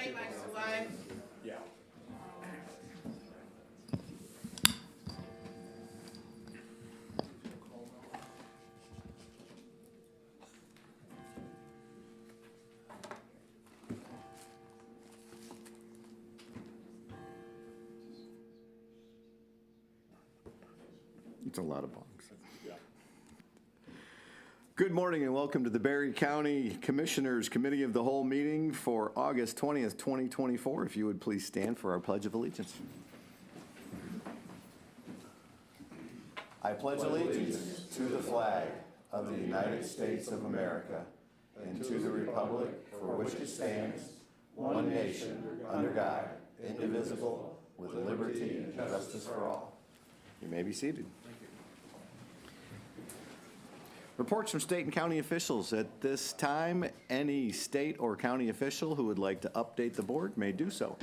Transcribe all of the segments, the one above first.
night, my swine. Yeah. It's a lot of bongs. Yeah. Good morning and welcome to the Berry County Commissioners Committee of the Whole meeting for August 20th, 2024. If you would please stand for our Pledge of Allegiance. I pledge allegiance to the flag of the United States of America and to the republic for which it stands, one nation, under God, indivisible, with liberty and justice for all. You may be seated. Reports from state and county officials. At this time, any state or county official who would like to update the board may do so.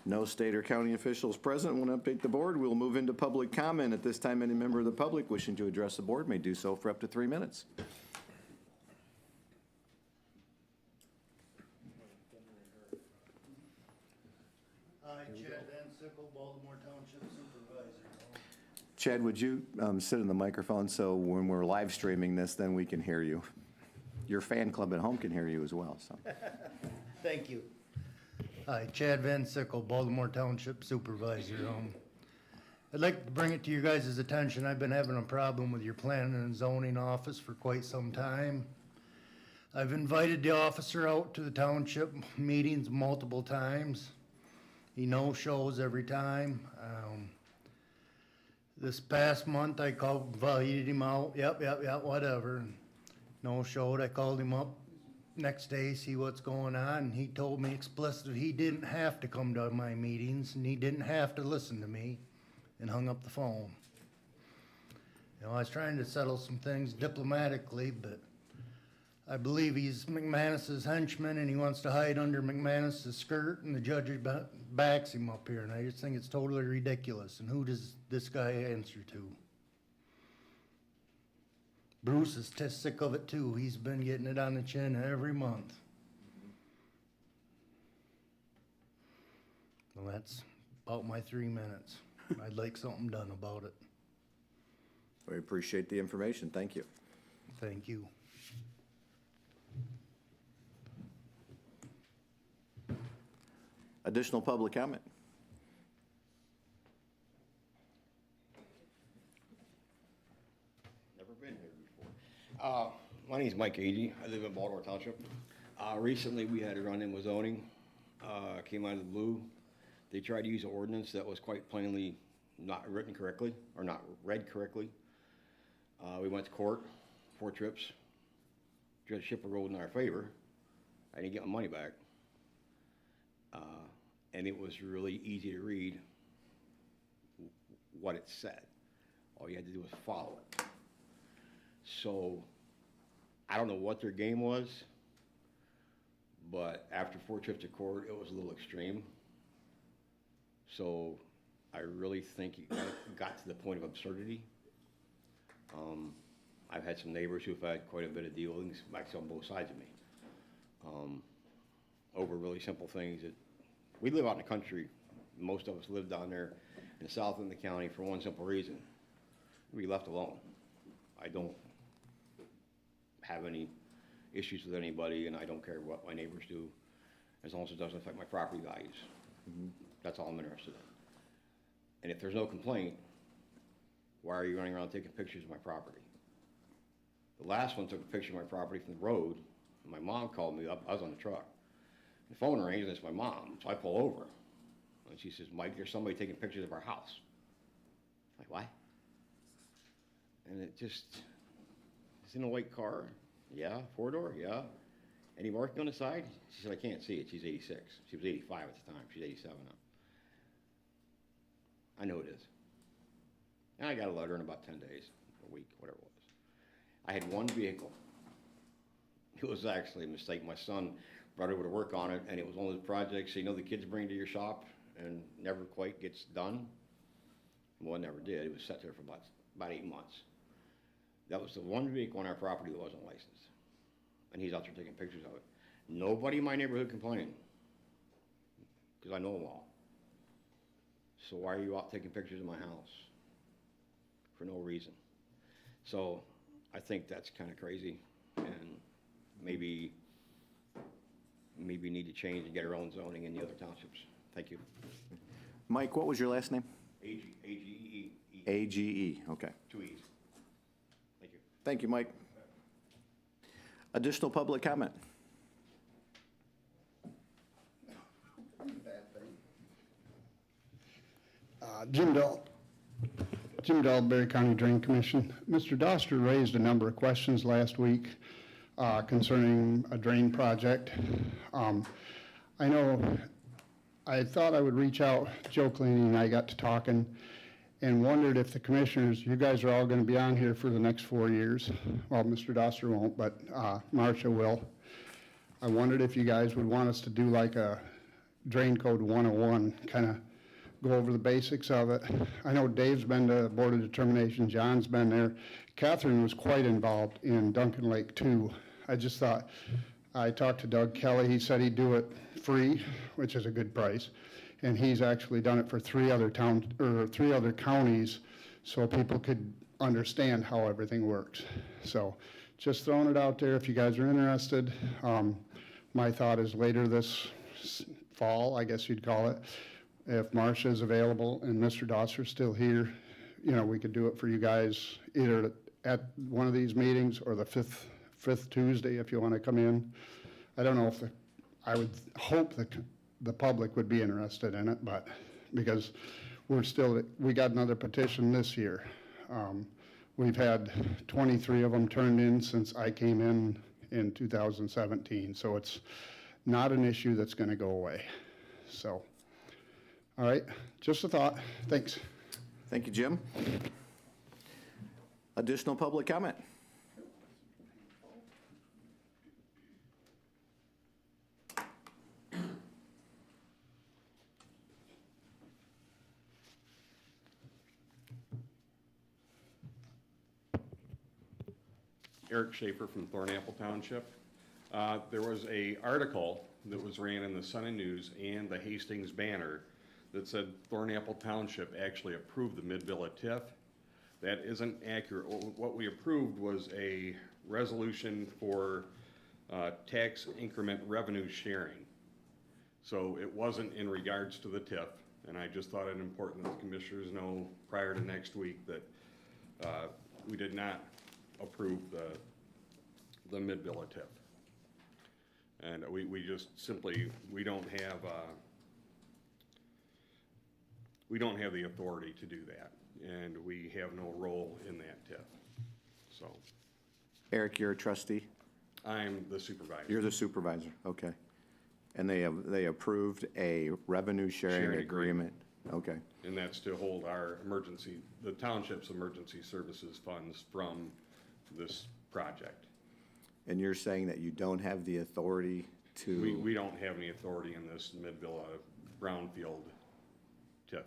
No state or county officials present want to update the board. We'll move into public comment. At this time, any member of the public wishing to address the board may do so for up to 3 minutes. Hi, Chad VanDenburg, Baltimore Township Supervisor. Chad, would you sit in the microphone so when we're live streaming this, then we can hear you? Your fan club at home can hear you as well. So. Thank you. Hi, Chad VanDenburg, Baltimore Township Supervisor. I'd like to bring it to you guys' attention. I've been having a problem with your planning and zoning office for quite some time. I've invited the officer out to the township meetings multiple times. He no-shows every time. This past month, I called, invited him out, yep, whatever. No-showed. I called him up next day, see what's going on, and he told me explicitly he didn't have to come to my meetings, and he didn't have to listen to me, and hung up the phone. You know, I was trying to settle some things diplomatically, but I believe he's McManus's henchman, and he wants to hide under McManus's skirt, and the judge backs him up here, and I just think it's totally ridiculous. And who does this guy answer to? Bruce is sick of it too. He's been getting it on the chin every month. Well, that's about my 3 minutes. I'd like something done about it. We appreciate the information. Thank you. Thank you. Additional public comment. Never been here before. My name's Mike 80. I live in Baltimore Township. Recently, we had a run-in with zoning. Came out of the blue. They tried to use an ordinance that was quite plainly not written correctly, or not read correctly. We went to court, 4 trips. Judge Shipper ruled in our favor. I didn't get my money back. And it was really easy to read what it said. All you had to do was follow it. So, I don't know what their game was, but after 4 trips to court, it was a little extreme. So, I really think it got to the point of absurdity. I've had some neighbors who've had quite a bit of dealings, actually on both sides of me, over really simple things that we live out in the country. Most of us live down there in the south end of the county for one simple reason. We left alone. I don't have any issues with anybody, and I don't care what my neighbors do, as long as it doesn't affect my property values. That's all I'm interested in. And if there's no complaint, why are you running around taking pictures of my property? The last one took a picture of my property from the road, and my mom called me up. I was on the truck. The phone rings, and it's my mom, so I pull over. And she says, Mike, there's somebody taking pictures of our house. I'm like, what? And it just, it's in a white car. Yeah, 4-door, yeah. Any marking on the side? She said, I can't see it. She's 86. She was 85 at the time. She's 87 now. I know it is. And I got a letter in about 10 days, a week, whatever it was. I had one vehicle. It was actually a mistake. My son brought over to work on it, and it was one of those projects, you know, the kids bring to your shop and never quite gets done. Well, it never did. It was set there for about 8 months. That was the one vehicle on our property that wasn't licensed. and he's out there taking pictures of it. Nobody in my neighborhood complaining, because I know them all. So why are you out taking pictures of my house? For no reason. So I think that's kind of crazy, and maybe need to change and get our own zoning in the other townships. Thank you. Mike, what was your last name? A-G-E-E. A-G-E, okay. 2 E's. Thank you. Thank you, Mike. Additional public comment? Jim Dahl, Berry County Drain Commission. Mr. Doster raised a number of questions last week concerning a drain project. I know I thought I would reach out, Joe Cleany and I got to talking and wondered if the commissioners, you guys are all going to be on here for the next 4 years. Well, Mr. Doster won't, but Marcia will. I wondered if you guys would want us to do like a Drain Code 101, kind of go over the basics of it. I know Dave's been to Board of Determination, John's been there. Catherine was quite involved in Duncan Lake too. I just thought, I talked to Doug Kelly, he said he'd do it free, which is a good price. And he's actually done it for 3 other towns, or 3 other counties, so people could understand how everything works. So just throwing it out there if you guys are interested. My thought is later this fall, I guess you'd call it, if Marcia is available and Mr. Dosser's still here, you know, we could do it for you guys either at one of these meetings or the fifth Tuesday if you want to come in. I don't know if I would hope the public would be interested in it, but because we got another petition this year. We've had 23 of them turned in since I came in 2017, so it's not an issue that's going to go away. So, all right, just a thought. Thanks. Thank you, Jim. Additional public comment? Eric Schaefer from Thornapple Township. There was an article that was ran in the Sun and News and the Hastings Banner that said Thornapple Township actually approved the mid-villa TIF. That isn't accurate. What we approved was a resolution for tax increment revenue sharing. So it wasn't in regards to the TIF, and I just thought it important that the commissioners know prior to next week that we did not approve the mid-villa TIF. And we just simply, we don't have the authority to do that, and we have no role in that TIF. So Eric, you're a trustee? I'm the supervisor. You're the supervisor, okay. And they approved a revenue sharing agreement? Okay. And that's to hold the township's emergency services funds from this project. And you're saying that you don't have the authority to? We don't have any authority in this mid-villa brownfield TIF.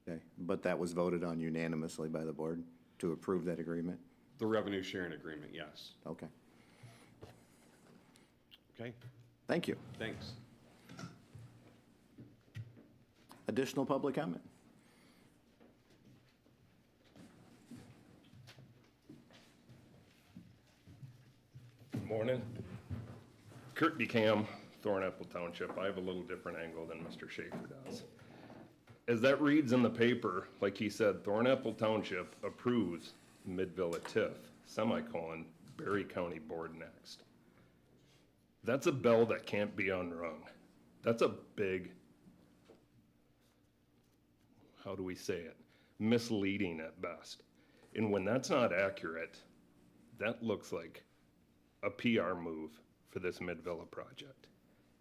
Okay, but that was voted on unanimously by the board to approve that agreement? The revenue sharing agreement, yes. Okay. Okay, Thank you. thanks. Additional public comment? Morning. Kurt DeCam, Thornapple Township. I have a little different angle than Mr. Schaefer does. As that reads in the paper, like he said, Thornapple Township approves mid-villa TIF, semicolon, Berry County Board next. That's a bell that can't be unrung. That's a big, how do we say it, misleading at best. And when that's not accurate, that looks like a PR move for this mid-villa project.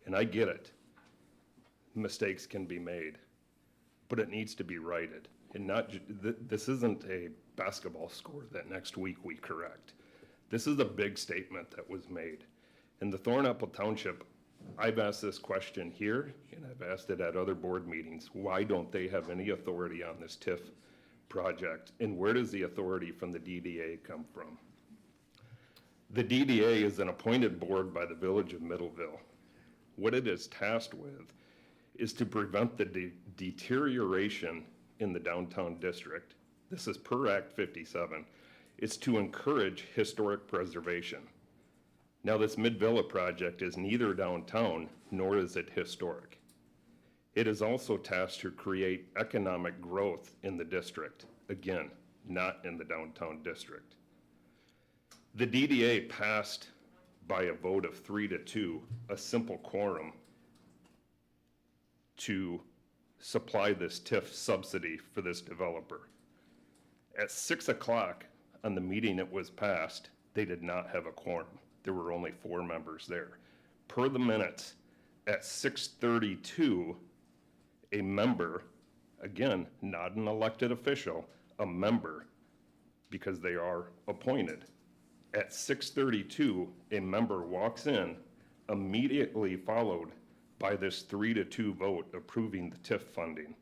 And I get it. Mistakes can be made, but it needs to be righted. And not, this isn't a basketball score that next week we correct. This is a big statement that was made. And the Thornapple Township, I've asked this question here, and I've asked it at other board meetings. Why don't they have any authority on this TIF project? And where does the authority from the DDA come from? The DDA is an appointed board by the Village of Middleville. What it is tasked with is to prevent the deterioration in the downtown district. This is per Act 57. It's to encourage historic preservation. Now, this Mid-Villa project is neither downtown nor is it historic. It is also tasked to create economic growth in the district. Again, not in the downtown district. The DDA passed by a vote of 3-2, a simple quorum to supply this TIF subsidy for this developer. At 6 o'clock on the meeting it was passed, they did not have a quorum. There were only 4 members there. Per the minutes, at 6:32, a member, again, not an elected official, a member, because they are appointed. At 6:32, a member walks in, immediately followed by this 3-2 vote approving the TIF funding.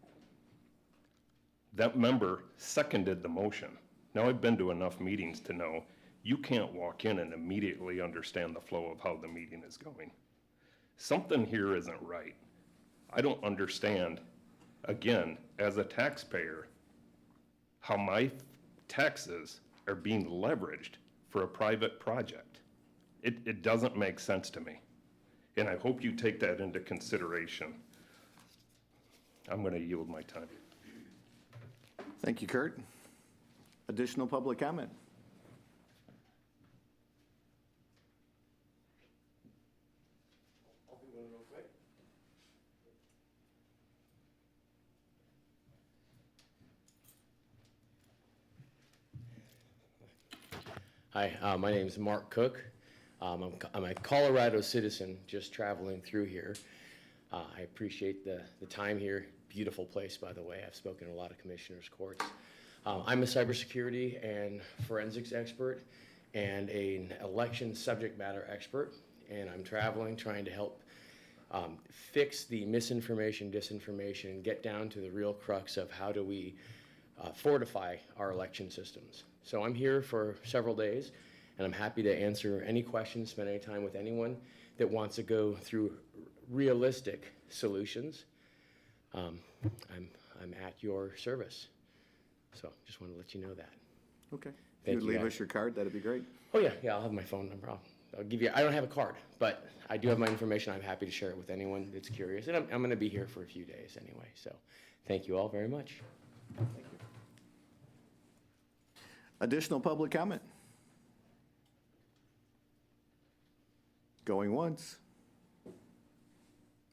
That member seconded the motion. Now, I've been to enough meetings to know you can't walk in and immediately understand the flow of how the meeting is going. Something here isn't right. I don't understand, again, as a taxpayer, how my taxes are being leveraged for a private project. It doesn't make sense to me. And I hope you take that into consideration. I'm going to yield my time. Thank you, Kurt. Additional public comment? Hi, my name is Mark Cook. I'm a Colorado citizen just traveling through here. I appreciate the time here. Beautiful place, by the way. I've spoken to a lot of commissioners' courts. I'm a cybersecurity and forensics expert and an election subject matter expert, and I'm traveling trying to help fix the misinformation, disinformation, and get down to the real crux of how do we fortify our election systems. So I'm here for several days, and I'm happy to answer any questions, spend any time with anyone that wants to go through realistic solutions. I'm at your service. So just want to let you know that. Okay. If Thank you'd you, leave guys. us your card, that'd be great. Oh yeah, I'll have my phone number. I'll give you, I don't have a card, but I do have my information. I'm happy to share it with anyone that's curious. And I'm going to be here for a few days anyway. So thank you all very much. Thank you. Additional public comment? Going once.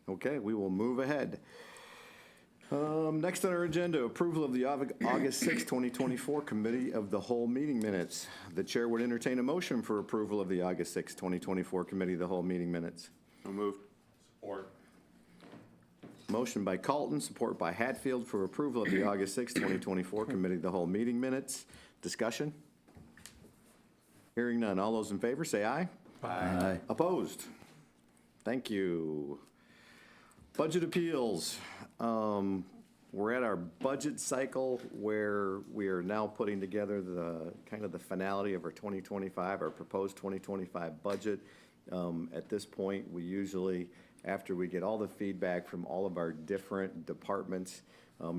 Okay, we will move ahead. Next on our agenda, approval of the August 6, 2024 Committee of the Whole meeting minutes. The chair would entertain a motion for approval of the August 6, 2024 Committee of the Whole meeting minutes. So moved. Support. Motion by Colton, support by Hatfield for approval of the August 6, 2024 Committee of the Whole meeting minutes. Discussion? Hearing none. All those in favor, say aye. Aye. Opposed? Thank you. Budget appeals. We're at our budget cycle where we are now putting together the kind of the finality of our 2025, our proposed 2025 budget. At this point, we usually, after we get all the feedback from all of our different departments,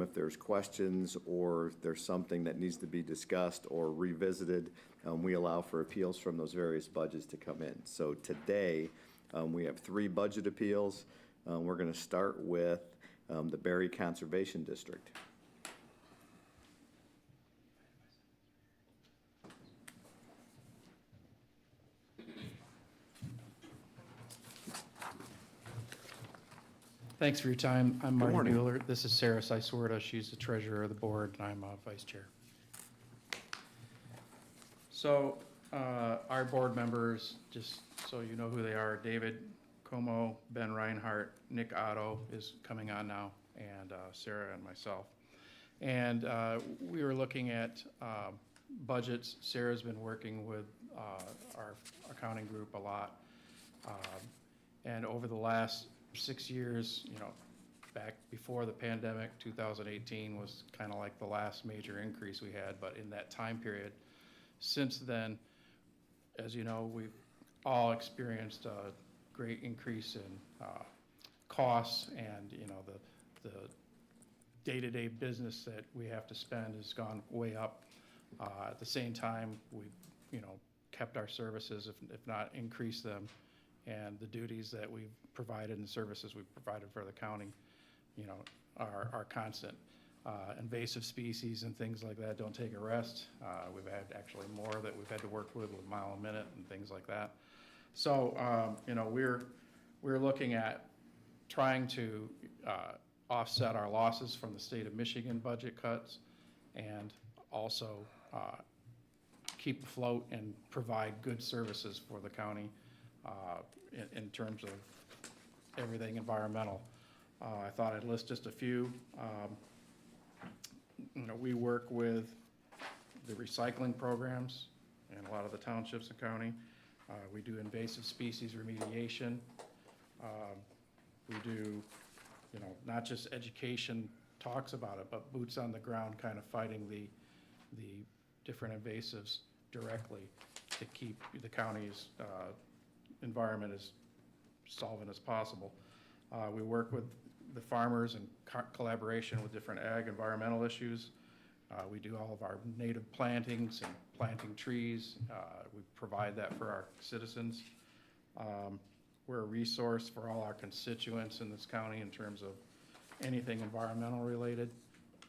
if there's questions or if there's something that needs to be discussed or revisited, we allow for appeals from those various budgets to come in. So today, we have 3 budget appeals. We're going to start with the Berry Conservation District. Thanks for your time. I'm Marty morning. Buehler. This is Sarah Siswarda. She's the treasurer of the board, and I'm vice chair. So our board members, just so you know who they are, David Como, Ben Reinhardt, Nick Otto is coming on now, and Sarah and myself. And we were looking at budgets. Sarah's been working with our accounting group a lot. And over the last 6 years, you know, back before the pandemic, 2018 was kind of like the last major increase we had, but in that time period, since then, As you know, we've all experienced a great increase in costs, and, you know, the day-to-day business that we have to spend has gone way up. At the same time, we've, you know, kept our services, if not increased them, and the duties that we've provided and services we've provided for the county, you know, are constant. Invasive species and things like that don't take a rest. We've had actually more that we've had to work with mile a minute and things like that. So, you know, we're looking at trying to offset our losses from the state of Michigan budget cuts, and also keep afloat and provide good services for the county in terms of everything environmental. I thought I'd list just a few. You know, we work with the recycling programs in a lot of the townships and county. We do invasive species remediation. We do, you know, not just education talks about it, but boots on the ground kind of fighting the different invasives directly to keep the county's environment as solvent as possible. We work with the farmers in collaboration with different ag environmental issues. We do all of our native plantings and planting trees. We provide that for our citizens. We're a resource for all our constituents in this county in terms of anything environmental related.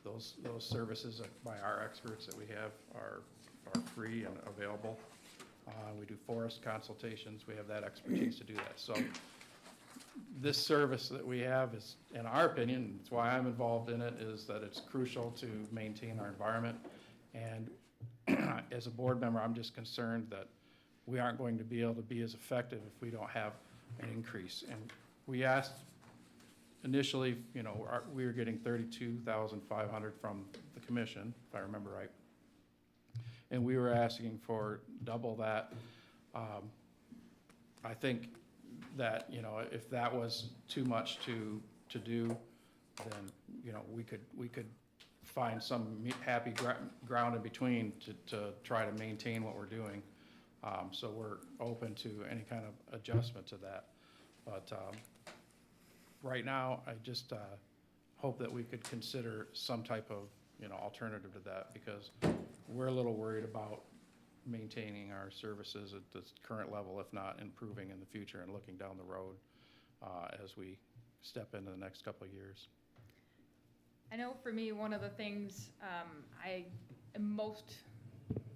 Those services by our experts that we have are free and available. We do forest consultations. We have that expertise to do that. So this service that we have is, in our opinion, it's why I'm involved in it, is that it's crucial to maintain our environment. And as a board member, I'm just concerned that we aren't going to be able to be as effective if we don't have an increase. And we asked initially, you know, we were getting $32,500 from the commission, if I remember right. And we were asking for double that. I think that, you know, if that was too much to do, then, you know, we could find some happy ground in between to try to maintain what we're doing. So we're open to any kind of adjustment to that. But right now, I just hope that we could consider some type of, you know, alternative to that, because we're a little worried about maintaining our services at this current level, if not improving in the future and looking down the road as we step into the next couple of years. I know for me, one of the things I am most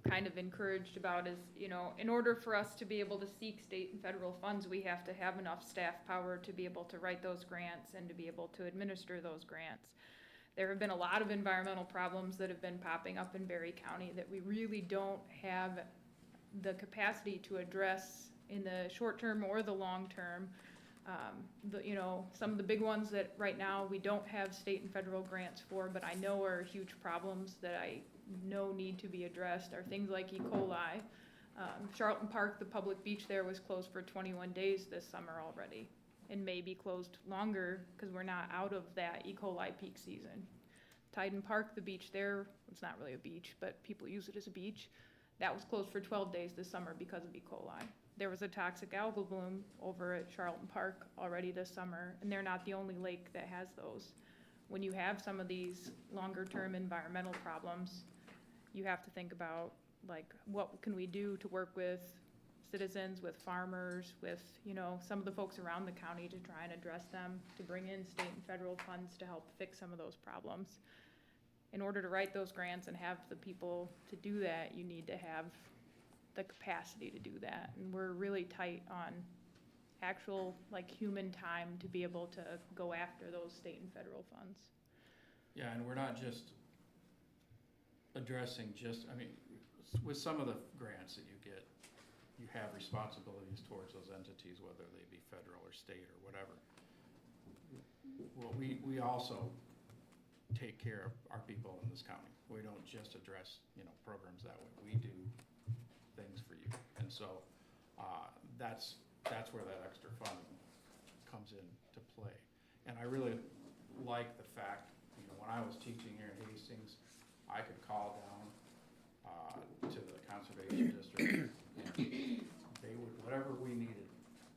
kind of encouraged about is, you know, in order for us to be able to seek state and federal funds, we have to have enough staff power to be able to write those grants and to be able to administer those grants. There have been a lot of environmental problems that have been popping up in Berry County that we really don't have the capacity to address in the short term or the long term. You know, some of the big ones that right now we don't have state and federal grants for, but I know are huge problems that I know need to be addressed, are things like E. coli. Charlton Park, the public beach there, was closed for 21 days this summer already, and may be closed longer because we're not out of that E. coli peak season. Tyden Park, the beach there, it's not really a beach, but people use it as a beach. That was closed for 12 days this summer because of E. coli. There was a toxic algal bloom over at Charlton Park already this summer, and they're not the only lake that has those. When you have some of these longer term environmental problems, you have to think about, like, what can we do to work with citizens, with farmers, with, you know, some of the folks around the county to try and address them, to bring in state and federal funds to help fix some of those problems. In order to write those grants and have the people to do that, you need to have the capacity to do that. And we're really tight on actual, like, human time to be able to go after those state and federal funds. Yeah, and we're not just addressing I mean, with some of the grants that you get, you have responsibilities towards those entities, whether they be federal or state or whatever. Well, we also take care of our people in this county. We don't just address, you know, programs that way. We do things for you. And so that's where that extra funding comes into play. And I really like the fact, you know, when I was teaching here in Hastings, I could call down to the conservation district and whatever we needed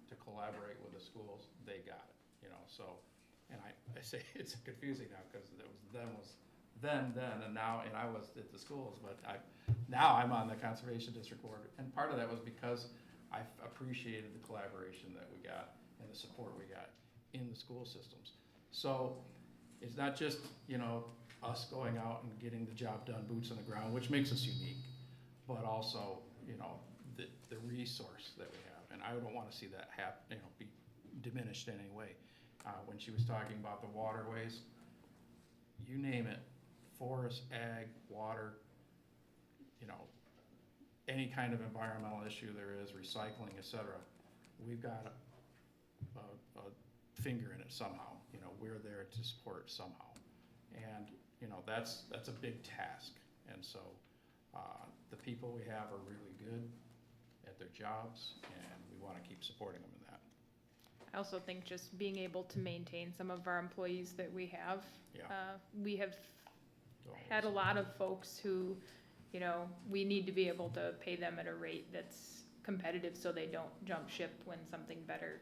to collaborate with the schools, they got it, you know, so. And I say it's confusing now, because it was then, and now, and I was at the schools, but now I'm on the Conservation District Board, and part of that was because I appreciated the collaboration that we got and the support we got in the school systems. So it's not just, you know, us going out and getting the job done, boots on the ground, which makes us unique, but also, you know, the resource that we have. And I don't want to see that be diminished in any way. When she was talking about the waterways, you name it, forest, ag, water, you know, any kind of environmental issue there is, recycling, et cetera, we've got a finger in it somehow. You know, we're there to support somehow. And, you know, that's a big task. And so the people we have are really good at their jobs, and we want to keep supporting them in that. I also think just being able to maintain some of our employees that we have. Yeah. We have had a lot of folks who, you know, we need to be able to pay them at a rate that's competitive so they don't jump ship when something better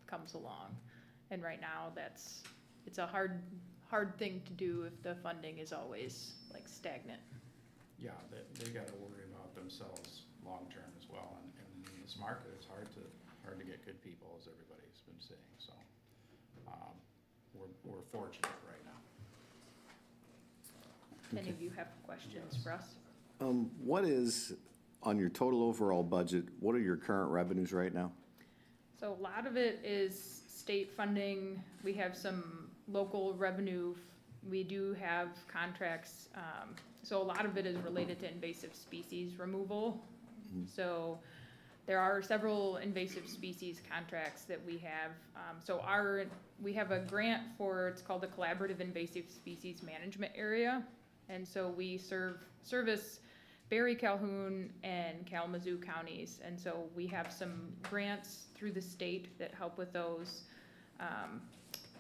comes along. And right now it's a hard thing to do if the funding is always like stagnant. Yeah, they got to worry about themselves long-term as well. And in this market, it's hard to get good people, as everybody's been saying. So we're fortunate right now. Any of you have questions for us? What is, on your total overall budget, what are your current revenues right now? So a lot of it is state funding. We have some local revenue. We do have contracts. So a lot of it is related to invasive species removal. So there are several invasive species contracts that we have. We have a grant for, it's called the Collaborative Invasive Species Management Area. And so we service Berry, Calhoun, and Kalamazoo counties. And so we have some grants through the state that help with those.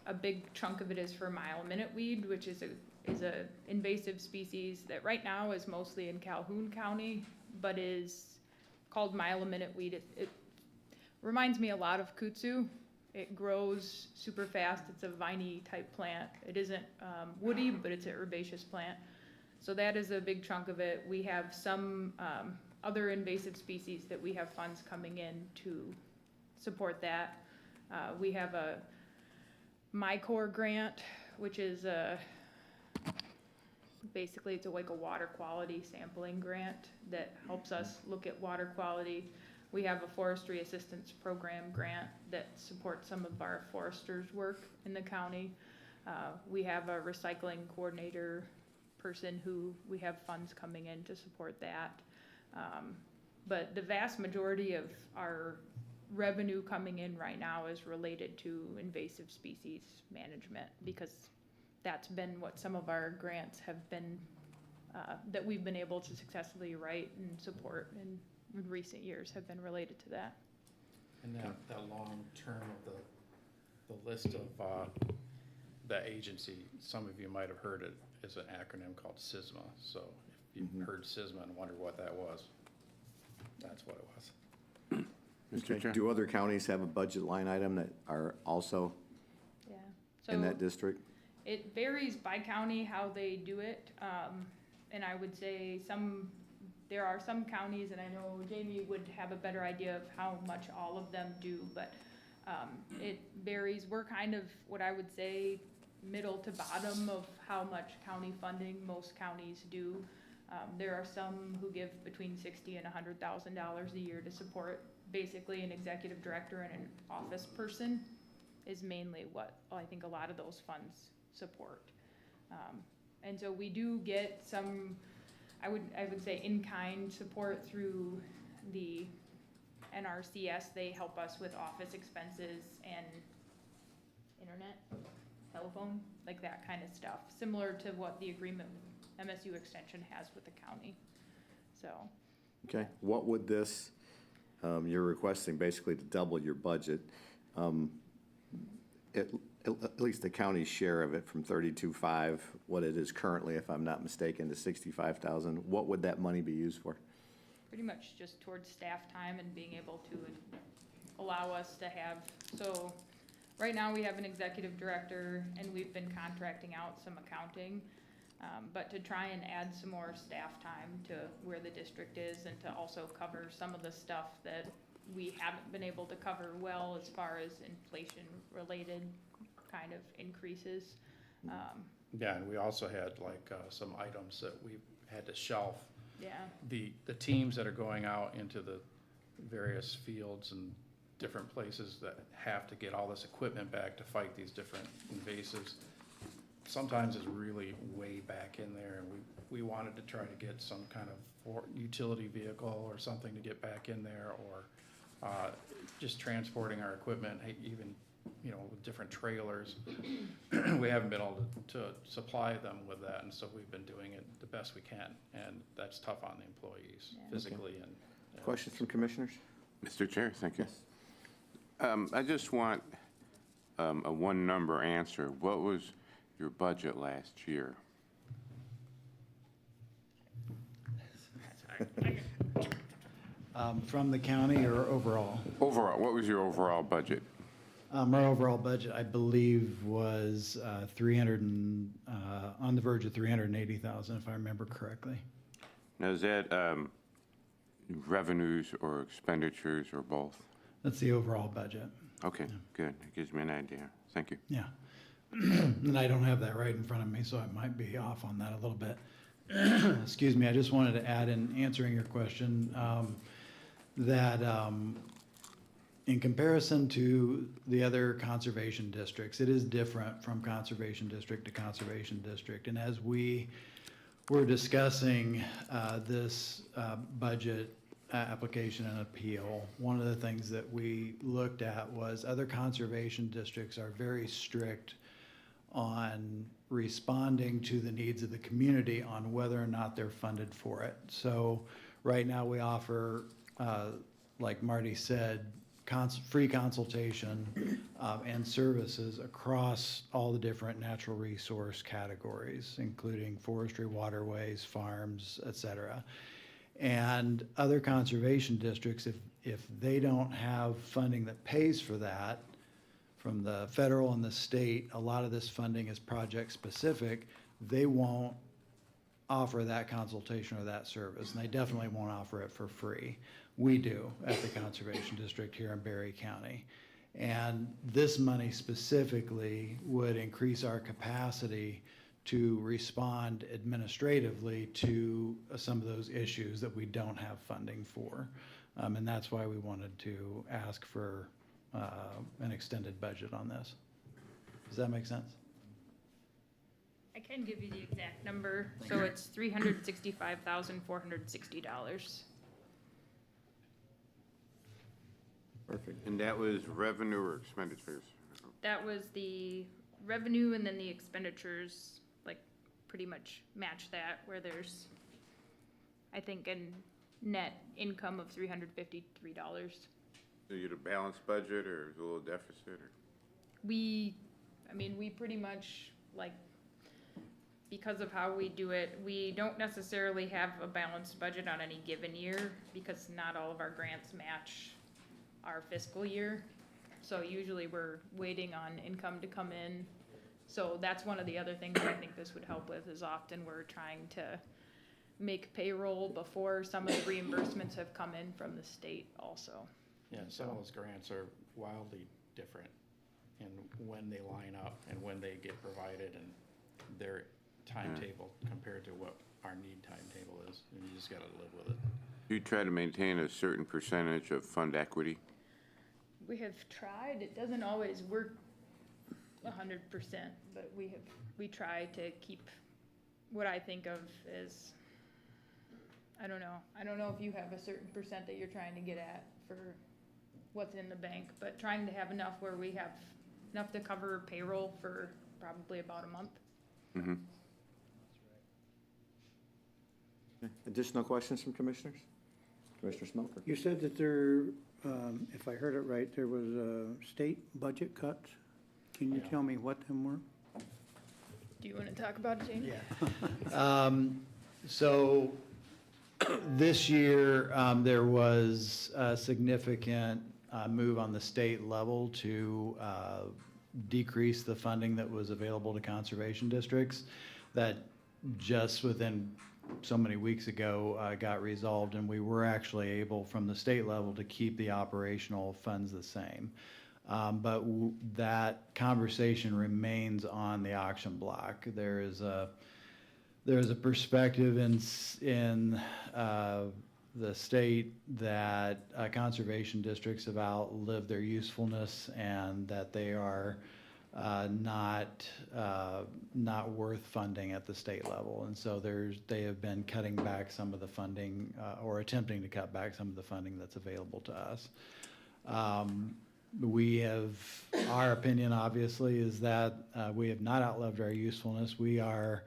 A big chunk of it is for mile minute weed, which is a invasive species that right now is mostly in Calhoun County, but is called mile a minute weed. It reminds me a lot of kudzu. It grows super fast. It's a viney type plant. It isn't woody, but it's an herbaceous plant. So that is a big chunk of it. We have some other invasive species that we have funds coming in to support that. We have a MyCore grant, which is basically it's like a water quality sampling grant that helps us look at water quality. We have a forestry assistance program grant that supports some of our foresters' work in the county. We have a recycling coordinator person who we have funds coming in to support that. But the vast majority of our revenue coming in right now is related to invasive species management, because that's been what some of our grants have been, that we've been able to successfully write and support in recent years have been related to that. And that long term of the list of the agency, some of you might have heard it, is an acronym called SISMA. So if you've heard SISMA and wondered what that was, that's what it was. Okay. Do other counties have a budget line item that are also Yeah. in So that district? it varies by county how they do it. And I would say there are some counties, and I know Jamie would have a better idea of how much all of them do, but it varies. We're kind of what I would say middle to bottom of how much county funding most counties do. There are some who give between $60,000 and $100,000 a year to support. Basically, an executive director and an office person is mainly what I think a lot of those funds support. And so we do get some, I would say, in-kind support through the NRCS. They help us with office expenses and internet, telephone, like that kind of stuff, similar to what the agreement MSU Extension has with the county. So. Okay, what would this, you're requesting basically to double your budget, at least the county's share of it from 32.5, what it is currently, if I'm not mistaken, to 65,000. What would that money be used for? Pretty much just towards staff time and being able to allow us to have, so right now we have an executive director and we've been contracting out some accounting. But to try and add some more staff time to where the district is and to also cover some of the stuff that we haven't been able to cover well as far as inflation-related kind of increases. Yeah, and we also had like some items that we had to shelf. Yeah, The teams that are going out into the various fields and different places that have to get all this equipment back to fight these different invasives, sometimes is really way back in there, and we wanted to try to get some kind of utility vehicle or something to get back in there, or just transporting our equipment, even, you know, with different trailers. We haven't been able to supply them with that, and so we've been doing it the best we can, and that's tough on the employees Yeah. physically and. Questions from commissioners? Mr. Chair, thank you. I just want a one-number answer. What was your budget last year? From the county or overall? Overall, what was your overall budget? Our overall budget, I believe, was 300 and, on the verge of 380,000, if I remember correctly. Now, is that revenues or expenditures or both? That's the overall budget, Okay, good. It gives me an idea. Thank you. yeah. And I don't have that right in front of me, so I might be off on that a little bit. Excuse me, I just wanted to add in answering your question, that in comparison to the other conservation districts, it is different from conservation district to conservation district. And as we were discussing this budget application and appeal, one of the things that we looked at was other conservation districts are very strict on responding to the needs of the community on whether or not they're funded for it. So right now we offer, like Marty said, free consultation and services across all the different natural resource categories, including forestry, waterways, farms, et cetera. And other conservation districts, if they don't have funding that pays for that from the federal and the state, a lot of this funding is project specific, they won't offer that consultation or that service, and they definitely won't offer it for free. We do at the Conservation District here in Berry County. And this money specifically would increase our capacity to respond administratively to some of those issues that we don't have funding for. And that's why we wanted to ask for an extended budget on this. Does that make sense? I can give you the exact number, so it's $365,460. Perfect. And that was revenue or expenditures? That was the revenue, and then the expenditures, like, pretty much match that, where there's, I think, a net income of $353. So you had a balanced budget or a little deficit or? We pretty much, like, because of how we do it, we don't necessarily have a balanced budget on any given year, because not all of our grants match our fiscal year. So usually we're waiting on income to come in. So that's one of the other things I think this would help with, is often we're trying to make payroll before some of the reimbursements have come in from the state also. Yeah, some of those grants are wildly different in when they line up and when they get provided and their timetable compared to what our need timetable is, and you just gotta live with it. You try to maintain a certain percentage of fund equity? We have tried, it doesn't always work 100%, but we try to keep what I think of as, I don't know if you have a certain percent that you're trying to get at for what's in the bank, but trying to have enough where we have enough to cover payroll for probably about a month. Mm-hmm. Additional questions from commissioners? Commissioner Smoker? You said that there, if I heard it right, there was state budget cuts. Can you tell me what them were? Do you want to talk about it, Jamie? Yeah. So this year, there was a significant move on the state level to decrease the funding that was available to conservation districts. That just within so many weeks ago got resolved, and we were actually able from the state level to keep the operational funds the same. But that conversation remains on the auction block. There is a perspective in the state that conservation districts have outlived their usefulness and that they are not worth funding at the state level. And so they have been cutting back some of the funding or attempting to cut back some of the funding that's available to us. Our opinion obviously is that we have not outlived our usefulness. We are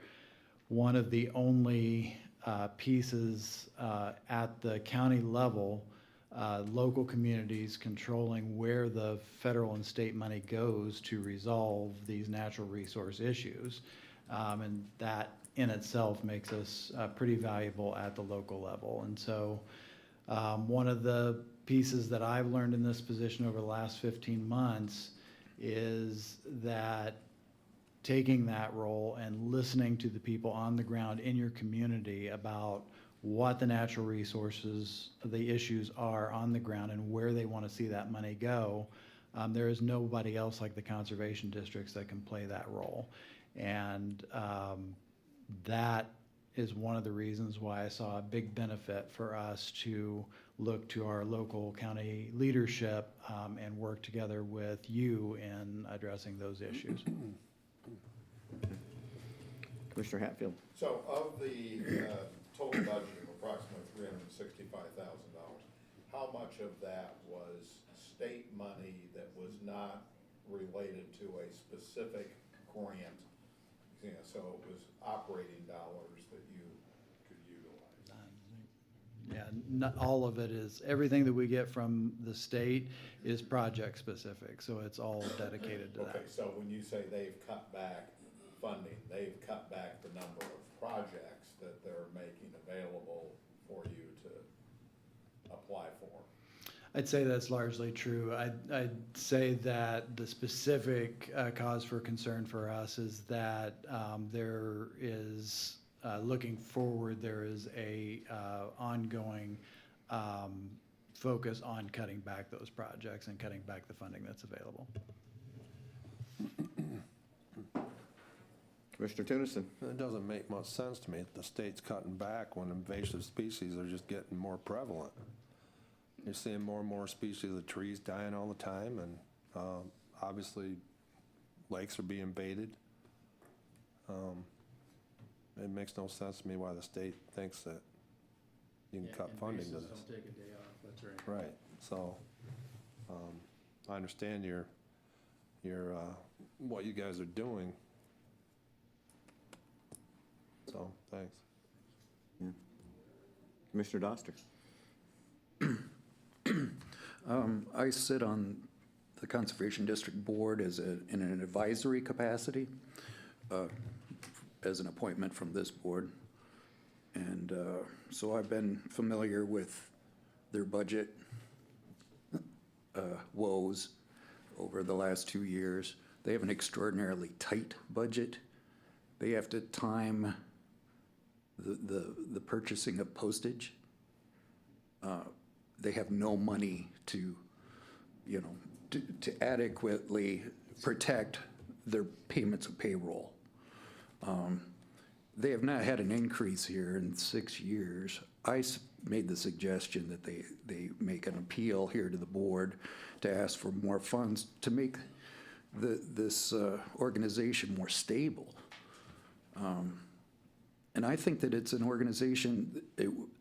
one of the only pieces at the county level, local communities controlling where the federal and state money goes to resolve these natural resource issues. And that in itself makes us pretty valuable at the local level. And so one of the pieces that I've learned in this position over the last 15 months is that taking that role and listening to the people on the ground in your community about what the natural resources, the issues are on the ground and where they want to see that money go. There is nobody else like the conservation districts that can play that role. And that is one of the reasons why I saw a big benefit for us to look to our local county leadership and work together with you in addressing those issues. Commissioner Hatfield. So of the total budget of approximately $365,000, how much of that was state money that was not related to a specific grant? You know, so it was operating dollars that you could utilize. Yeah, not all of it is, everything that we get from the state is project specific, so it's all dedicated to that. Okay, so when you say they've cut back funding, they've cut back the number of projects that they're making available for you to apply for. I'd say that's largely true. I'd say that the specific cause for concern for us is that there is, looking forward, there is a ongoing focus on cutting back those projects and cutting back the funding that's available. Commissioner Tunison. It doesn't make much sense to me that the state's cutting back when invasive species are just getting more prevalent. You're seeing more and more species of trees dying all the time, and obviously lakes are being invaded. It makes no sense to me why the state thinks that you can cut funding to this. Don't take a day off, that's right. Right, so I understand your what you guys are doing. So, thanks. Yeah. Commissioner Doster. I sit on the Conservation District Board in an advisory capacity, as an appointment from this board. And so I've been familiar with their budget woes over the last 2 years. They have an extraordinarily tight budget. They have to time the purchasing of postage. They have no money to adequately protect their payments of payroll. They have not had an increase here in 6 years. I made the suggestion that they make an appeal here to the board to ask for more funds to make this organization more stable. And I think that it's an organization,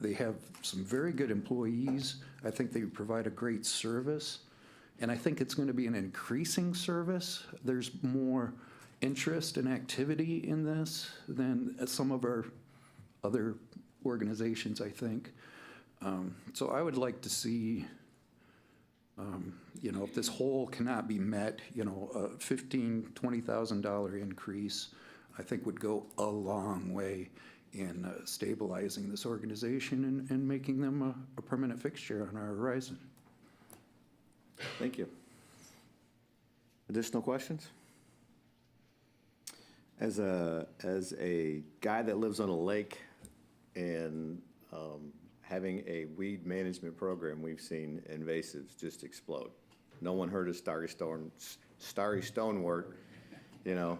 they have some very good employees. I think they provide a great service. And I think it's going to be an increasing service. There's more interest and activity in this than some of our other organizations, I think. So I would like to see, if this hole cannot be met, a $15,000, $20,000 increase, I think would go a long way in stabilizing this organization and making them a permanent fixture on our horizon. Thank you. Additional questions? As a guy that lives on a lake and having a weed management program, we've seen invasives just explode. No one heard of starry stonewort, you know,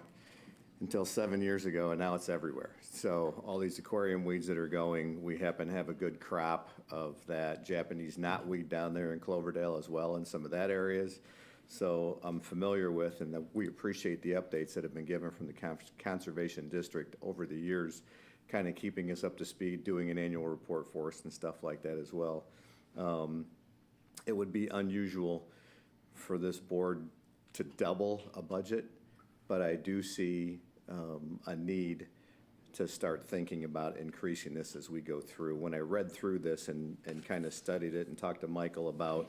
until 7 years ago, and now it's everywhere. So all these aquarium weeds that are going, we happen to have a good crop of that Japanese knotweed down there in Cloverdale as well in some of that areas. So I'm familiar with, and we appreciate the updates that have been given from the Conservation District over the years, kind of keeping us up to speed, doing an annual report for us and stuff like that as well. It would be unusual for this board to double a budget, but I do see a need to start thinking about increasing this as we go through. When I read through this and kind of studied it and talked to Michael about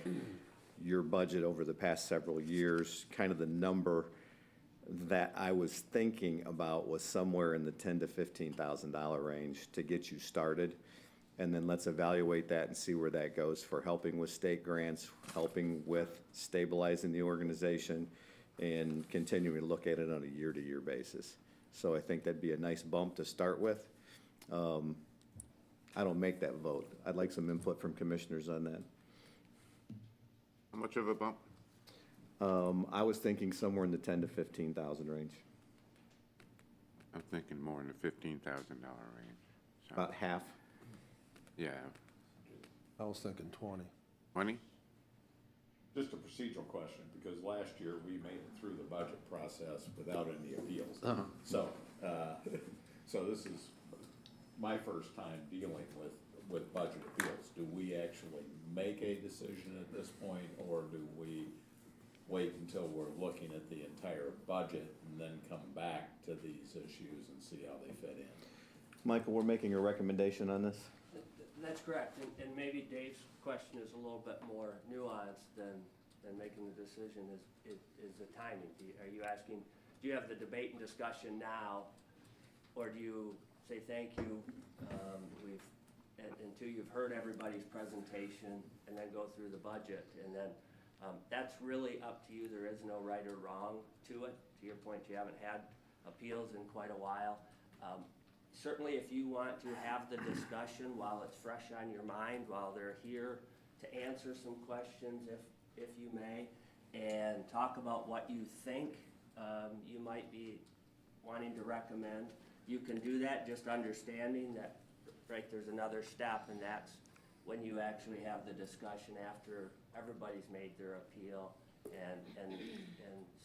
your budget over the past several years, kind of the number that I was thinking about was somewhere in the $10,000 to $15,000 range to get you started. And then let's evaluate that and see where that goes for helping with state grants, helping with stabilizing the organization, and continuing to look at it on a year-to-year basis. So I think that'd be a nice bump to start with. I don't make that vote. I'd like some input from commissioners on that. How much of a bump? I was thinking somewhere in the $10,000 to $15,000 range. I'm thinking more in the $15,000 range. So, About half. yeah, I was thinking 20. 20? Just a procedural question, because last year we made it through the budget process without any appeals. So, so this is my first time dealing with budget appeals. Do we actually make a decision at this point, or do we wait until we're looking at the entire budget and then come back to these issues and see how they fit in? Michael, we're making a recommendation on this? That's correct, and maybe Dave's question is a little bit more nuanced than making the decision is the timing. Are you asking, do you have the debate and discussion now, or do you say thank you, until you've heard everybody's presentation, and then go through the budget, and then that's really up to you. There is no right or wrong to it. To your point, you haven't had appeals in quite a while. Certainly, if you want to have the discussion while it's fresh on your mind, while they're here to answer some questions, if you may, and talk about what you think you might be wanting to recommend, you can do that, just understanding that, right, there's another step, and that's when you actually have the discussion after everybody's made their appeal, and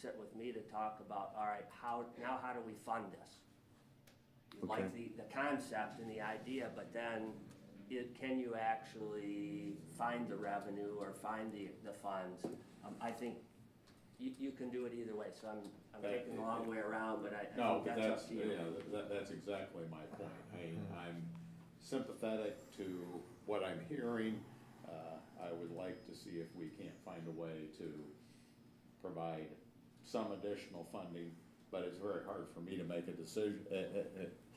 sit with me to talk about, all right, how do we fund this? You like the concept and the idea, but then can you actually find the revenue or find the funds? I think you can do it either way, so I'm taking the long way around, but I think that's up to you. That's exactly my point. I'm sympathetic to what I'm hearing. I would like to see if we can't find a way to provide some additional funding, but it's very hard for me to make a decision,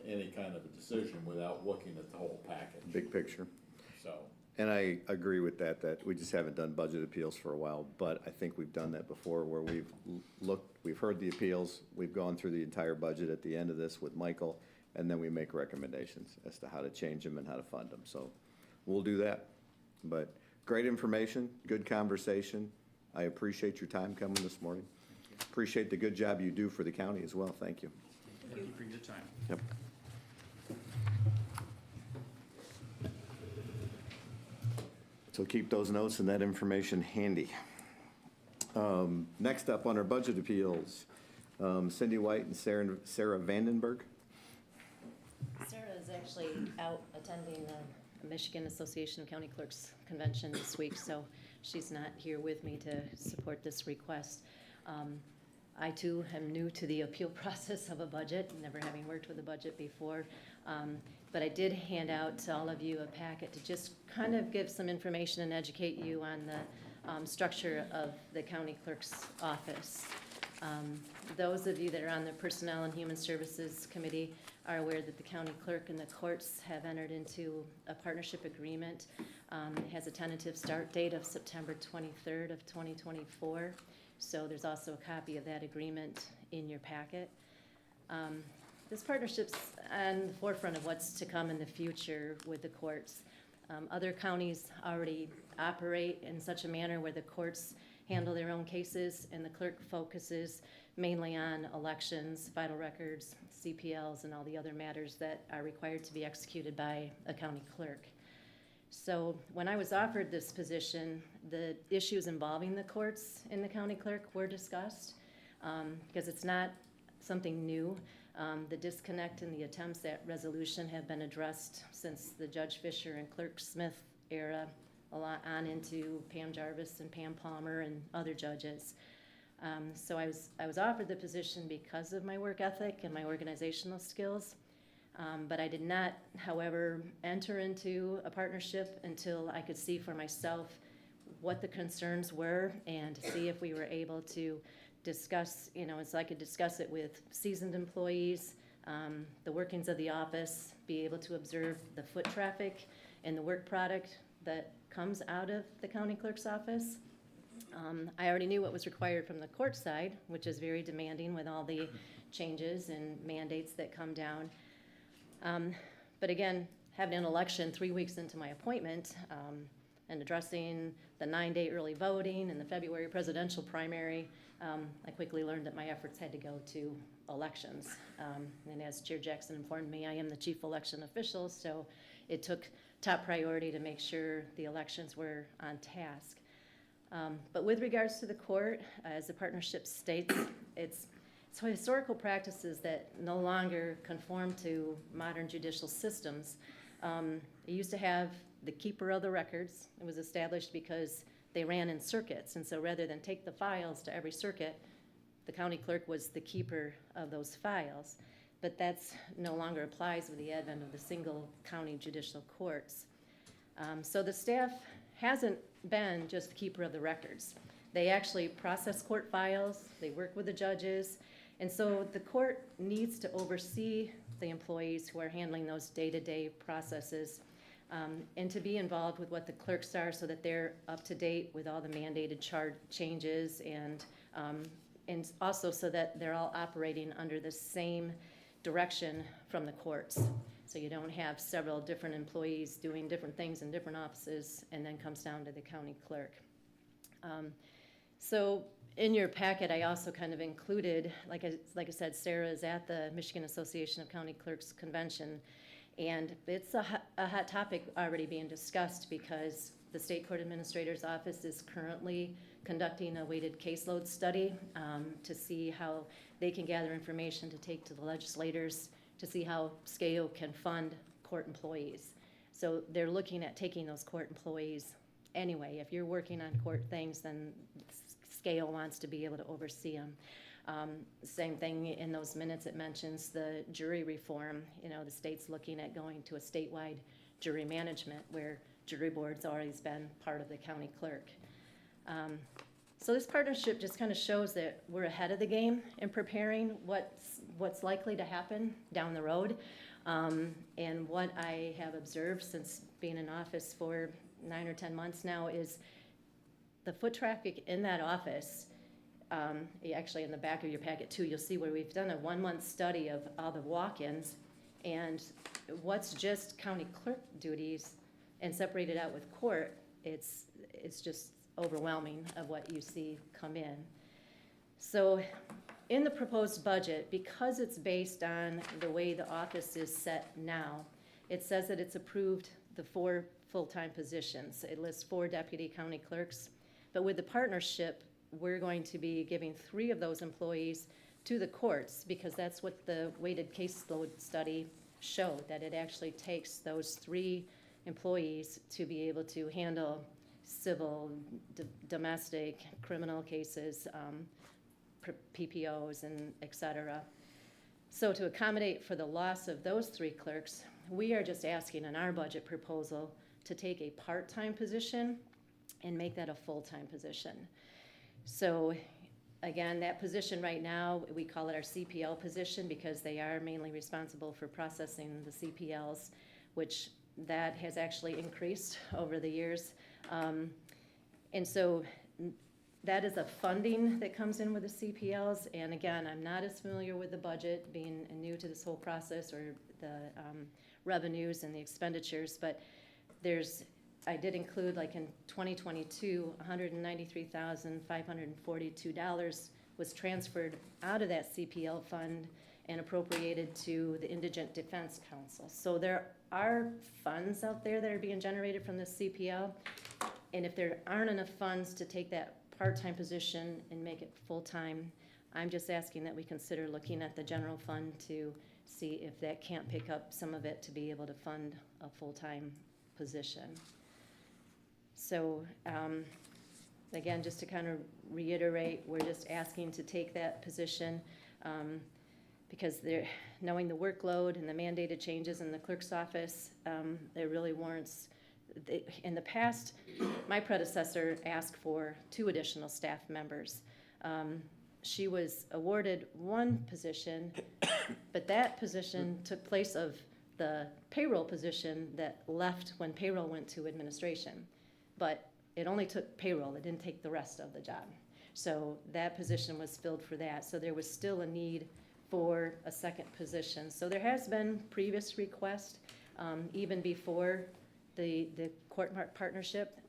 any kind of a decision without looking at the whole package. Big picture. So. And I agree with that we just haven't done budget appeals for a while, but I think we've done that before where we've heard the appeals, we've gone through the entire budget at the end of this with Michael, and then we make recommendations as to how to change them and how to fund them. So we'll do that. But great information, good conversation. I appreciate your time coming this morning. Appreciate the good job you do for the county as well. Thank you. Thank you for your time. Yep. So keep those notes and that information handy. Next up on our budget appeals, Cindy White and Sarah VanDenburg. Sarah is actually out attending the Michigan Association of County Clerks Convention this week, so she's not here with me to support this request. I too am new to the appeal process of a budget, never having worked with a budget before. But I did hand out to all of you a packet to just kind of give some information and educate you on the structure of the county clerk's office. Those of you that are on the Personnel and Human Services Committee are aware that the county clerk and the courts have entered into a partnership agreement. It has a tentative start date of September 23rd of 2024. So there's also a copy of that agreement in your packet. This partnership's on the forefront of what's to come in the future with the courts. Other counties already operate in such a manner where the courts handle their own cases and the clerk focuses mainly on elections, vital records, CPLs, and all the other matters that are required to be executed by a county clerk. So when I was offered this position, the issues involving the courts and the county clerk were discussed because it's not something new. The disconnect and the attempts at resolution have been addressed since the Judge Fisher and Clerk Smith era, a lot on into Pam Jarvis and Pam Palmer and other judges. So I was offered the position because of my work ethic and my organizational skills. But I did not, however, enter into a partnership until I could see for myself what the concerns were and see if we were able to discuss, so I could discuss it with seasoned employees, the workings of the office, be able to observe the foot traffic and the work product that comes out of the county clerk's office. I already knew what was required from the court side, which is very demanding with all the changes and mandates that come down. But again, having an election 3 weeks into my appointment and addressing the 9-day early voting and the February presidential primary, I quickly learned that my efforts had to go to elections. And as Chair Jackson informed me, I am the chief election official, so it took top priority to make sure the elections were on task. But with regards to the court, as the partnership states, it's historical practices that no longer conform to modern judicial systems. It used to have the keeper of the records. It was established because they ran in circuits, and so rather than take the files to every circuit, the county clerk was the keeper of those files. But that's no longer applies with the advent of the single county judicial courts. So the staff hasn't been just the keeper of the records. They actually process court files, they work with the judges, and so the court needs to oversee the employees who are handling those day-to-day processes and to be involved with what the clerks are so that they're up to date with all the mandated changes and also so that they're all operating under the same direction from the courts. So you don't have several different employees doing different things in different offices and then comes down to the county clerk. So in your packet, I also kind of included, like I said, Sarah is at the Michigan Association of County Clerks Convention, and it's a hot topic already being discussed because the State Court Administrator's Office is currently conducting a weighted caseload study to see how they can gather information to take to the legislators to see how SCAO can fund court employees. So they're looking at taking those court employees anyway. If you're working on court things, then SCAO wants to be able to oversee them. Same thing in those minutes, it mentions the jury reform. The state's looking at going to a statewide jury management where jury board's always been part of the county clerk. So this partnership just kind of shows that we're ahead of the game in preparing what's likely to happen down the road. And what I have observed since being in office for 9 or 10 months now is the foot traffic in that office. Actually, in the back of your packet too, you'll see where we've done a 1-month study of all the walk-ins and what's just county clerk duties and separated out with court. It's just overwhelming of what you see come in. So in the proposed budget, because it's based on the way the office is set now, it says that it's approved the 4 full-time positions. It lists 4 deputy county clerks, but with the partnership, we're going to be giving 3 of those employees to the courts because that's what the weighted caseload study showed, that it actually takes those 3 employees to be able to handle civil, domestic, criminal cases, PPOs, and et cetera. So to accommodate for the loss of those 3 clerks, we are just asking in our budget proposal to take a part-time position and make that a full-time position. So Again, that position right now, we call it our CPL position because they are mainly responsible for processing the CPLs, which that has actually increased over the years. And so that is a funding that comes in with the CPLs. And again, I'm not as familiar with the budget, being new to this whole process, or the revenues and the expenditures, but I did include, like in 2022, $193,542 was transferred out of that CPL fund and appropriated to the Indigent Defense Council. So there are funds out there that are being generated from the CPL, and if there aren't enough funds to take that part-time position and make it full-time, I'm just asking that we consider looking at the general fund to see if that can't pick up some of it to be able to fund a full-time position. So, again, just to kind of reiterate, we're just asking to take that position because knowing the workload and the mandated changes in the clerk's office, it really warrants. In the past, my predecessor asked for 2 additional staff members. She was awarded 1 position, but that position took place of the payroll position that left when payroll went to administration. But it only took payroll, it didn't take the rest of the job. So that position was filled for that. So there was still a need for a second position. So there has been previous requests, even before the court partnership,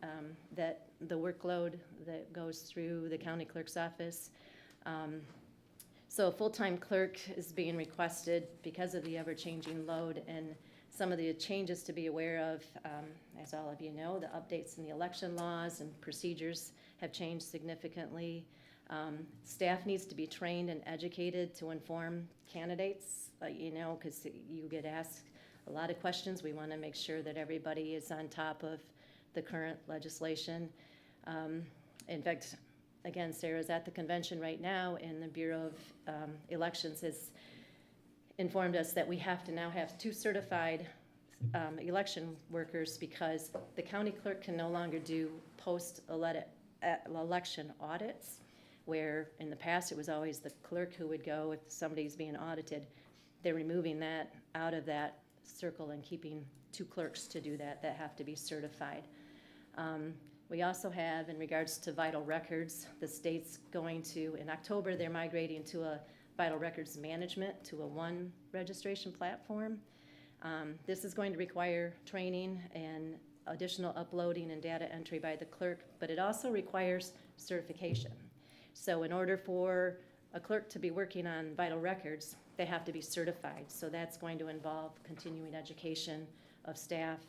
that the workload that goes through the county clerk's office. So a full-time clerk is being requested because of the ever-changing load, and some of the changes to be aware of, as all of you know, the updates in the election laws and procedures have changed significantly. Staff needs to be trained and educated to inform candidates, because you get asked a lot of questions. We want to make sure that everybody is on top of the current legislation. In fact, again, Sarah's at the convention right now, and the Bureau of Elections has informed us that we have to now have 2 certified election workers because the county clerk can no longer do post-election audits, where in the past it was always the clerk who would go if somebody's being audited. They're removing that out of that circle and keeping 2 clerks to do that have to be certified. We also have, in regards to vital records, the state's going to, in October, they're migrating to a vital records management, to a 1 registration platform. This is going to require training and additional uploading and data entry by the clerk, but it also requires certification. So in order for a clerk to be working on vital records, they have to be certified. So that's going to involve continuing education of staff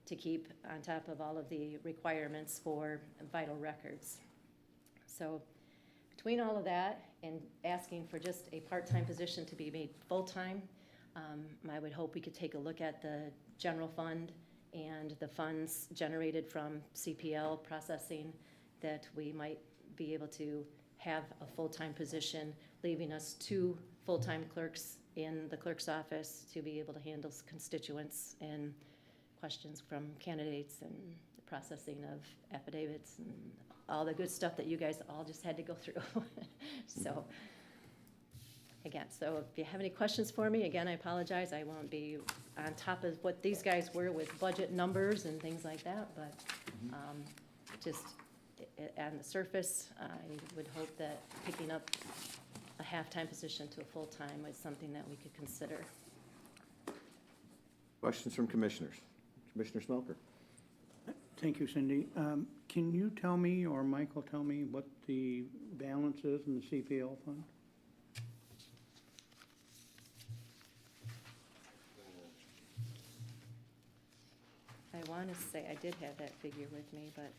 to keep on top of all of the requirements for vital records. So between all of that and asking for just a part-time position to be made full-time, I would hope we could take a look at the general fund and the funds generated from CPL processing, that we might be able to have a full-time position, leaving us 2 full-time clerks in the clerk's office to be able to handle constituents and questions from candidates and the processing of affidavits and all the good stuff that you guys all just had to go through. So, again, so if you have any questions for me, again, I apologize. I won't be on top of what these guys were with budget numbers and things like that, but just on the surface, I would hope that picking up a half-time position to a full-time was something that we could consider. Questions from commissioners? Commissioner Smoker. Thank you, Cindy. Can you tell me, or Michael tell me, what the balance is in the CPL fund? I want to say, I did have that figure with me, but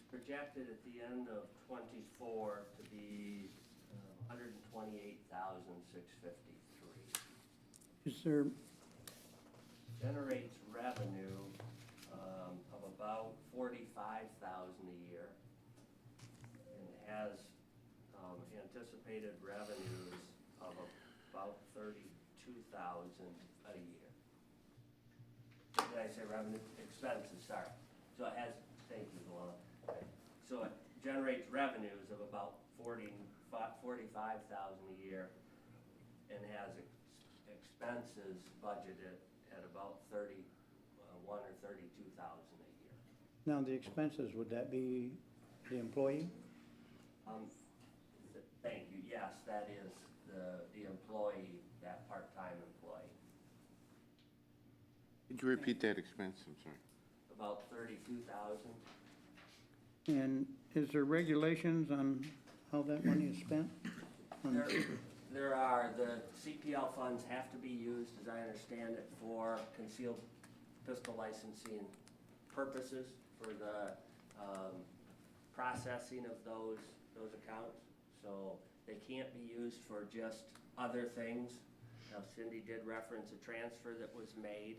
It's projected at the end of '24 to be $128,653. Is there, Generates revenue of about $45,000 a year, and has anticipated revenues of about $32,000 a year. Did I say revenue? Expenses, sorry. So it has, thank you, Luana. So it generates revenues of about $45,000 a year and has expenses budgeted at about 31 or 32,000 a year. Now, the expenses, would that be the employee? Thank you, yes, that is the employee, that part-time employee. Could you repeat that expense? I'm sorry. About 32,000. And is there regulations on how that money is spent? There are, the CPL funds have to be used, as I understand it, for concealed pistol licensing purposes, for the processing of those accounts. So they can't be used for just other things. Now Cindy did reference a transfer that was made,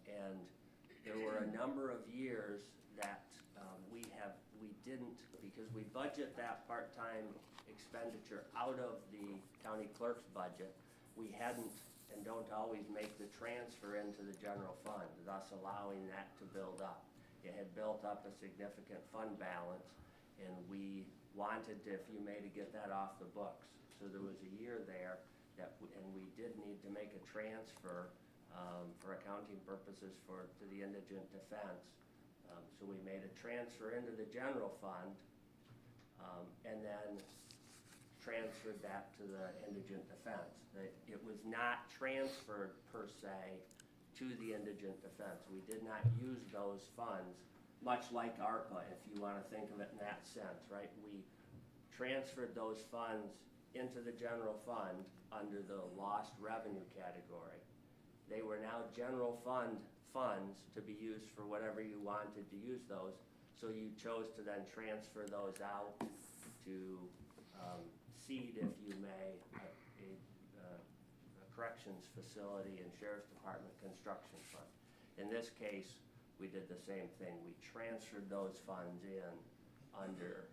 and there were a number of years that we didn't, because we budget that part-time expenditure out of the county clerk's budget, we hadn't and don't always make the transfer into the general fund, thus allowing that to build up. It had built up a significant fund balance, and we wanted to, if you may, to get that off the books. So there was a year there that, and we did need to make a transfer for accounting purposes to the indigent defense. So we made a transfer into the general fund, and then transferred that to the indigent defense. It was not transferred per se to the indigent defense. We did not use those funds, much like ARPA, if you want to think of it in that sense, right? We transferred those funds into the general fund under the lost revenue category. They were now general fund funds to be used for whatever you wanted to use those. So you chose to then transfer those out to seed, if you may, a corrections facility and sheriff's department construction fund. In this case, we did the same thing. We transferred those funds in under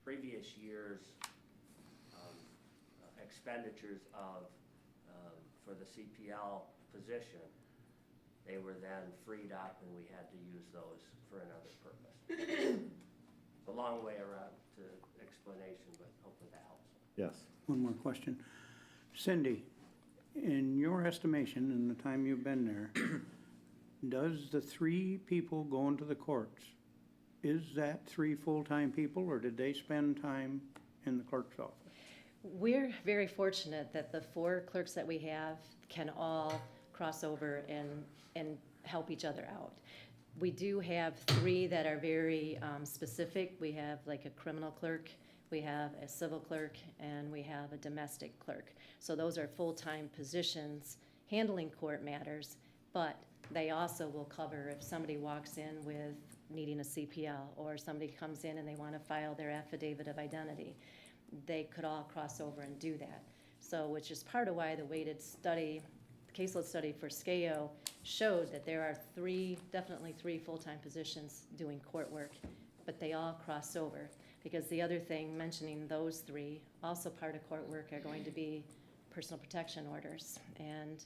previous year's expenditures for the CPL position. They were then freed up and we had to use those for another purpose. It's a long way around to explanation, but hopefully that helps. Yes. One more question. Cindy, in your estimation, in the time you've been there, does the 3 people going to the courts, is that 3 full-time people, or did they spend time in the clerk's office? We're very fortunate that the 4 clerks that we have can all cross over and help each other out. We do have 3 that are very specific. We have like a criminal clerk, we have a civil clerk, and we have a domestic clerk. So those are full-time positions handling court matters, but they also will cover if somebody walks in with needing a CPL, or somebody comes in and they want to file their affidavit of identity. They could all cross over and do that. So, which is part of why the weighted study, caseload study for SCAO showed that there are definitely three full-time positions doing court work, but they all cross over. Because the other thing, mentioning those 3, also part of court work are going to be personal protection orders. And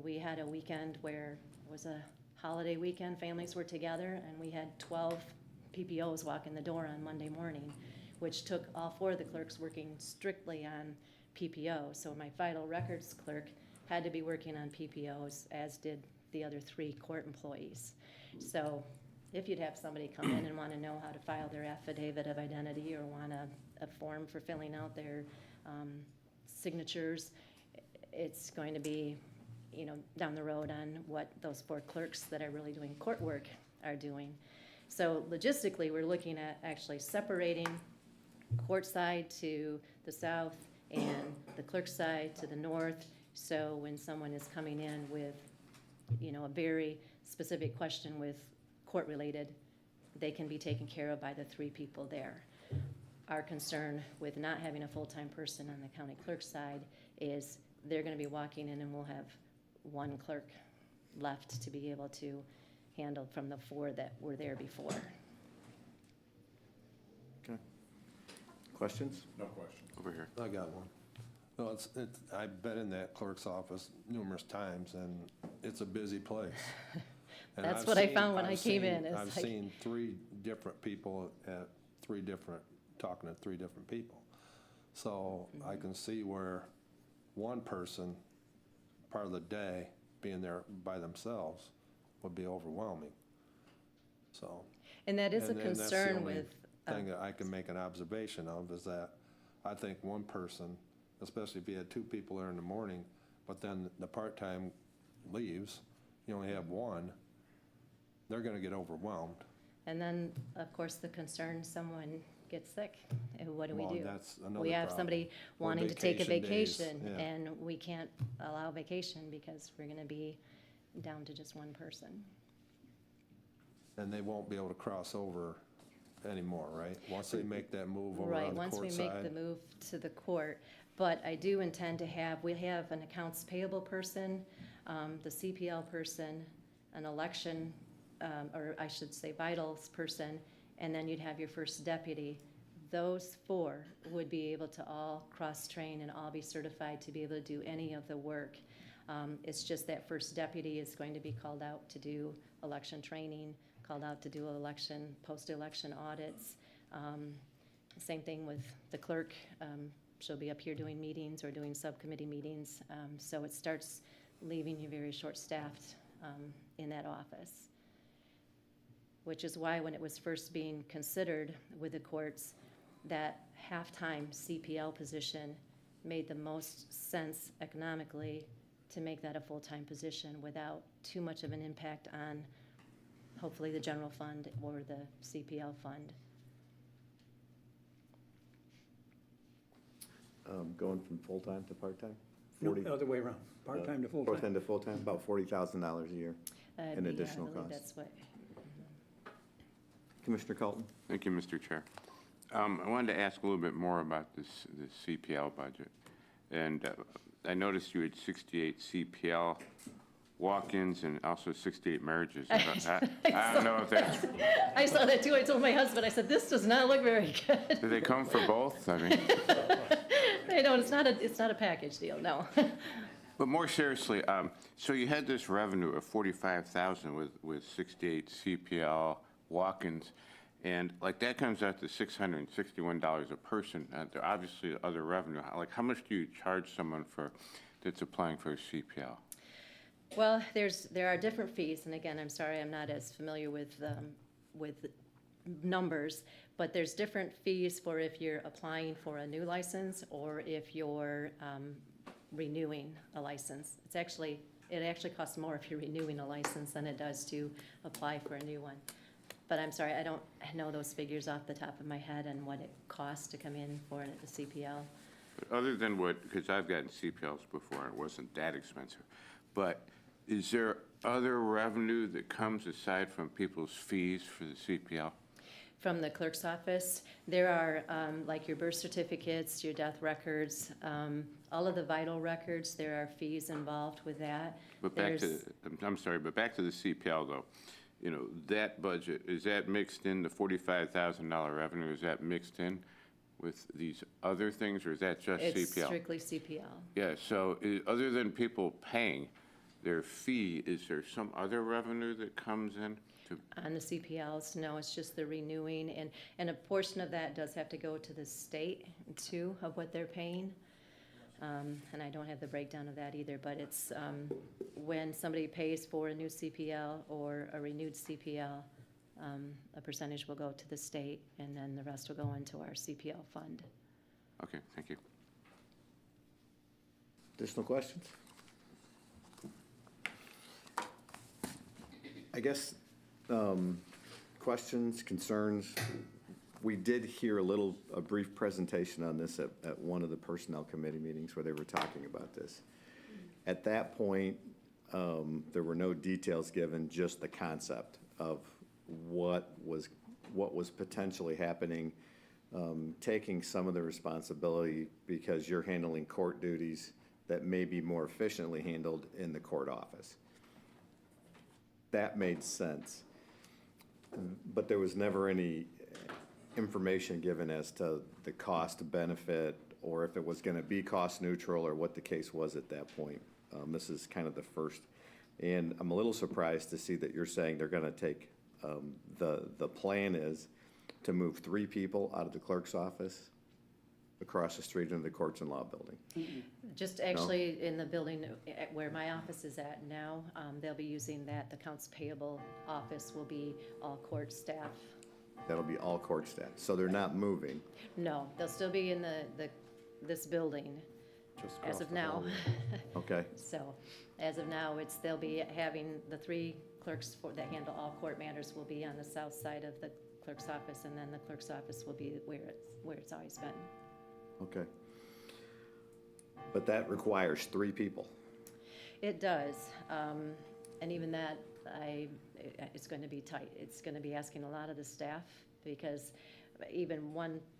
we had a weekend where it was a holiday weekend, families were together, and we had 12 PPOs walk in the door on Monday morning, which took all 4 of the clerks working strictly on PPO. So my vital records clerk had to be working on PPOs, as did the other 3 court employees. So if you'd have somebody come in and want to know how to file their affidavit of identity, or want a form for filling out their signatures, it's going to be, down the road on what those 4 clerks that are really doing court work are doing. So logistically, we're looking at actually separating court side to the south and the clerk side to the north. So when someone is coming in with, a very specific question with court-related, they can be taken care of by the 3 people there. Our concern with not having a full-time person on the county clerk side is they're gonna be walking in and we'll have 1 clerk left to be able to handle from the 4 that were there before. Okay. Questions? No question. Over here. I got one. No, I've been in that clerk's office numerous times, and it's a busy place. And That's I've what I seen- found when I've I came seen- in, is I've like- seen 3 different people at talking to three different people. So I can see where one person, part of the day, being there by themselves would be overwhelming, so. And that is a And that's the concern only with, thing that I can make an observation of is that I think one person, especially if you had two people there in the morning, but then the part-time leaves, you only have one, they're gonna get overwhelmed. and then, of course, the concern, someone gets sick, and what do we Well, do? that's another We have problem. somebody Or wanting to take a vacation days, vacation, yeah. and we can't allow vacation because we're gonna be down to just one person. And they won't be able to cross over anymore, right? Once they make that move over Right, on the once court we make the side. move to the court, but I do intend to have, we have an accounts payable person, the CPL person, an election, or I should say vitals person, and then you'd have your first deputy. Those four would be able to all cross-train and all be certified to be able to do any of the work. It's just that first deputy is going to be called out to do election training, called out to do election, post-election audits. Same thing with the clerk. She'll be up here doing meetings or doing subcommittee meetings. So it starts leaving you very short-staffed in that office. Which is why when it was first being considered with the courts, that half-time CPL position made the most sense economically to make that a full-time position without too much of an impact on hopefully the general fund or the CPL fund. Going from full-time to part-time? No, other way around, part-time to full-time. Part-time to full-time, about $40,000 a year in additional I believe costs. that's what, Commissioner Colton? Thank you, Mr. Chair. I wanted to ask a little bit more about this CPL budget. And I noticed you had 68 CPL walk-ins and also 68 marriages. I don't know if that's, I saw that too. I told my husband, I said, this does not look very good. do they come for both? I mean, I know, it's not a package deal, no. but more seriously, so you had this revenue of 45,000 with 68 CPL walk-ins, and like that comes out to $661 a person. There are obviously other revenue. Like, how much do you charge someone that's applying for a CPL? Well, there are different fees, and again, I'm sorry, I'm not as familiar with numbers, but there's different fees for if you're applying for a new license or if you're renewing a license. It actually costs more if you're renewing a license than it does to apply for a new one. But I'm sorry, I don't know those figures off the top of my head and what it costs to come in for a CPL. But other than because I've gotten CPLs before, it wasn't that expensive. But is there other revenue that comes aside from people's fees for the CPL? From the clerk's office, there are, like your birth certificates, your death records, all of the vital records, there are fees involved with that. But back to, I'm sorry, but back to the CPL though. You know, that budget, is that mixed in the $45,000 revenue? Is that mixed in with these other things, or is that just CPL? It's strictly CPL. Yeah, so other than people paying their fee, is there some other revenue that comes in? On the CPLs, no, it's just the renewing, and a portion of that does have to go to the state too, of what they're paying. And I don't have the breakdown of that either, but it's when somebody pays for a new CPL or a renewed CPL, a percentage will go to the state, and then the rest will go into our CPL fund. Okay, thank you. Additional questions? I guess, questions, concerns. We did hear a brief presentation on this at one of the personnel committee meetings where they were talking about this. At that point, there were no details given, just the concept of what was potentially happening, taking some of the responsibility because you're handling court duties that may be more efficiently handled in the court office. That made sense. But there was never any information given as to the cost benefit or if it was going to be cost neutral or what the case was at that point. This is kind of the first. And I'm a little surprised to see that you're saying they're going to take, the plan is to move 3 people out of the clerk's office across the street into the courts and law building. Just actually in the building where my office is at now, they'll be using that. The accounts payable office will be all court staff. That'll be all court staff, so they're not moving. No, they'll still be in this building Just as across of the now. hallway. Okay, So, as of now, they'll be having the 3 clerks that handle all court matters will be on the south side of the clerk's office, and then the clerk's office will be where it's always been. okay. But that requires 3 people. It does, and even that, it's going to be tight. It's going to be asking a lot of the staff, because even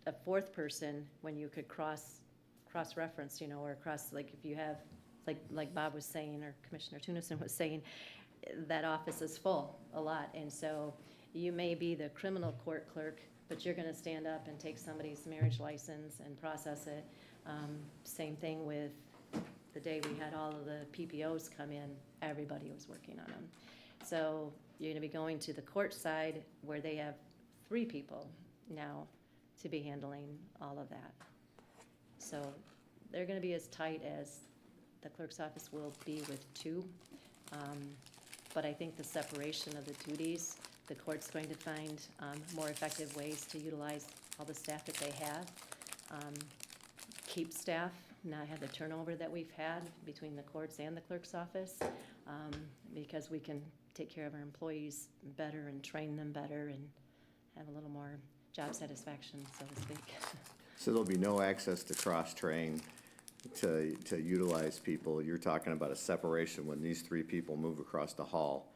a 4th person, when you could cross-reference, or cross, like if you have, like Bob was saying, or Commissioner Tunison was saying, that office is full a lot, and so you may be the criminal court clerk, but you're gonna stand up and take somebody's marriage license and process it. Same thing with the day we had all of the PPOs come in, everybody was working on them. So you're gonna be going to the court side where they have 3 people now to be handling all of that. So they're gonna be as tight as the clerk's office will be with 2. But I think the separation of the duties, the court's going to find more effective ways to utilize all the staff that they have. Keep staff, not have the turnover that we've had between the courts and the clerk's office, because we can take care of our employees better and train them better and have a little more job satisfaction, so to speak. So there'll be no access to cross-train to utilize people. You're talking about a separation when these 3 people move across the hall.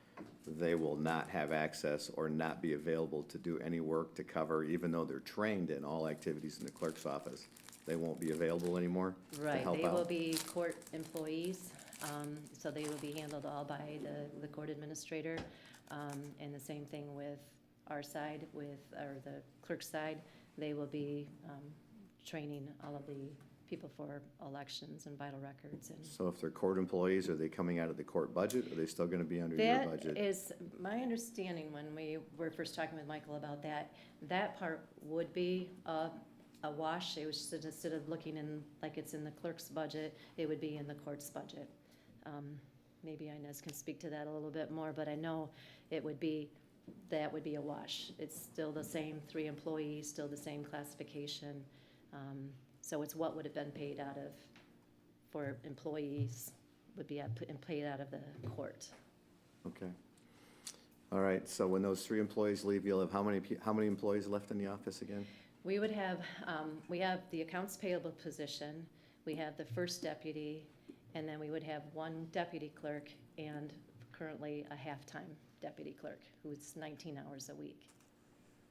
They will not have access or not be available to do any work to cover, even though they're trained in all activities in the clerk's office. They won't be available anymore to Right, help they will out? be court employees, so they will be handled all by the court administrator. And the same thing with our side, or the clerk's side, they will be training all of the people for elections and vital records and. So if they're court employees, are they coming out of the court budget? Are they still gonna be under your budget? That is my understanding when we were first talking with Michael about that. That part would be a wash. It was just, instead of looking in, like it's in the clerk's budget, it would be in the court's budget. Maybe Inez can speak to that a little bit more, but I know that would be a wash. It's still the same 3 employees, still the same classification. So it's what would have been paid out of, for employees, would be paid out of the court. Okay. All right, so when those 3 employees leave, you'll have how many employees left in the office again? We would have, we have the accounts payable position, we have the 1st deputy, and then we would have 1 deputy clerk and currently a half-time deputy clerk, who's 19 hours a week.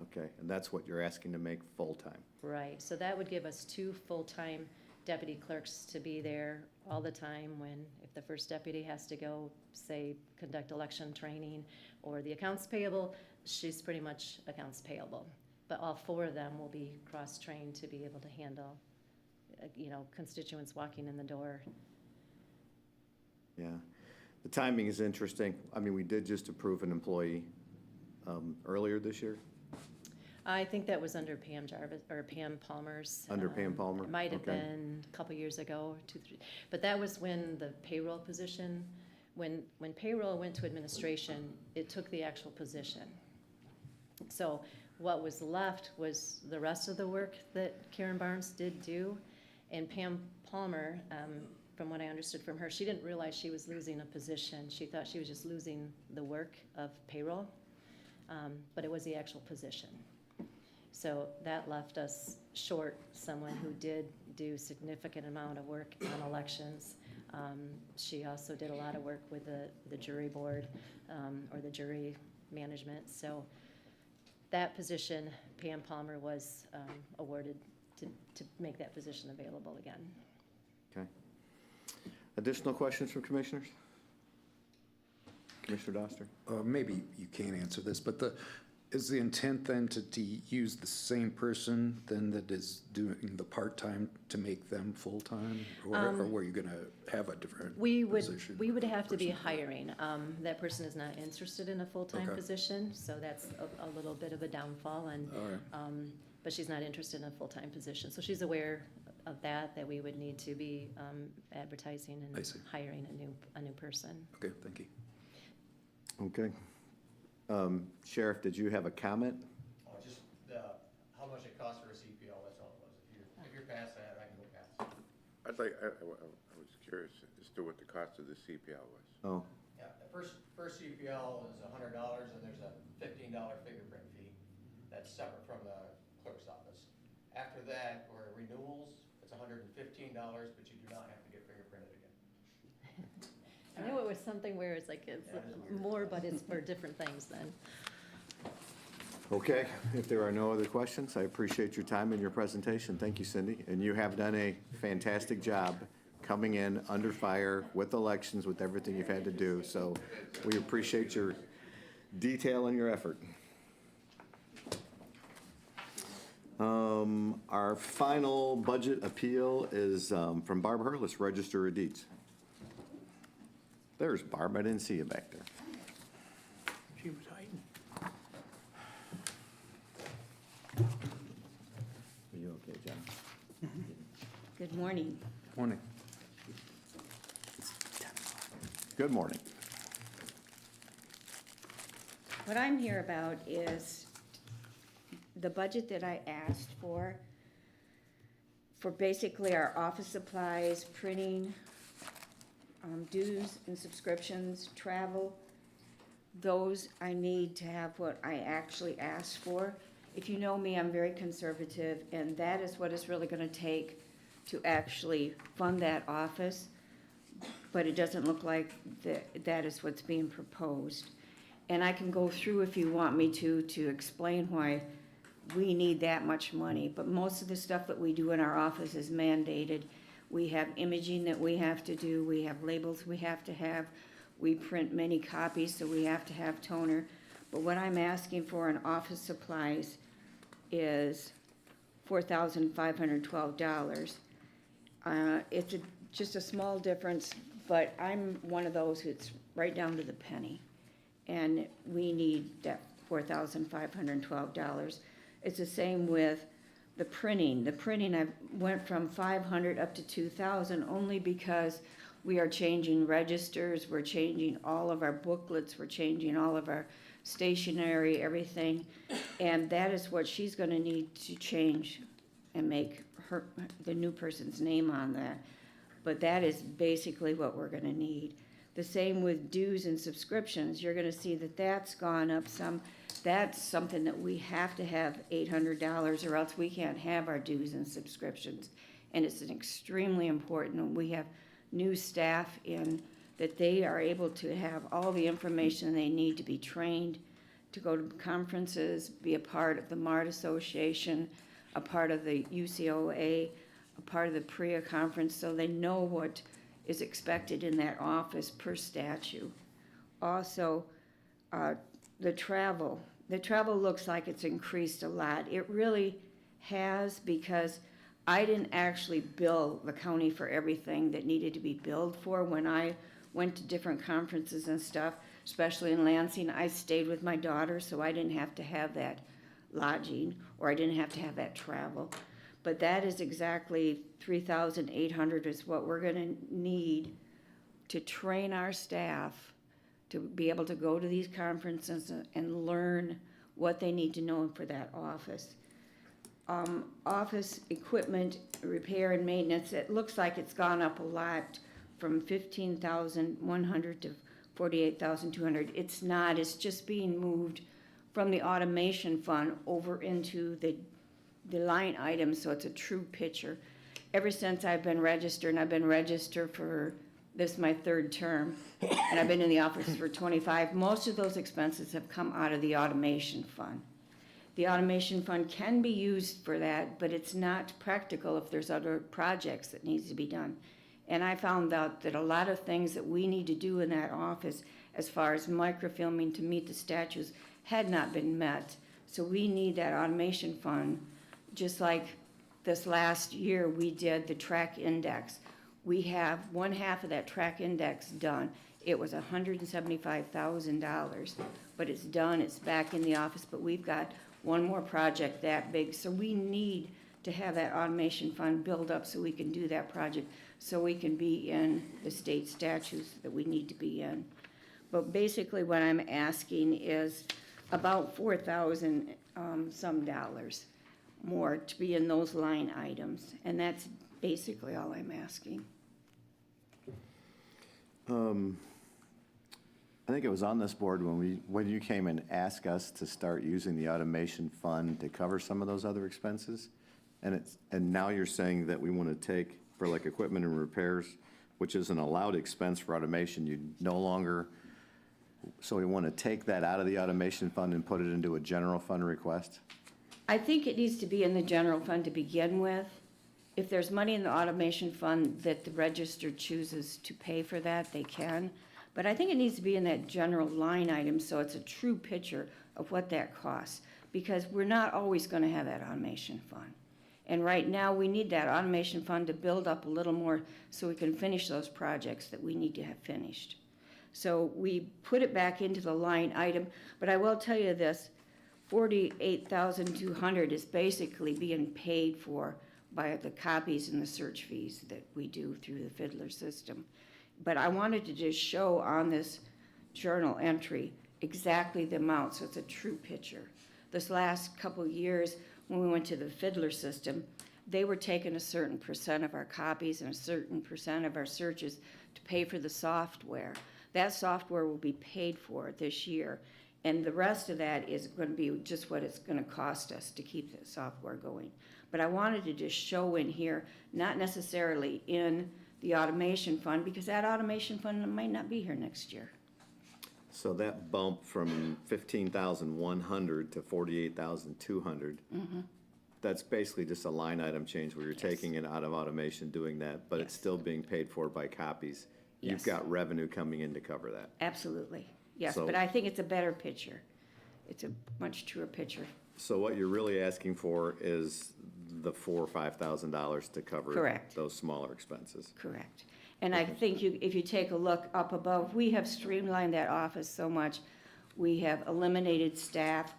Okay, and that's what you're asking to make full-time? Right, so that would give us 2 full-time deputy clerks to be there all the time if the 1st deputy has to go, say, conduct election training, or the accounts payable, she's pretty much accounts payable. But all 4 of them will be cross-trained to be able to handle, constituents walking in the door. Yeah, the timing is interesting. I mean, we did just approve an employee earlier this year. I think that was under Pam Jarvis, or Pam Palmer's. Under Pam Palmer? It might have Okay. been a couple years ago, 2, 3, but that was when the payroll position, when payroll went to administration, it took the actual position. So what was left was the rest of the work that Karen Barnes did do, and Pam Palmer, from what I understood from her, she didn't realize she was losing a position. She thought she was just losing the work of payroll, but it was the actual position. So that left us short someone who did do significant amount of work on elections. She also did a lot of work with the jury board, or the jury management. So that position, Pam Palmer was awarded to make that position available again. Okay. Additional questions from commissioners? Commissioner Doster? Maybe you can't answer this, but Is the intent then to use the same person then that is doing the part-time to make them full-time? Or were you gonna have a different We position? would have to be hiring. That person is not interested in a full-time Okay. position, so that's a little bit of a downfall, and, All right. but she's not interested in a full-time position. So she's aware of that we would need to be advertising I and see. hiring a new person. Okay, thank you. Okay. Sheriff, did you have a comment? Just how much it costs for a CPL, that's all it was. If you're past that, I can go past it. I'd like, I was curious as to what the cost of the CPL was. Oh, Yeah, the first CPL is $100, and there's a $15 fingerprint fee. That's separate from the clerk's office. After that, for renewals, it's $115, but you do not have to get fingerprinted again. I knew it was something where it's like, it's more, but it's for different things then. okay. If there are no other questions, I appreciate your time and your presentation. Thank you, Cindy. And you have done a fantastic job coming in under fire with elections, with everything you've had to do. So we appreciate your detail and your effort. Our final budget appeal is from Barb Hurless, Register of Deeds. There's Barb. I didn't see you back there. She was hiding. Are you okay, John? Good morning. Morning. Good morning. What I'm here about is the budget that I asked for basically our office supplies, printing, dues and subscriptions, travel. Those I need to have what I actually asked for. If you know me, I'm very conservative, and that is what it's really gonna take to actually fund that office. But it doesn't look like that is what's being proposed. And I can go through if you want me to explain why we need that much money. But most of the stuff that we do in our office is mandated. We have imaging that we have to do, we have labels we have to have, we print many copies, so we have to have toner. But what I'm asking for in office supplies is $4,512. It's just a small difference, but I'm one of those who's right down to the penny. And we need that $4,512. It's the same with the printing. The printing, I went from 500 up to 2,000 only because we are changing registers, we're changing all of our booklets, we're changing all of our stationery, everything. And that is what she's gonna need to change and make the new person's name on that. But that is basically what we're gonna need. The same with dues and subscriptions. You're gonna see that that's gone up some. That's something that we have to have $800 or else we can't have our dues and subscriptions. And it's an extremely important, and we have new staff in that they are able to have all the information they need to be trained, to go to conferences, be a part of the MART Association, a part of the UCOA, a part of the PREA conference, so they know what is expected in that office per statute. Also, the travel. The travel looks like it's increased a lot. It really has, because I didn't actually bill the county for everything that needed to be billed for. When I went to different conferences and stuff, especially in Lansing, I stayed with my daughter, so I didn't have to have that lodging, or I didn't have to have that travel. But that is exactly $3,800 is what we're gonna need to train our staff to be able to go to these conferences and learn what they need to know for that office. Office equipment, repair and maintenance, it looks like it's gone up a lot from $15,100 to $48,200. It's not, it's just being moved from the automation fund over into the line items, so it's a true picture. Ever since I've been registered, and I've been registered for this my third term, and I've been in the office for 25, most of those expenses have come out of the automation fund. The automation fund can be used for that, but it's not practical if there's other projects that needs to be done. And I found out that a lot of things that we need to do in that office, as far as microfilming to meet the statutes, had not been met. So we need that automation fund, just like this last year, we did the track index. We have one half of that track index done. It was $175,000, but it's done, it's back in the office, but we've got one more project that big. So we need to have that automation fund build up so we can do that project, so we can be in the state statutes that we need to be in. But basically what I'm asking is about 4,000 some dollars more to be in those line items, and that's basically all I'm asking. I think it was on this board when you came and asked us to start using the automation fund to cover some of those other expenses. And now you're saying that we want to take, for like equipment and repairs, which is an allowed expense for automation, you no longer, so we want to take that out of the automation fund and put it into a general fund request? I think it needs to be in the general fund to begin with. If there's money in the automation fund that the register chooses to pay for that, they can. But I think it needs to be in that general line item so it's a true picture of what that costs, because we're not always going to have that automation fund. And right now, we need that automation fund to build up a little more so we can finish those projects that we need to have finished. So we put it back into the line item, but I will tell you this, $48,200 is basically being paid for by the copies and the search fees that we do through the Fiddler system. But I wanted to just show on this journal entry exactly the amount, so it's a true picture. This last couple of years, when we went to the Fiddler system, they were taking a certain percent of our copies and a certain percent of our searches to pay for the software. That software will be paid for this year, and the rest of that is going to be just what it's going to cost us to keep the software going. But I wanted to just show in here, not necessarily in the automation fund, because that automation fund might not be here next year. So that bump from 15,100 to 48,200, that's basically just a line item change where you're taking it out of automation, doing that, but it's still being paid for by copies. You've Yes. got revenue coming in to cover that. Absolutely, yes, So- but I think it's a better picture. It's a much truer picture. So what you're really asking for is the $4,000 or $5,000 to cover Correct. those smaller expenses. Correct. And I think if you take a look up above, we have streamlined that office so much. We have eliminated staff.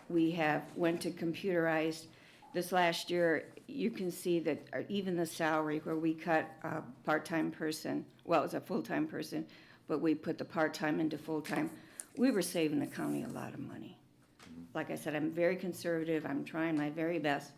We have went to computerized. This last year, you can see that even the salary where we cut a part-time person, well, it was a full-time person, but we put the part-time into full-time. We were saving the county a lot of money. Like I said, I'm very conservative. I'm trying my very best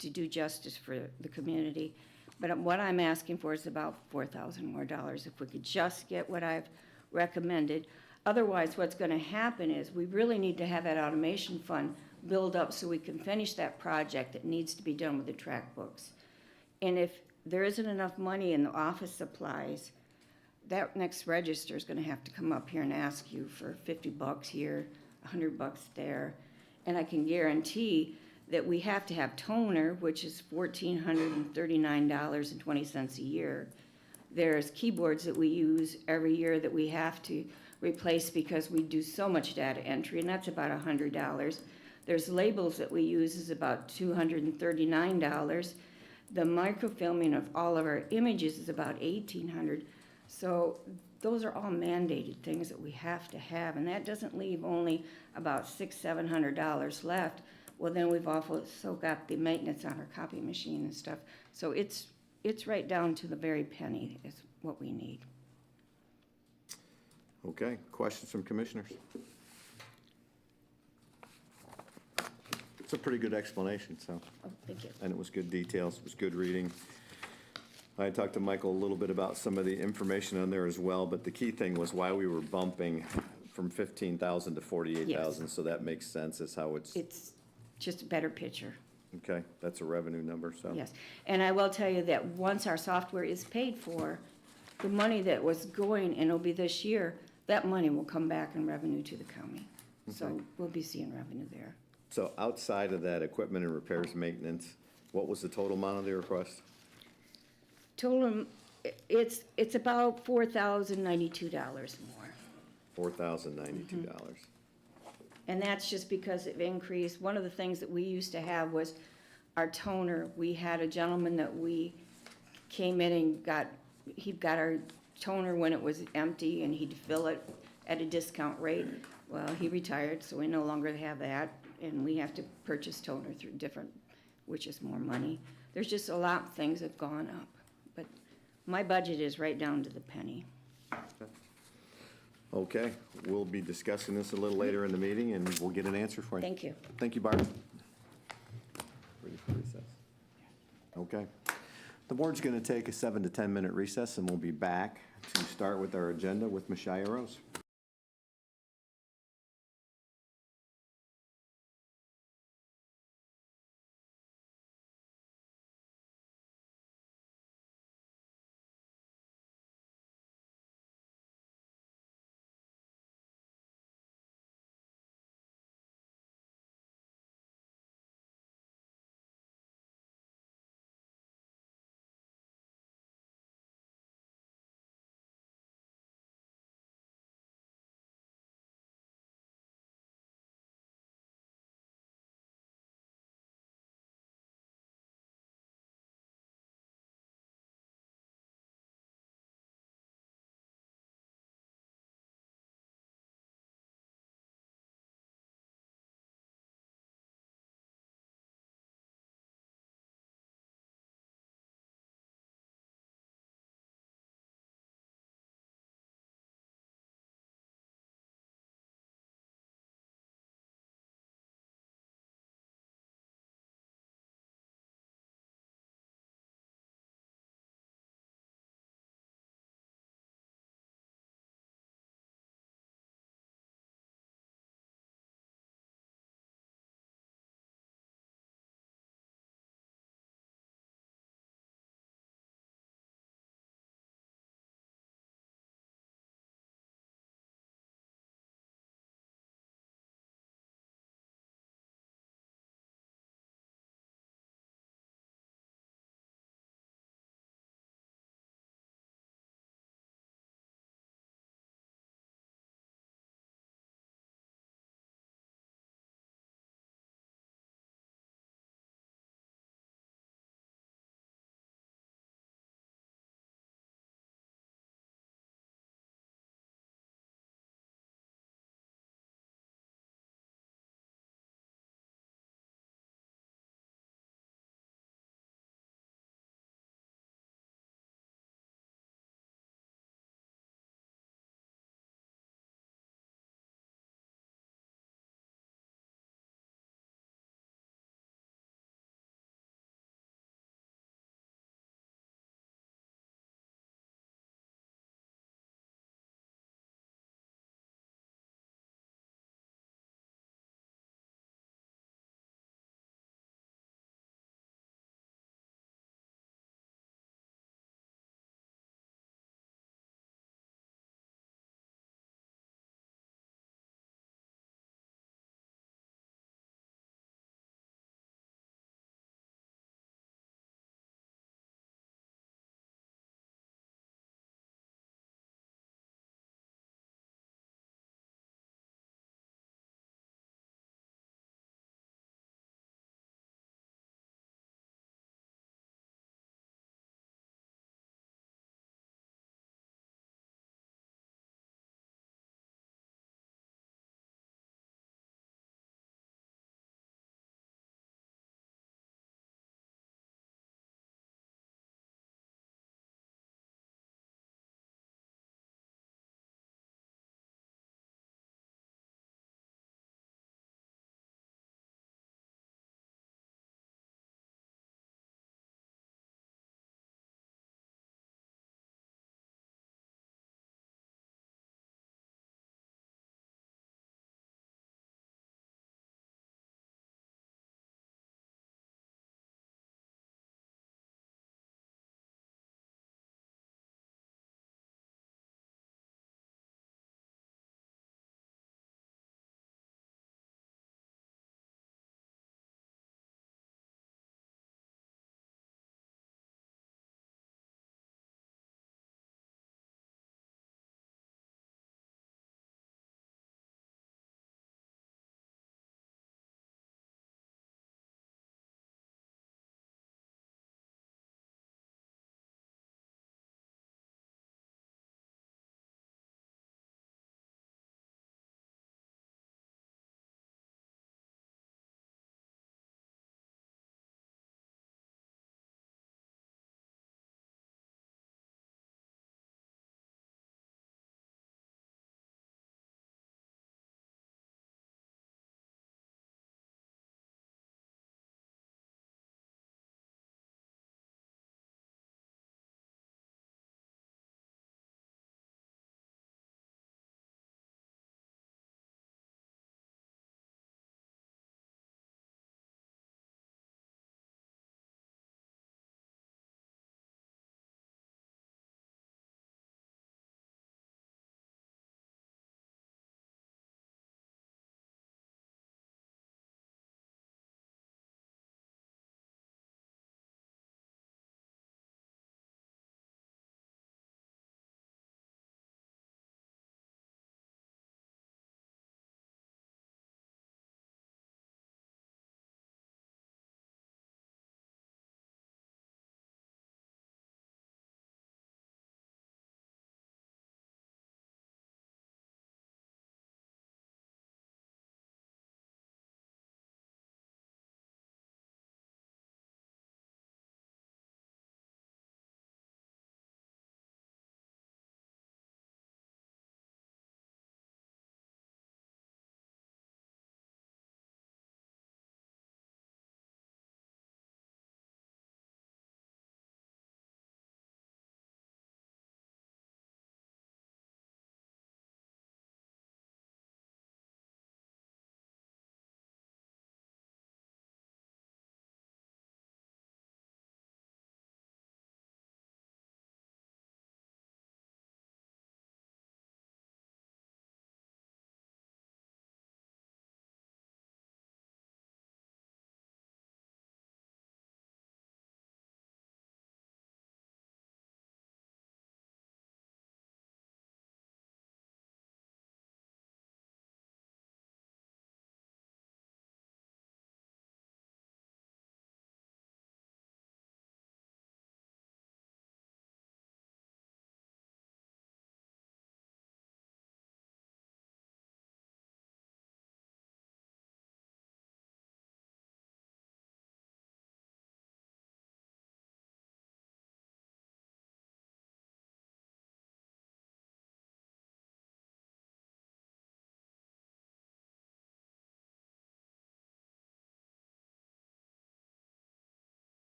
to do justice for the community. But what I'm asking for is about $4,000 more dollars, if we could just get what I've recommended. Otherwise, what's gonna happen is we really need to have that automation fund build up so we can finish that project that needs to be done with the track books. And if there isn't enough money in the office supplies, that next register is gonna have to come up here and ask you for $50 here, $100 there. And I can guarantee that we have to have toner, which is $1,439.20 a year. There's keyboards that we use every year that we have to replace because we do so much data entry, and that's about $100. There's labels that we use is about $239. The microfilming of all of our images is about $1,800. So those are all mandated things that we have to have, and that doesn't leave only about $600-700 left. Well, then we've also got the maintenance on our copy machine and stuff. So it's right down to the very penny is what we need. Okay, questions from commissioners? It's a pretty good explanation, so. Oh, thank you. And it was good details, it was good reading. I talked to Michael a little bit about some of the information on there as well, but the key thing was why we were bumping from 15,000 to 48,000, so that makes sense as how It's just a better picture. okay, that's a revenue number, so. Yes, and I will tell you that once our software is paid for, the money that was going, and it'll be this year, that money will come back in revenue to the county. So Okay. we'll be seeing revenue there. So outside of that equipment and repairs maintenance, what was the total amount of the request? Total, it's about $4,092 more. $4,092. And that's just because of increase. One of the things that we used to have was our toner. We had a gentleman that we came in and he got our toner when it was empty, and he'd fill it at a discount rate. Well, he retired, so we no longer have that, and we have to purchase toner through different, which is more money. There's just a lot of things that have gone up, but my budget is right down to the penny. Okay, we'll be discussing this a little later in the meeting, and we'll get an answer for you. Thank you. Thank you, Barb. Ready for recess? Okay. The board's going to take a 7 to 10 minute recess, and we'll be back to start with our agenda with Meshia Rose.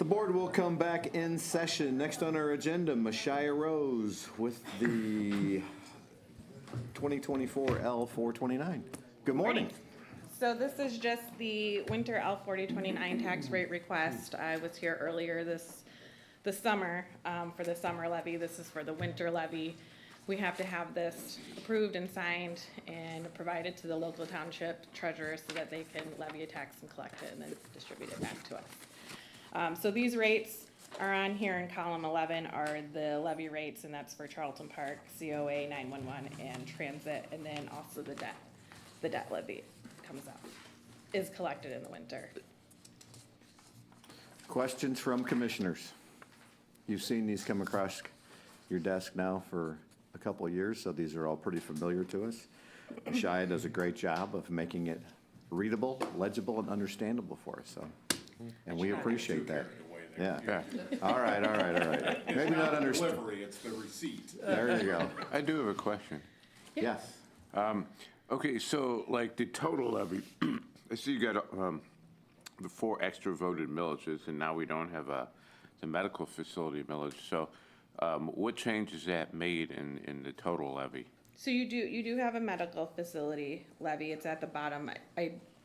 board will come back in session. Next on our agenda, Meshia Rose with the 2024 L429. Good morning. So this is just the winter L4029 tax rate request. I was here earlier this summer for the summer levy. This is for the winter levy. We have to have this approved and signed and provided to the local township treasurer so that they can levy a tax and collect it and then distribute it back to us. So these rates are on here in column 11 are the levy rates, and that's for Charlton Park, COA, 911, and transit, and then also the debt levy comes up, is collected in the winter. Questions from commissioners? You've seen these come across your desk now for a couple of years, so these are all pretty familiar to us. Meshia does a great job of making it readable, legible, and understandable for us, so, and we appreciate that. Yeah. All right. Maybe not understood. Delivery, it's the receipt. There you go. I do have a question. Yes. Okay, so like the total levy, I see you got the 4 extra voted millages, and now we don't have the medical facility millage. So what change is that made in the total levy? So you do have a medical facility levy. It's at the bottom.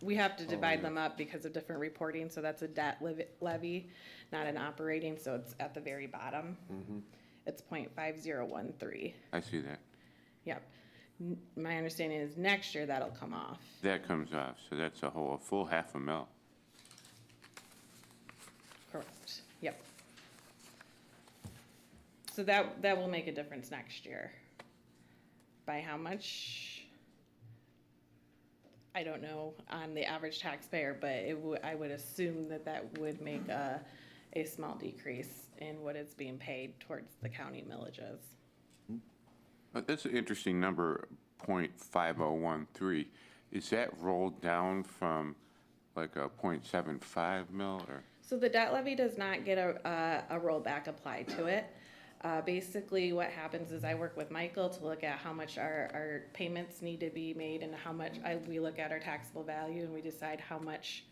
We have to divide them up because of different reporting. So that's a debt levy, not an operating. So it's at the very bottom. It's 0.5013. I see that. Yep. My understanding is next year that'll come off. That comes off, so that's a full half a mil. Correct. Yep. So that will make a difference next year. By how much? I don't know on the average taxpayer, but I would assume that would make a small decrease in what is being paid towards the county millages. That's an interesting number, 0.5013. Is that rolled down from like a 0.75 mil or? So the debt levy does not get a rollback applied to it. Basically what happens is I work with Michael to look at how much our payments need to be made and how much we look at our taxable value and we decide how much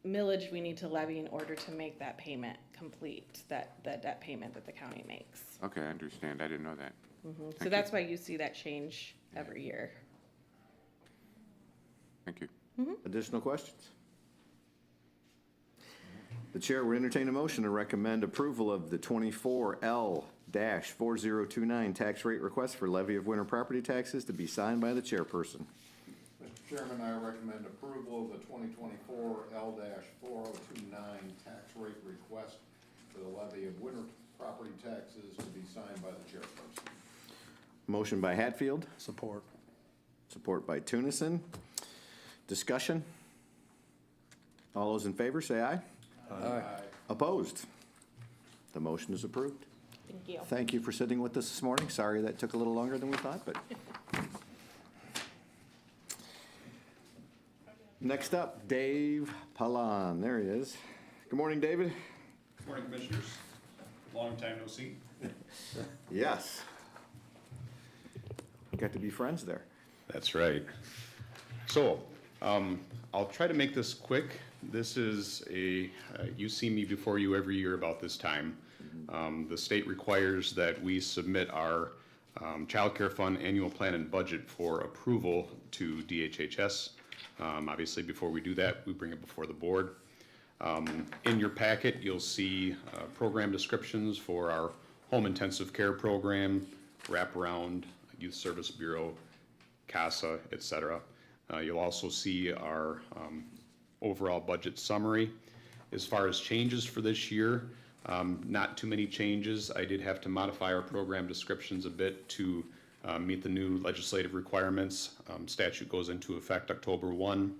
millage we need to levy in order to make that payment complete, that debt payment that the county makes. Okay, I understand. I didn't know that. So that's why you see that change every year. Thank you. Additional questions? The chair will entertain a motion to recommend approval of the 24L-4029 tax rate request for levy of winter property taxes to be signed by the chairperson. Mr. Chairman, I recommend approval of the 2024 L-4029 tax rate request for the levy of winter property taxes to be signed by the chairperson. Motion by Hatfield. Support. Support by Tunison. Discussion? All those in favor, say aye. Aye. Opposed? The motion is approved. Thank you. Thank you for sitting with us this morning. Sorry that took a little longer than we thought, but. Next up, Dave Pelon. There he is. Good morning, David. Good morning, Commissioners. Long time no see. Yes. Got to be friends there. That's right. So, I'll try to make this quick. This is you see me before you every year about this time. The state requires that we submit our child care fund annual plan and budget for approval to DHHS. Obviously, before we do that, we bring it before the board. In your packet, you'll see program descriptions for our home intensive care program, wraparound, Youth Service Bureau, CASA, et cetera. You'll also see our overall budget summary. As far as changes for this year, not too many changes. I did have to modify our program descriptions a bit to meet the new legislative requirements. Statute goes into effect October 1.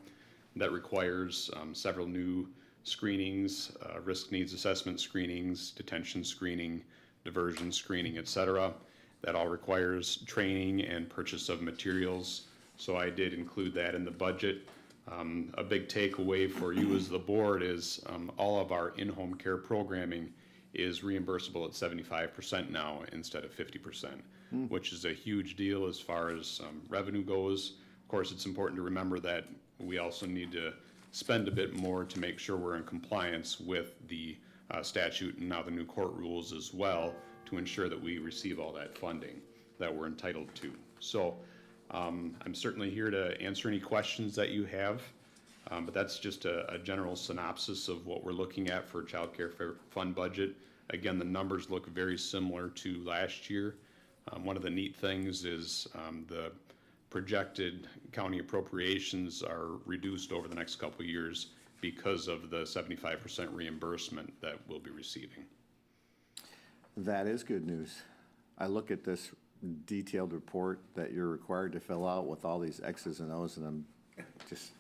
That requires several new screenings, risk needs assessment screenings, detention screening, diversion screening, et cetera. That all requires training and purchase of materials. So I did include that in the budget. A big takeaway for you as the board is all of our in-home care programming is reimbursable at 75% now instead of 50%, which is a huge deal as far as revenue goes. Of course, it's important to remember that we also need to spend a bit more to make sure we're in compliance with the statute and now the new court rules as well to ensure that we receive all that funding that we're entitled to. So I'm certainly here to answer any questions that you have, but that's just a general synopsis of what we're looking at for child care fund budget. Again, the numbers look very similar to last year. One of the neat things is the projected county appropriations are reduced over the next couple of years because of the 75% reimbursement that we'll be receiving. That is good news. I look at this detailed report that you're required to fill out with all these X's and O's, and I'm just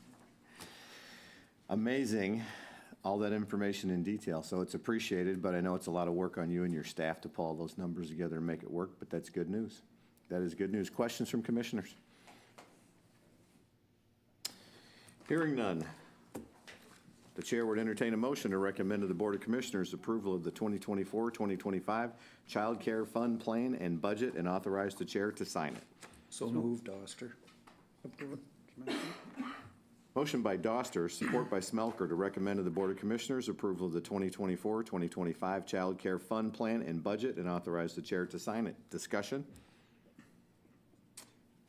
amazing, all that information in detail. So it's appreciated, but I know it's a lot of work on you and your staff to pull all those numbers together and make it work, but that's good news. That is good news. Questions from commissioners? Hearing none. The chair would entertain a motion to recommend to the Board of Commissioners approval of the 2024-2025 Child Care Fund Plan and Budget and authorize the chair to sign it. So moved, Oster. Motion by Doster, support by Smelker to recommend to the Board of Commissioners approval of the 2024-2025 Child Care Fund Plan and Budget and authorize the chair to sign it. Discussion?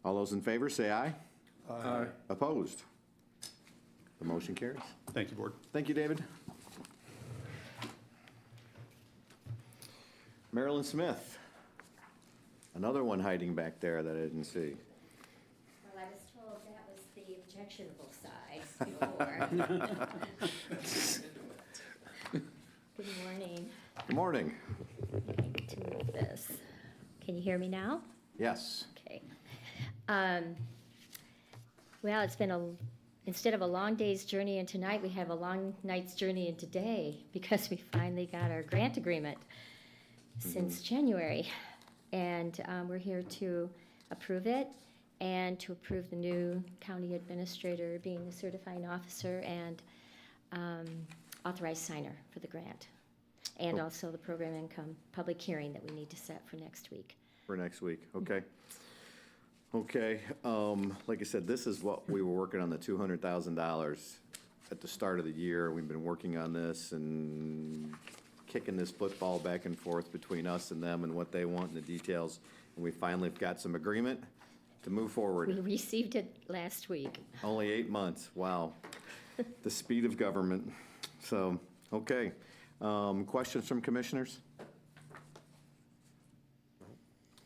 All those in favor say aye. Aye. Opposed? The motion carries. Thank you, Board. Thank you, David. Marilyn Smith. Another one hiding back there that I didn't see. Well, I was told that was the objectionable side before. Good morning. Good morning. I need to move this. Can you hear me now? Yes. Okay. Well, it's been instead of a long day's journey into night, we have a long night's journey into day because we finally got our grant agreement since January. And we're here to approve it and to approve the new county administrator being the certifying officer and authorized signer for the grant. And also the program income public hearing that we need to set for next week. For next week, okay. Okay, like I said, this is what we were working on, the $200,000 at the start of the year. We've been working on this and kicking this football back and forth between us and them and what they want and the details. And we finally got some agreement to move forward. We received it last week. Only 8 months, wow. The speed of government. So, okay. Questions from commissioners?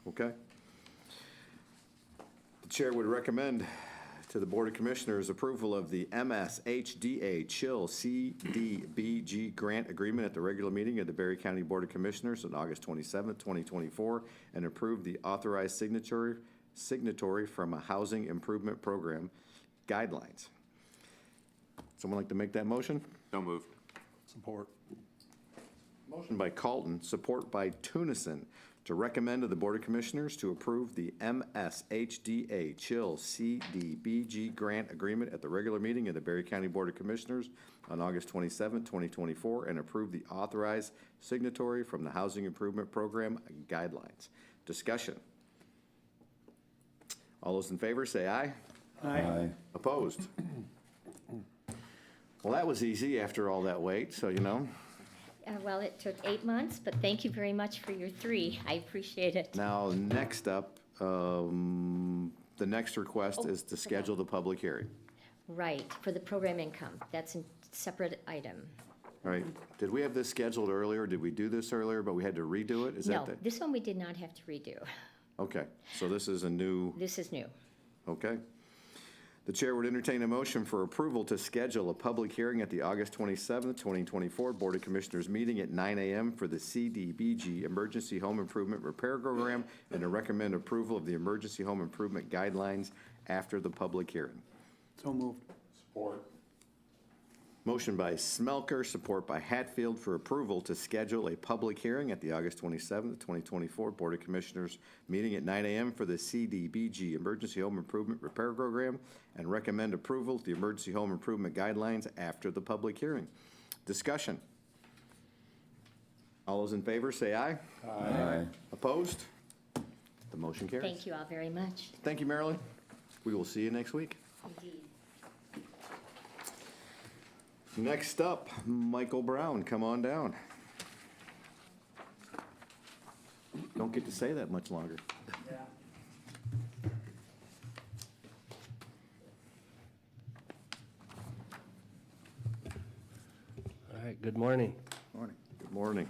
Okay. The chair would recommend to the Board of Commissioners approval of the MSHDA Chill CDBG grant agreement at the regular meeting of the Berry County Board of Commissioners on August 27th, 2024, and approve the authorized signatory from a housing improvement program guidelines. Someone like to make that motion? So moved. Support. Motion by Colton, support by Tunison, to recommend to the Board of Commissioners to approve the MSHDA Chill CDBG grant agreement at the regular meeting of the Berry County Board of Commissioners on August 27, 2024, and approve the authorized signatory from the Housing Improvement Program guidelines. Discussion. All those in favor say aye. Aye. Opposed? Well, that was easy after all that wait, so you know. Well, it took 8 months, but thank you very much for your 3. I appreciate it. Now, next up, the next request is to schedule the public hearing. Right, for the program income. That's a separate item. All right, did we have this scheduled earlier? Did we do this earlier, but we had to redo it? Is No, that this one we did not have to redo. Okay, so this is a new, This is new. okay. The chair would entertain a motion for approval to schedule a public hearing at the August 27th, 2024 Board of Commissioners meeting at 9 a.m. for the CDBG Emergency Home Improvement Repair Program and to recommend approval of the Emergency Home Improvement Guidelines after the public hearing. So moved. Support. Motion by Smelker, support by Hatfield for approval to schedule a public hearing at the August 27th, 2024 Board of Commissioners meeting at 9 a.m. for the CDBG Emergency Home Improvement Repair Program and recommend approval of the Emergency Home Improvement Guidelines after the public hearing. Discussion. All those in favor say aye. Aye. Opposed? The motion carries. Thank you all very much. Thank you, Marilyn. We will see you next week. Indeed. Next up, Michael Brown, come on down. get to say that much longer. All right, good morning. Morning. Good morning.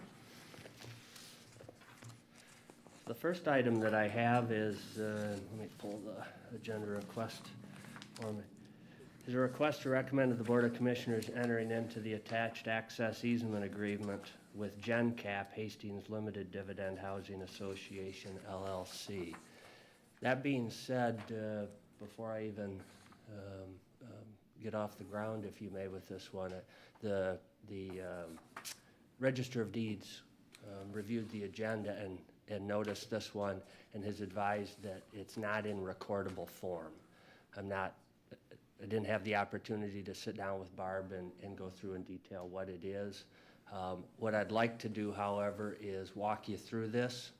The first item that I have is, let me pull the agenda request for me. Is a request to recommend to the Board of Commissioners entering into the attached access easement agreement with GenCap Hastings Limited Dividend Housing Association LLC. That being said, before I even get off the ground, if you may, with this one, the Register of Deeds reviewed the agenda and noticed this one and has advised that it's not in recordable form. I didn't have the opportunity to sit down with Barb and go through in detail what it is. What I'd like to do, however, is walk you through this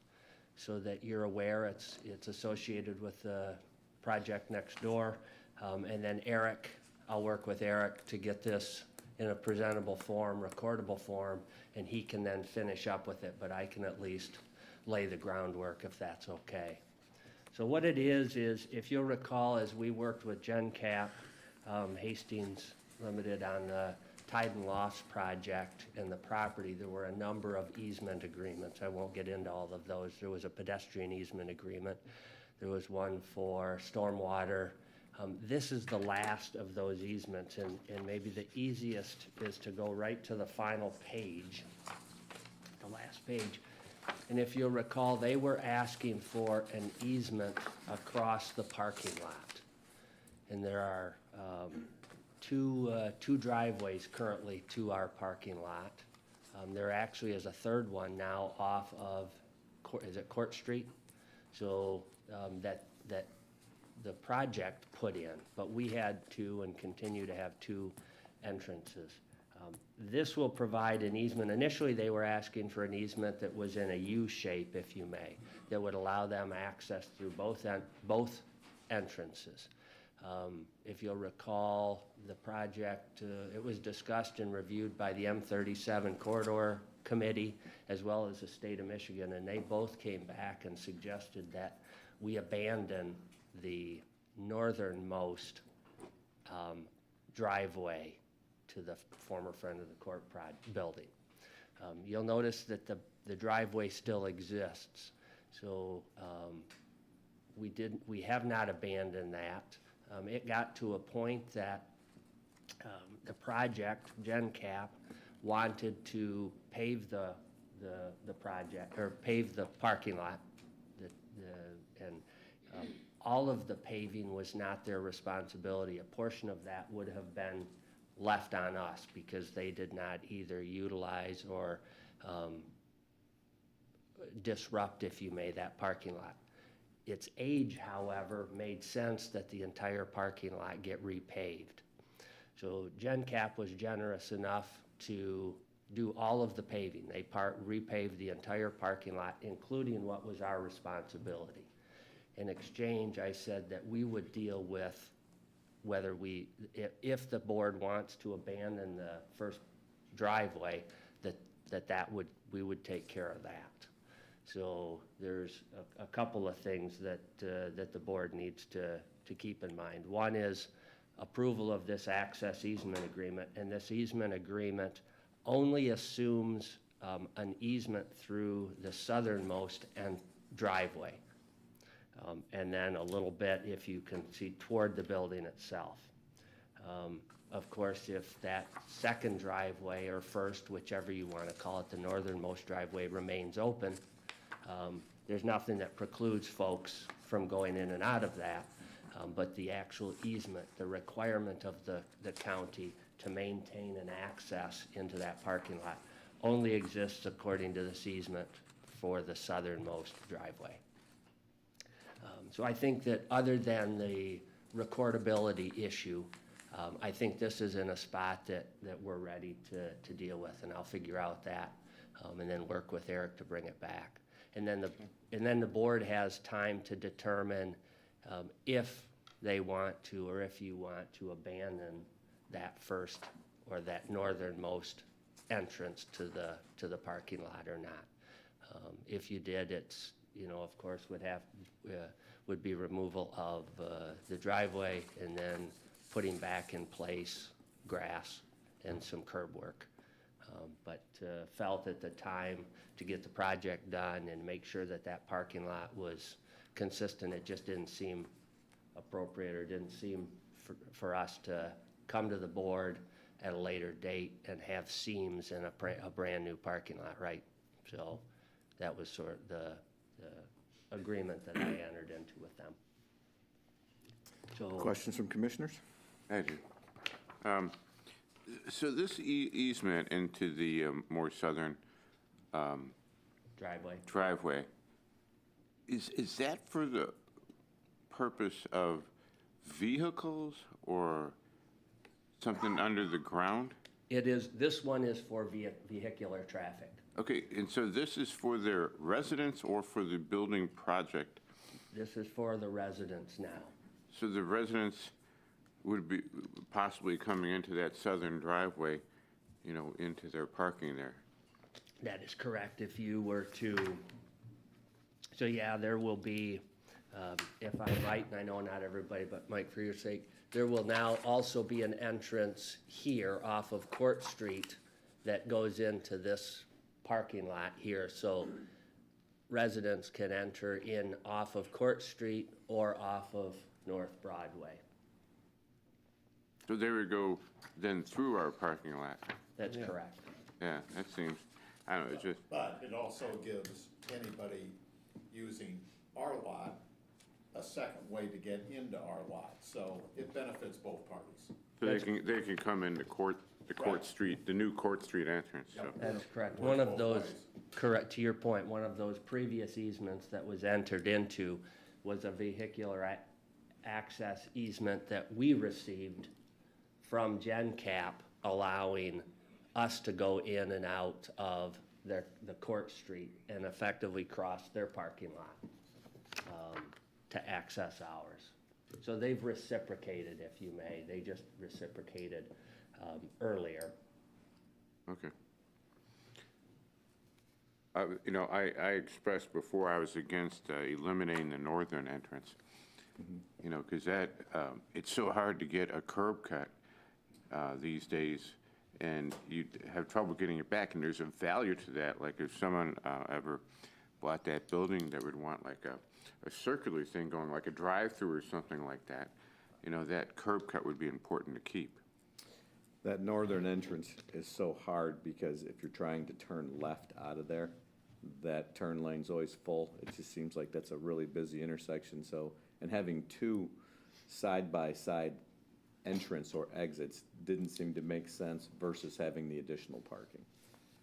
so that you're aware it's associated with the project next door. And then Eric, I'll work with Eric to get this in a presentable form, recordable form, and he can then finish up with it, but I can at least lay the groundwork if that's okay. So what it is if you'll recall, as we worked with GenCap, Hastings Limited on the Tide and Loss project and the property, there were a number of easement agreements. I won't get into all of those. There was a pedestrian easement agreement. There was one for stormwater. This is the last of those easements, and maybe the easiest is to go right to the final page, the last page. And if you'll recall, they were asking for an easement across the parking lot. And there are two driveways currently to our parking lot. There actually is a third one now off of, is it Court Street? So that the project put in, but we had two and continue to have two entrances. This will provide an easement. Initially, they were asking for an easement that was in a U shape, if you may, that would allow them access through both entrances. If you'll recall, the project, it was discussed and reviewed by the M37 Corridor Committee as well as the state of Michigan, and they both came back and suggested that we abandon the northernmost driveway to the former Friend of the Court building. You'll notice that the driveway still exists. So we have not abandoned that. It got to a point that the project, GenCap, wanted to pave the project, or pave the parking lot. All of the paving was not their responsibility. A portion of that would have been left on us because they did not either utilize or disrupt, if you may, that parking lot. Its age, however, made sense that the entire parking lot get repaved. So GenCap was generous enough to do all of the paving. They repaved the entire parking lot, including what was our responsibility. In exchange, I said that we would deal with whether if the board wants to abandon the first driveway, we would take care of that. So there's a couple of things that the board needs to keep in mind. One is approval of this access easement agreement, and this easement agreement only assumes an easement through the southernmost driveway. And then a little bit, if you can see, toward the building itself. Of course, if that second driveway, or first, whichever you want to call it, the northernmost driveway remains open, there's nothing that precludes folks from going in and out of that. But the actual easement, the requirement of the county to maintain an access into that parking lot only exists according to this easement for the southernmost driveway. So I think that other than the recordability issue, I think this is in a spot that we're ready to deal with, and I'll figure out that and then work with Eric to bring it back. And then the board has time to determine if they want to, or if you want to abandon that first or that northernmost entrance to the parking lot or not. If you did, you know, of course, would be removal of the driveway and then putting back in place grass and some curb work. But felt at the time to get the project done and make sure that that parking lot was consistent, it just didn't seem appropriate or didn't seem for us to come to the board at a later date and have seams in a brand-new parking lot, right? So that was sort of the agreement that I entered into with them. So, Questions from commissioners? I do. So this easement into the more southern driveway, is that for the purpose of vehicles or something under the ground? it is, this one is for vehicular traffic. Okay, and so this is for their residents or for the building project? This is for the residents now. So the residents would be possibly coming into that southern driveway, you know, into their parking there? That is correct. If you were to, so yeah, there will be, if I'm right, and I know not everybody, but Mike, for your sake, there will now also be an entrance here off of Court Street that goes into this parking lot here. So residents can enter in off of Court Street or off of North Broadway. So they would go then through our parking lot? That's correct. Yeah, that seems, I don't know, it's just, But it also gives anybody using our lot a second way to get into our lot, so it benefits both parties. so they can come into Court Street, the new Court Street entrance, so. That's correct. One of those, correct, to your point, one of those previous easements that was entered into was a vehicular access easement that we received from GenCap, allowing us to go in and out of the Court Street and effectively cross their parking lot to access ours. So they've reciprocated, if you may. They just reciprocated earlier. Okay. You know, I expressed before I was against eliminating the northern entrance. You know, because that, it's so hard to get a curb cut these days, and you have trouble getting it back, and there's a value to that. Like if someone ever bought that building that would want like a circular thing going, like a drive-through or something like that, you know, that curb cut would be important to keep. That northern entrance is so hard because if you're trying to turn left out of there, that turn lane's always full. It just seems like that's a really busy intersection, so, and having two side-by-side entrance or exits didn't seem to make sense versus having the additional parking.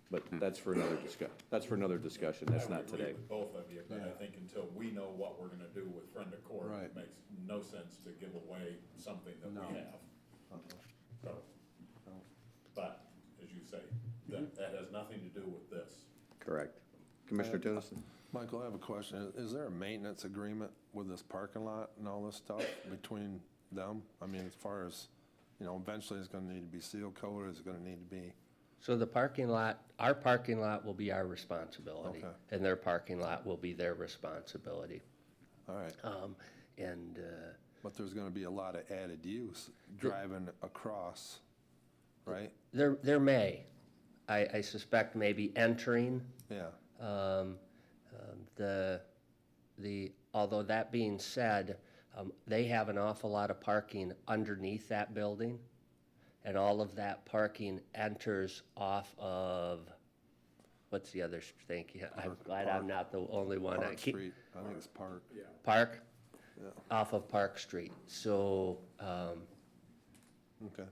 But that's for another discussion, that's not I would agree today. with both of you, but I think until we know what we're gonna do with Friend of Court, it makes no sense to give away something that we have. So, but, as you say, that has nothing to do with this. Correct. Commissioner Tennyson? Michael, I have a question. Is there a maintenance agreement with this parking lot and all this stuff between them? I mean, as far as, you know, eventually it's gonna need to be seal coated, it's gonna need to be. So the parking lot, our parking lot will be our responsibility, Okay. and their parking lot will be their responsibility. All right. But there's gonna be a lot of added use driving across, right? There may, I suspect maybe entering. Yeah. Although that being said, they have an awful lot of parking underneath that building. And all of that parking enters off of, what's the other, thank you, I'm glad I'm not the only one. Park Street, I think it's Park. Yeah. Park? Yeah. Off of Park Street. So, Okay.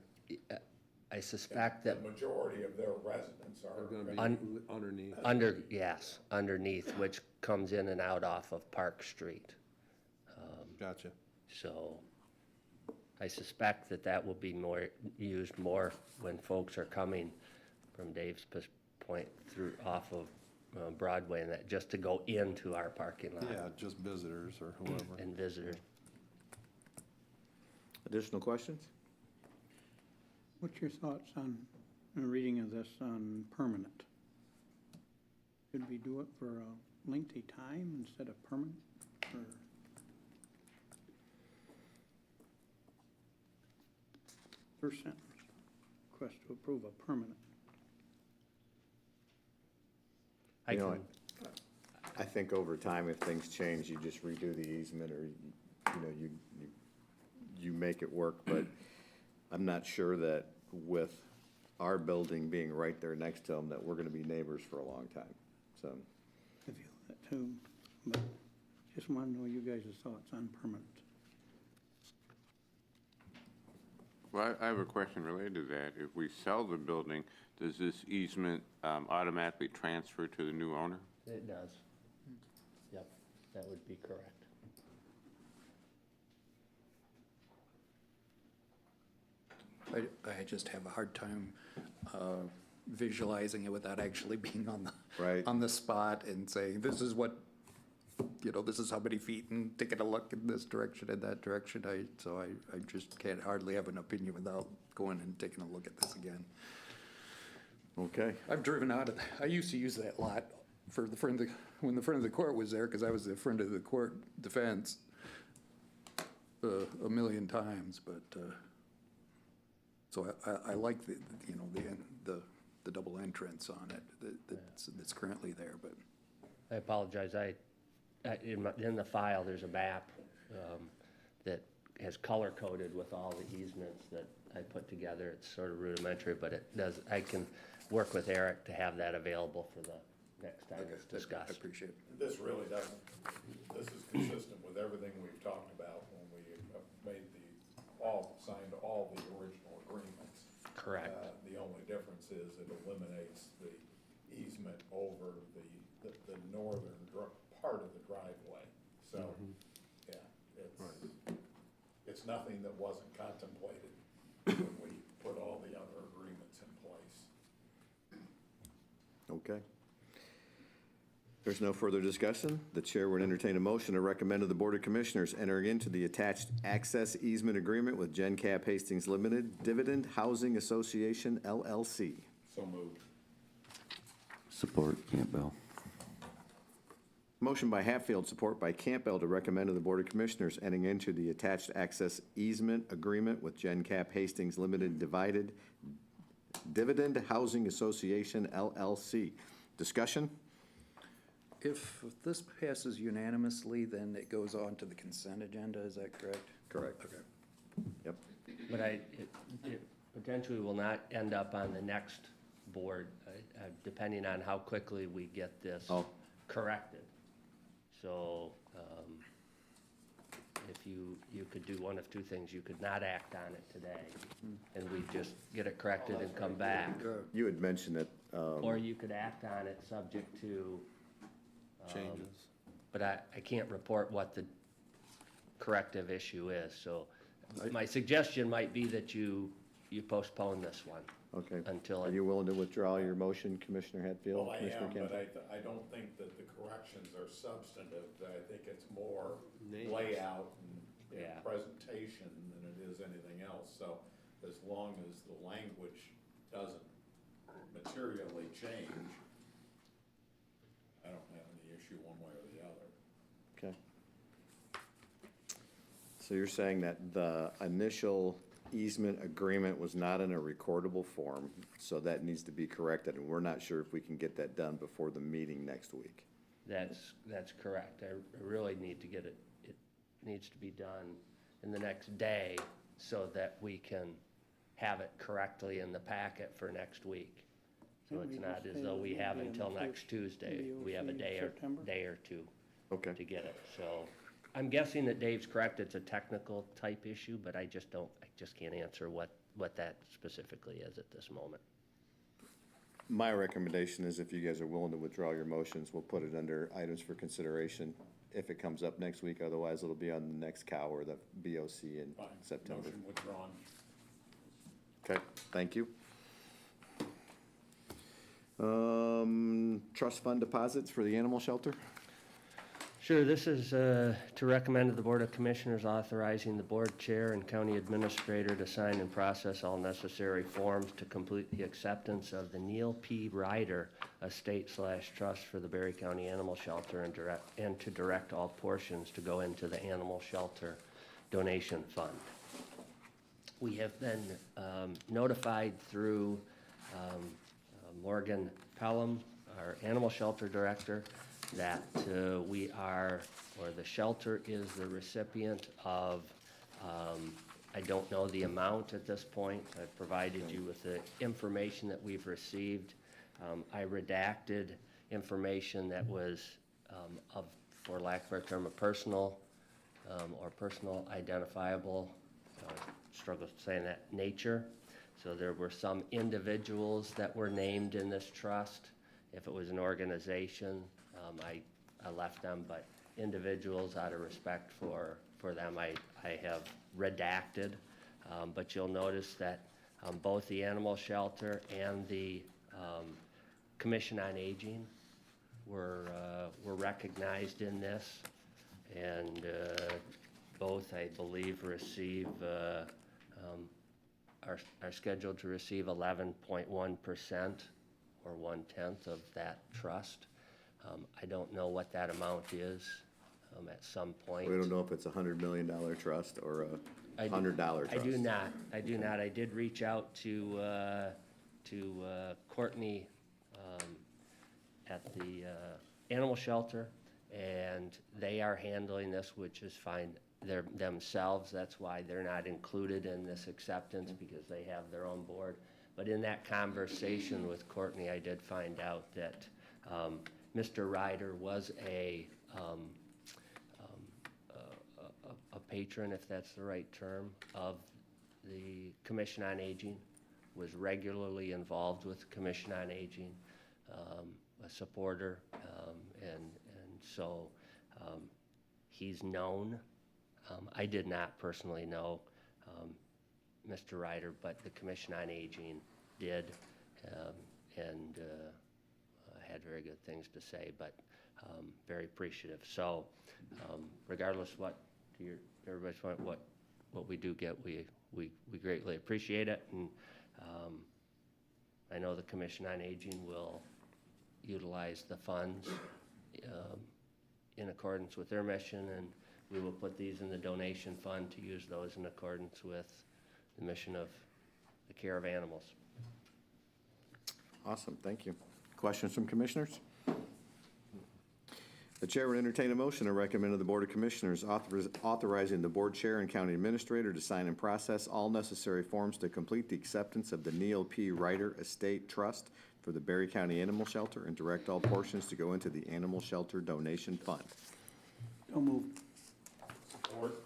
I suspect that. The majority of their residents are gonna be underneath. Yes, underneath, which comes in and out off of Park Street. Gotcha. So I suspect that will be used more when folks are coming from Dave's point through off of Broadway and that, just to go into our parking lot. Yeah, just visitors or whoever. And visitors. Additional questions? What's your thoughts on, a reading of this on permanent? Should we do it for a lengthy time instead of permanent? Or first sentence, request to approve a permanent. I You know, can, I think over time, if things change, you just redo the easement, or, you know, you make it work, but I'm not sure that with our building being right there next to them, that we're gonna be neighbors for a long time, so. I feel that too, but just want to know you guys' thoughts on permanent. Well, I have a question related to that. If we sell the building, does this easement automatically transfer to the new owner? it does. Yep, that would be correct. I just have a hard time visualizing it without actually being on the, Right. on the spot and saying, this is what, you know, this is how many feet, and taking a look in this direction and that direction. I just can't hardly have an opinion without going and taking a look at this again. Okay. I've driven out of, I used to use that lot for the front of the, when the front of the court was there, because I was the friend of the court defense a million times, but, so I like the, you know, the double entrance on it that's currently there, but. I apologize, in the file, there's a map that has color-coded with all the easements that I put together. It's sort of rudimentary, but it does, I can work with Eric to have that available for the next time it's I discussed. appreciate it. This really doesn't, this is consistent with everything we've talked about when we made signed all the original agreements. Correct. The only difference is it eliminates the easement over the northern part of the driveway. So, yeah, it's nothing that wasn't contemplated when we put all the other agreements in place. Okay. There's no further discussion. The chair would entertain a motion to recommend to the Board of Commissioners entering into the attached access easement agreement with GenCap Hastings Limited Dividend Housing Association LLC. So moved. Support Campbell. Motion by Hatfield, support by Campbell to recommend to the Board of Commissioners entering into the attached access easement agreement with GenCap Hastings Limited Dividend Housing Association LLC. Discussion? If this passes unanimously, then it goes on to the consent agenda, is that correct? Correct. Okay. Yep. But it potentially will not end up on the next board, depending on how quickly we get this corrected. So, if you could do one of two things, you could not act on it today, and we just get it corrected and come back. You had mentioned that. Or you could act on it subject to. Changes. But I can't report what the corrective issue is, so my suggestion might be that you postpone this one. Okay. Until Are you willing to withdraw your motion, Commissioner Hatfield? Well, I Commissioner am, Campbell? but I don't think that the corrections are substantive. I think it's more layout and presentation than it is anything else. So as long as the language doesn't materially change, I don't have any issue one way or the other. Okay. So you're saying that the initial easement agreement was not in a recordable form, so that needs to be corrected, and we're not sure if we can get that done before the meeting next week. That's correct. I really need to get it, it needs to be done in the next day so that we can have it correctly in the packet for next week. So Can't it's we not just as say though it we would have be on until the next first Tuesday. We have a VOC day September? or two Okay. to get it. So I'm guessing that Dave's correct. It's a technical type issue, but I just can't answer what that specifically is at this moment. My recommendation is if you guys are willing to withdraw your motions, we'll put it under items for consideration if it comes up next week. Otherwise, it'll be on the next COW or the BOC in Fine. September. Motion withdrawn. Okay, thank you. Trust fund deposits for the animal shelter? Sure, this is to recommend to the Board of Commissioners authorizing the board chair and county administrator to sign and process all necessary forms to complete the acceptance of the Neil P. Ryder Estate/Trust for the Berry County Animal Shelter and to direct all portions to go into the Animal Shelter Donation Fund. We have been notified through Morgan Pelon, our animal shelter director, that we are, or the shelter is the recipient of, I don't know the amount at this point. I've provided you with the information that we've received. I redacted information that was of, for lack of a term, a personal or personal identifiable, struggle saying that, nature. So there were some individuals that were named in this trust. If it was an organization, I left them, but individuals, out of respect for them, I have redacted. But you'll notice that both the animal shelter and the Commission on Aging were recognized in this, and both, I believe, are scheduled to receive 11.1% or 1/10 of that trust. I don't know what that amount is at some point. We don't know if it's a $100 million trust or a $100 trust. I do not. I did reach out to Courtney at the animal shelter, and they are handling this, which is fine. They're themselves, that's why they're not included in this acceptance, because they have their own board. But in that conversation with Courtney, I did find out that Mr. Ryder was a patron, if that's the right term, of the Commission on Aging, was regularly involved with the Commission on Aging, a supporter, and so he's known. I did not personally know Mr. Ryder, but the Commission on Aging did, and had very good things to say, but very appreciative. So regardless what, to everybody's point, what we do get, we greatly appreciate it, and I know the Commission on Aging will utilize the funds in accordance with their mission, and we will put these in the donation fund to use those in accordance with the mission of the care of animals. Awesome, thank you. Questions from commissioners? The chair would entertain a motion to recommend to the Board of Commissioners authorizing the board chair and county administrator to sign and process all necessary forms to complete the acceptance of the Neil P. Ryder Estate Trust for the Berry County Animal Shelter and direct all portions to go into the Animal Shelter Donation Fund. Don't move. Support.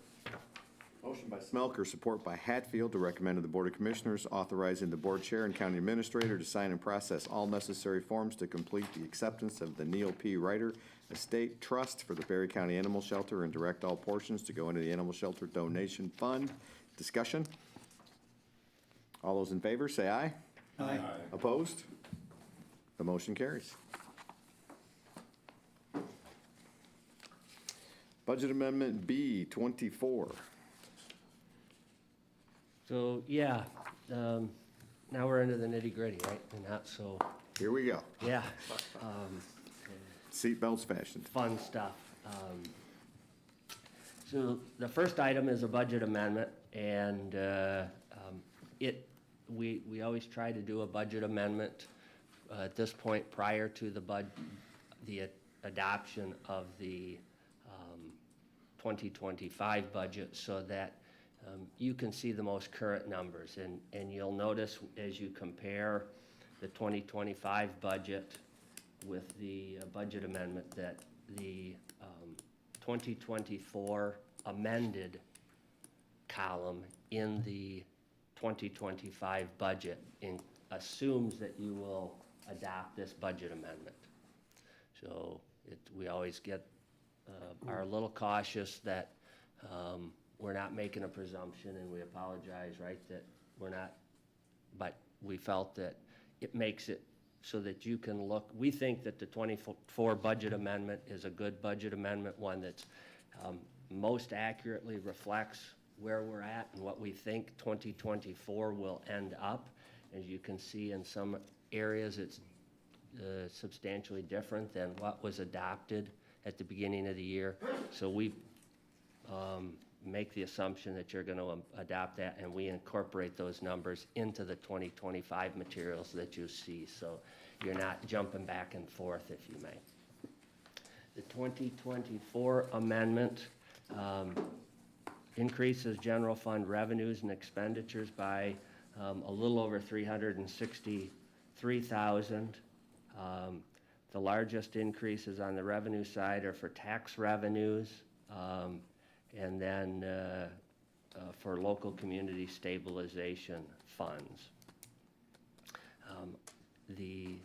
Motion by Smelker, support by Hatfield, to recommend to the Board of Commissioners authorizing the board chair and county administrator to sign and process all necessary forms to complete the acceptance of the Neil P. Ryder Estate Trust for the Berry County Animal Shelter and direct all portions to go into the Animal Shelter Donation Fund. Discussion? All those in favor, say aye. Aye. Opposed? The motion carries. Budget Amendment B 24. So, yeah, now we're into the nitty-gritty, right? And not so, Here we go. yeah, Seatbelts fashioned. fun stuff. So the first item is a budget amendment, and we always try to do a budget amendment at this point prior to the adoption of the 2025 budget, so that you can see the most current numbers. And you'll notice as you compare the 2025 budget with the budget amendment that the 2024 amended column in the 2025 budget assumes that you will adopt this budget amendment. So we always are a little cautious that we're not making a presumption, and we apologize, right, that we're not, but we felt that it makes it so that you can look. We think that the 24 budget amendment is a good budget amendment, one that's most accurately reflects where we're at and what we think 2024 will end up. As you can see, in some areas, it's substantially different than what was adopted at the beginning of the year. So we make the assumption that you're going to adopt that, and we incorporate those numbers into the 2025 materials that you see. So you're not jumping back and forth, if you may. The 2024 amendment increases general fund revenues and expenditures by a little over $363,000. The largest increases on the revenue side are for tax revenues, and then for local community stabilization funds. The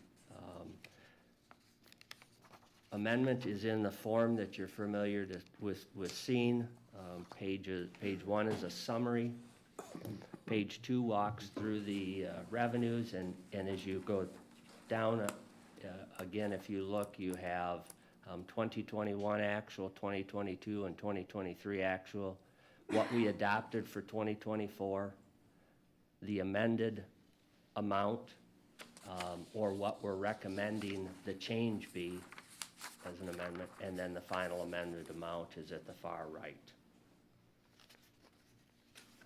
amendment is in the form that you're familiar with seeing. Page 1 is a summary. Page 2 walks through the revenues, and as you go down, again, if you look, you have 2021 actual, 2022, and 2023 actual. What we adopted for 2024, the amended amount, or what we're recommending the change be as an amendment, and then the final amended amount is at the far right.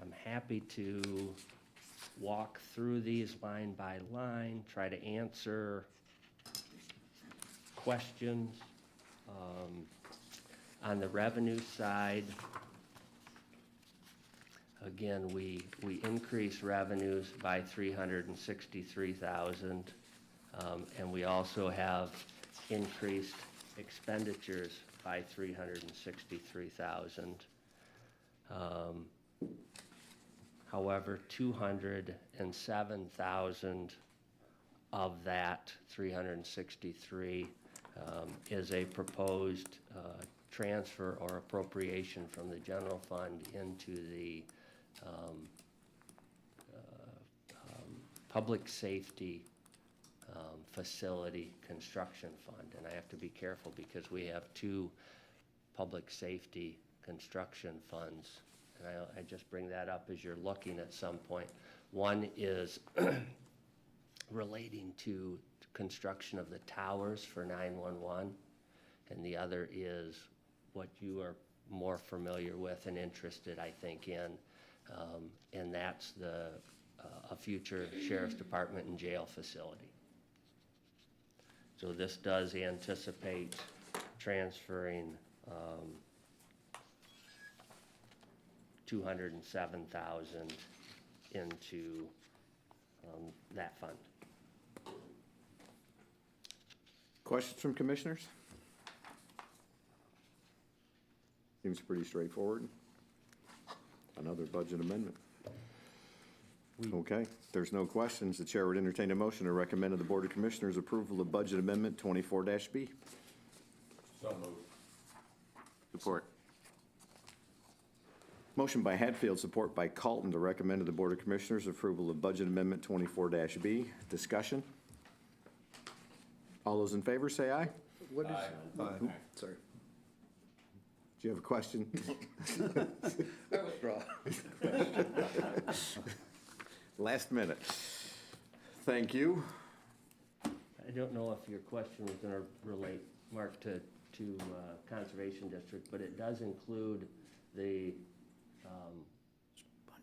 I'm happy to walk through these line by line, try to answer questions. On the revenue side, again, we increase revenues by $363,000, and we also have increased expenditures by $363,000. However, $207,000 of that 363 is a proposed transfer or appropriation from the general fund into the public safety facility construction fund. And I have to be careful because we have two public safety construction funds. And I just bring that up as you're looking at some point. One is relating to construction of the towers for 911, and the other is what you are more familiar with and interested, I think, in, and that's a future sheriff's department and jail facility. So this does anticipate transferring $207,000 into that fund. Questions from commissioners? Seems pretty straightforward. Another budget amendment. Okay, if there's no questions, the chair would entertain a motion to recommend to the Board of Commissioners approval of Budget Amendment 24-B. So moved. Support. Motion by Hatfield, support by Colton to recommend to the Board of Commissioners approval of Budget Amendment 24-B. Discussion? All those in favor say aye. What is? Oop, sorry. Do you have a question? I withdraw. Last minute. Thank you. I don't know if your question was going to relate, Mark, to Conservation District, but it does include the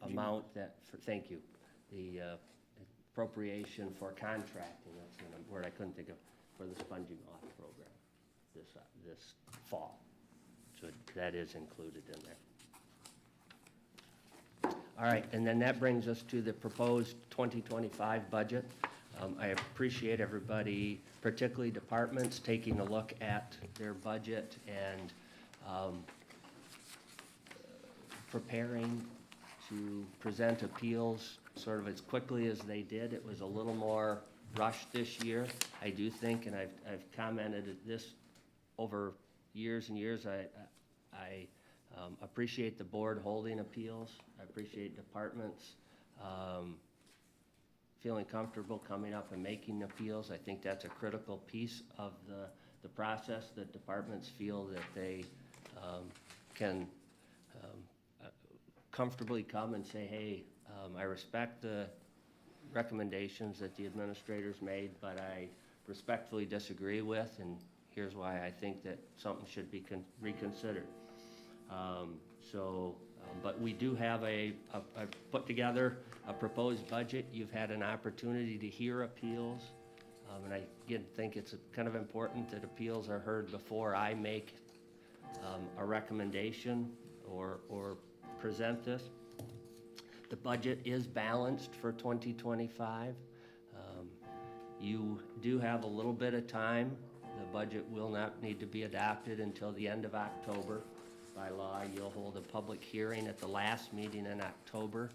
amount that, thank you, the appropriation for contracting, that's the word I couldn't think of, for the sponging off program this fall. So that is included in there. All right, and then that brings us to the proposed 2025 budget. I appreciate everybody, particularly departments, taking a look at their budget and preparing to present appeals sort of as quickly as they did. It was a little more rushed this year. I do think, and I've commented at this over years and years, I appreciate the board holding appeals. I appreciate departments feeling comfortable coming up and making appeals. I think that's a critical piece of the process, that departments feel that they can comfortably come and say, hey, I respect the recommendations that the administrators made, but I respectfully disagree with, and here's why I think that something should be reconsidered. But we do have I put together a proposed budget. You've had an opportunity to hear appeals. And I again think it's kind of important that appeals are heard before I make a recommendation or present this. The budget is balanced for 2025. You do have a little bit of time. The budget will not need to be adopted until the end of October. By law, you'll hold a public hearing at the last meeting in October,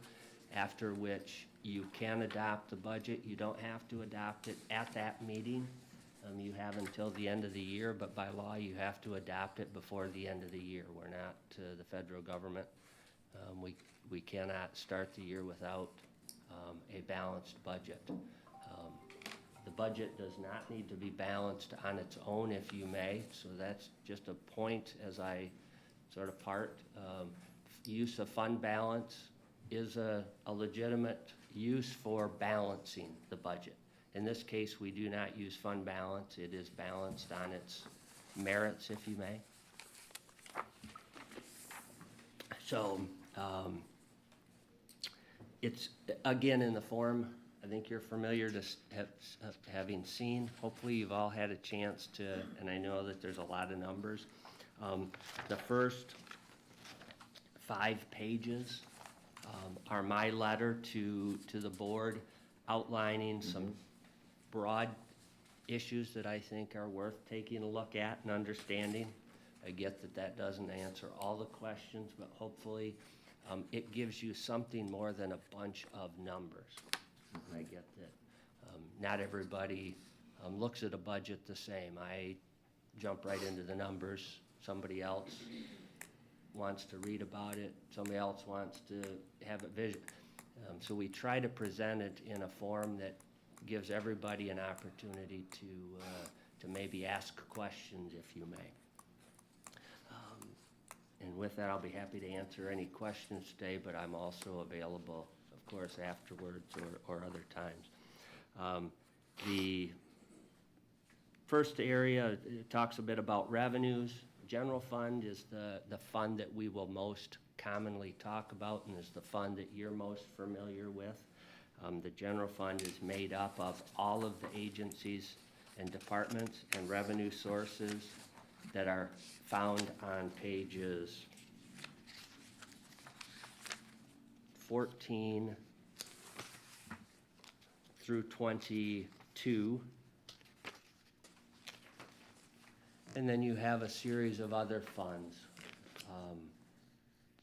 after which you can adopt the budget. You don't have to adopt it at that meeting. You have until the end of the year, but by law, you have to adopt it before the end of the year. We're not the federal government. We cannot start the year without a balanced budget. The budget does not need to be balanced on its own, if you may, so that's just a point as I sort of part. Use of fund balance is a legitimate use for balancing the budget. In this case, we do not use fund balance. It is balanced on its merits, if you may. So it's, again, in the form I think you're familiar to having seen. Hopefully you've all had a chance to, and I know that there's a lot of numbers. The first 5 pages are my letter to the board outlining some broad issues that I think are worth taking a look at and understanding. I get that that doesn't answer all the questions, but hopefully it gives you something more than a bunch of numbers. I get that not everybody looks at a budget the same. I jump right into the numbers. Somebody else wants to read about it. Somebody else wants to have a vision. So we try to present it in a form that gives everybody an opportunity to maybe ask questions, if you may. And with that, I'll be happy to answer any questions today, but I'm also available, of course, afterwards or other times. The first area talks a bit about revenues. General fund is the fund that we will most commonly talk about and is the fund that you're most familiar with. The general fund is made up of all of the agencies and departments and revenue sources that are found on pages 14 through 22. And then you have a series of other funds,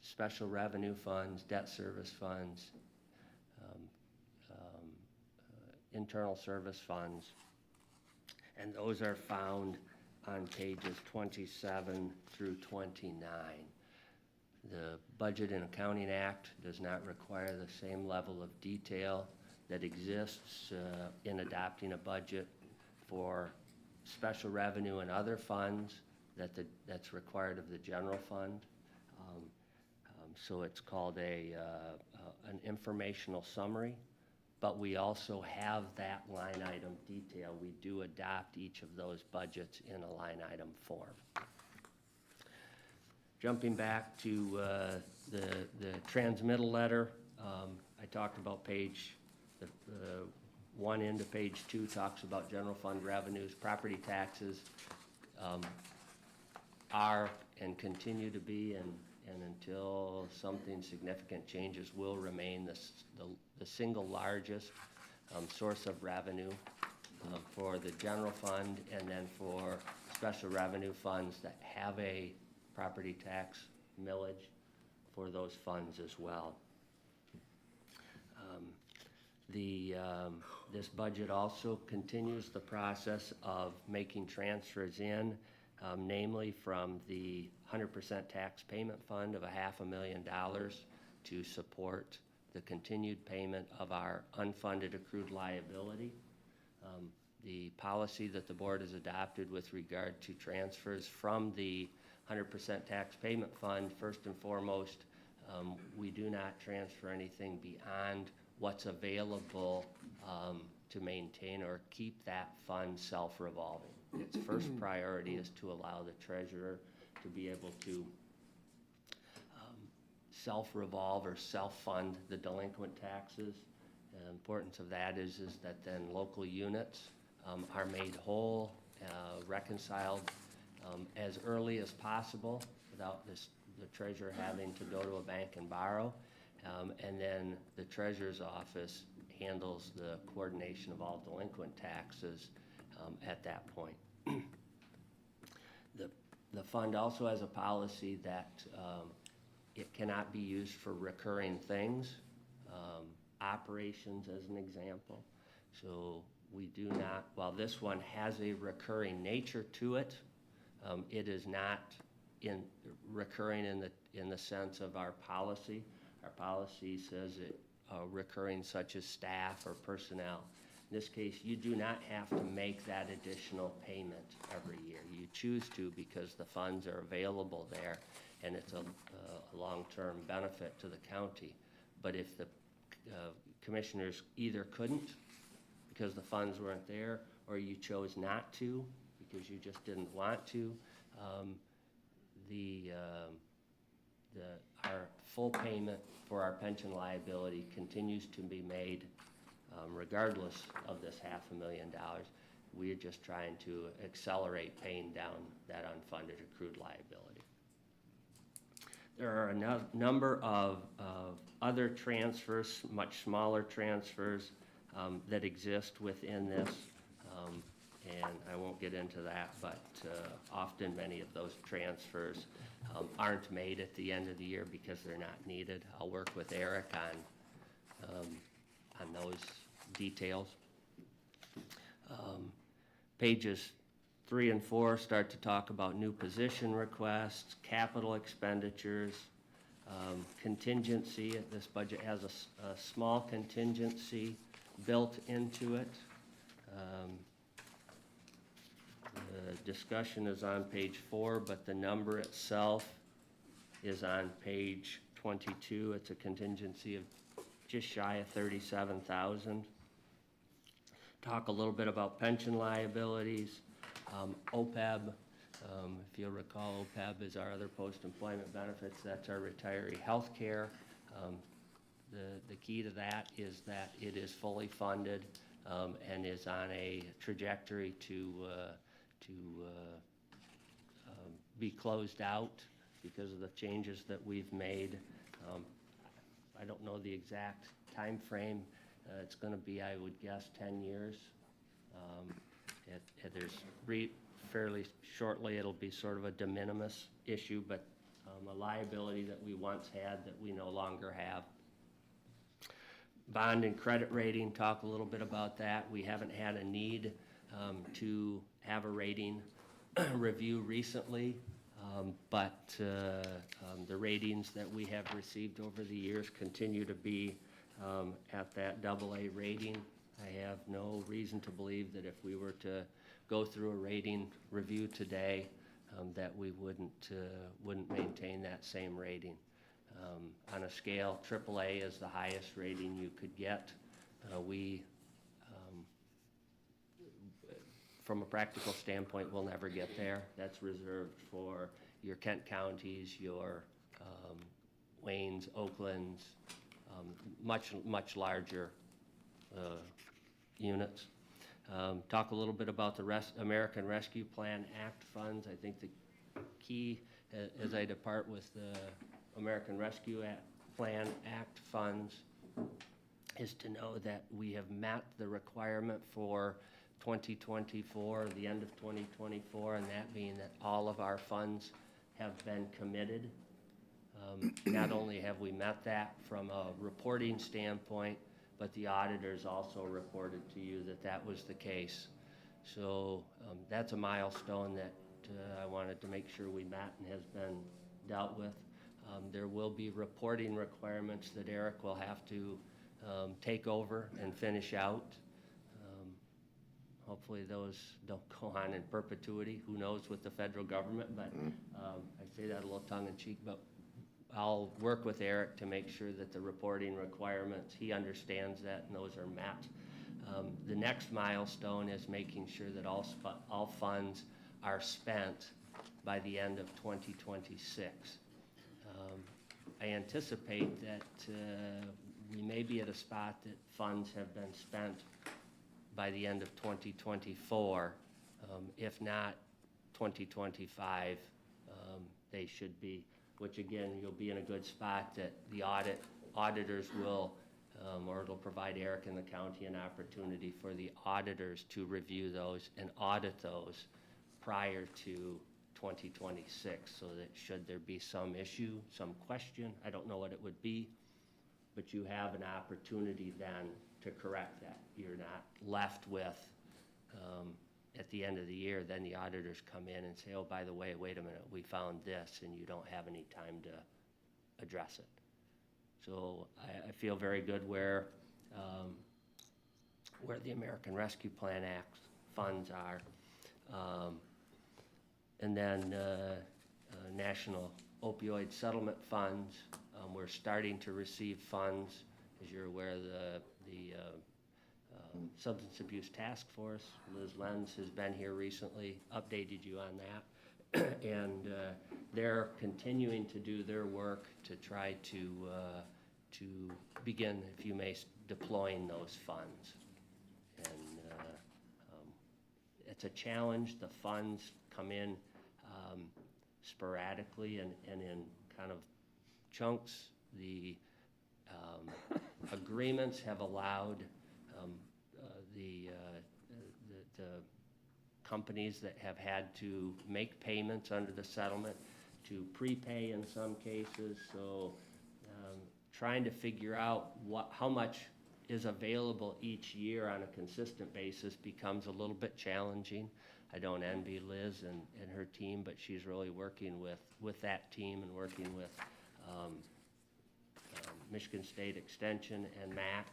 special revenue funds, debt service funds, internal service funds, and those are found on pages 27 through 29. The Budget and Accounting Act does not require the same level of detail that exists in adopting a budget for special revenue and other funds that's required of the general fund. So it's called an informational summary, but we also have that line item detail. We do adopt each of those budgets in a line item form. Jumping back to the transmittal letter, I talked about page, the 1 into page 2 talks about general fund revenues. Property taxes are and continue to be, and until something significant changes, will remain the single largest source of revenue for the general fund, and then for special revenue funds that have a property tax millage for those funds as well. This budget also continues the process of making transfers in, namely from the 100% tax payment fund of $500,000 to support the continued payment of our unfunded accrued liability. The policy that the board has adopted with regard to transfers from the 100% tax payment fund, first and foremost, we do not transfer anything beyond what's available to maintain or keep that fund self-revolving. Its first priority is to allow the treasurer to be able to self-revolve or self-fund the delinquent taxes. The importance of that is that then local units are made whole, reconciled as early as possible without the treasurer having to go to a bank and borrow. And then the treasurer's office handles the coordination of all delinquent taxes at that point. The fund also has a policy that it cannot be used for recurring things, operations as an example. So we do not, while this one has a recurring nature to it, it is not recurring in the sense of our policy. Our policy says it recurring such as staff or personnel. In this case, you do not have to make that additional payment every year. You choose to because the funds are available there and it's a long-term benefit to the county. But if the commissioners either couldn't because the funds weren't there, or you chose not to because you just didn't want to, our full payment for our pension liability continues to be made regardless of this $500,000. We are just trying to accelerate paying down that unfunded accrued liability. There are a number of other transfers, much smaller transfers, that exist within this, and I won't get into that, but often many of those transfers aren't made at the end of the year because they're not needed. I'll work with Eric on those details. Pages 3 and 4 start to talk about new position requests, capital expenditures, contingency. This budget has a small contingency built into it. The discussion is on page 4, but the number itself is on page 22. It's a contingency of just shy of $37,000. Talk a little bit about pension liabilities. OPEB, if you'll recall, OPEB is our other post-employment benefits. That's our retiree health care. The key to that is that it is fully funded and is on a trajectory to be closed out because of the changes that we've made. I don't know the exact time frame. It's going to be, I would guess, 10 years. Fairly shortly, it'll be sort of a de minimis issue, but a liability that we once had that we no longer have. Bond and credit rating, talk a little bit about that. We haven't had a need to have a rating review recently, but the ratings that we have received over the years continue to be at that AA rating. I have no reason to believe that if we were to go through a rating review today, that we wouldn't maintain that same rating. On a scale, AAA is the highest rating you could get. From a practical standpoint, we'll never get there. That's reserved for your Kent counties, your Waynes, Oaklands, much larger units. Talk a little bit about the American Rescue Plan Act funds. I think the key, as I depart with the American Rescue Plan Act funds, is to know that we have met the requirement for 2024, the end of 2024, and that being that all of our funds have been committed. Not only have we met that from a reporting standpoint, but the auditors also reported to you that that was the case. So that's a milestone that I wanted to make sure we met and has been dealt with. There will be reporting requirements that Eric will have to take over and finish out. Hopefully those don't go on in perpetuity. Who knows with the federal government, but I say that a little tongue-in-cheek, but I'll work with Eric to make sure that the reporting requirements, he understands that and those are met. The next milestone is making sure that all funds are spent by the end of 2026. I anticipate that we may be at a spot that funds have been spent by the end of 2024. If not 2025, they should be, which again, you'll be in a good spot that the auditors will, or it'll provide Eric and the county an opportunity for the auditors to review those and audit those prior to 2026, so that should there be some issue, some question, I don't know what it would be, but you have an opportunity then to correct that. You're not left with, at the end of the year, then the auditors come in and say, oh, by the way, wait a minute, we found this, and you don't have any time to address it. So I feel very good where the American Rescue Plan Act funds are. And then National Opioid Settlement Funds, we're starting to receive funds. As you're aware, the Substance Abuse Task Force, Liz Lenz has been here recently, updated you on that. And they're continuing to do their work to try to begin, if you may, deploying those funds. And it's a challenge. The funds come in sporadically and in kind of chunks. The agreements have allowed the companies that have had to make payments under the settlement to prepay in some cases. So trying to figure out how much is available each year on a consistent basis becomes a little bit challenging. I don't envy Liz and her team, but she's really working with that team and working with Michigan State Extension and MAC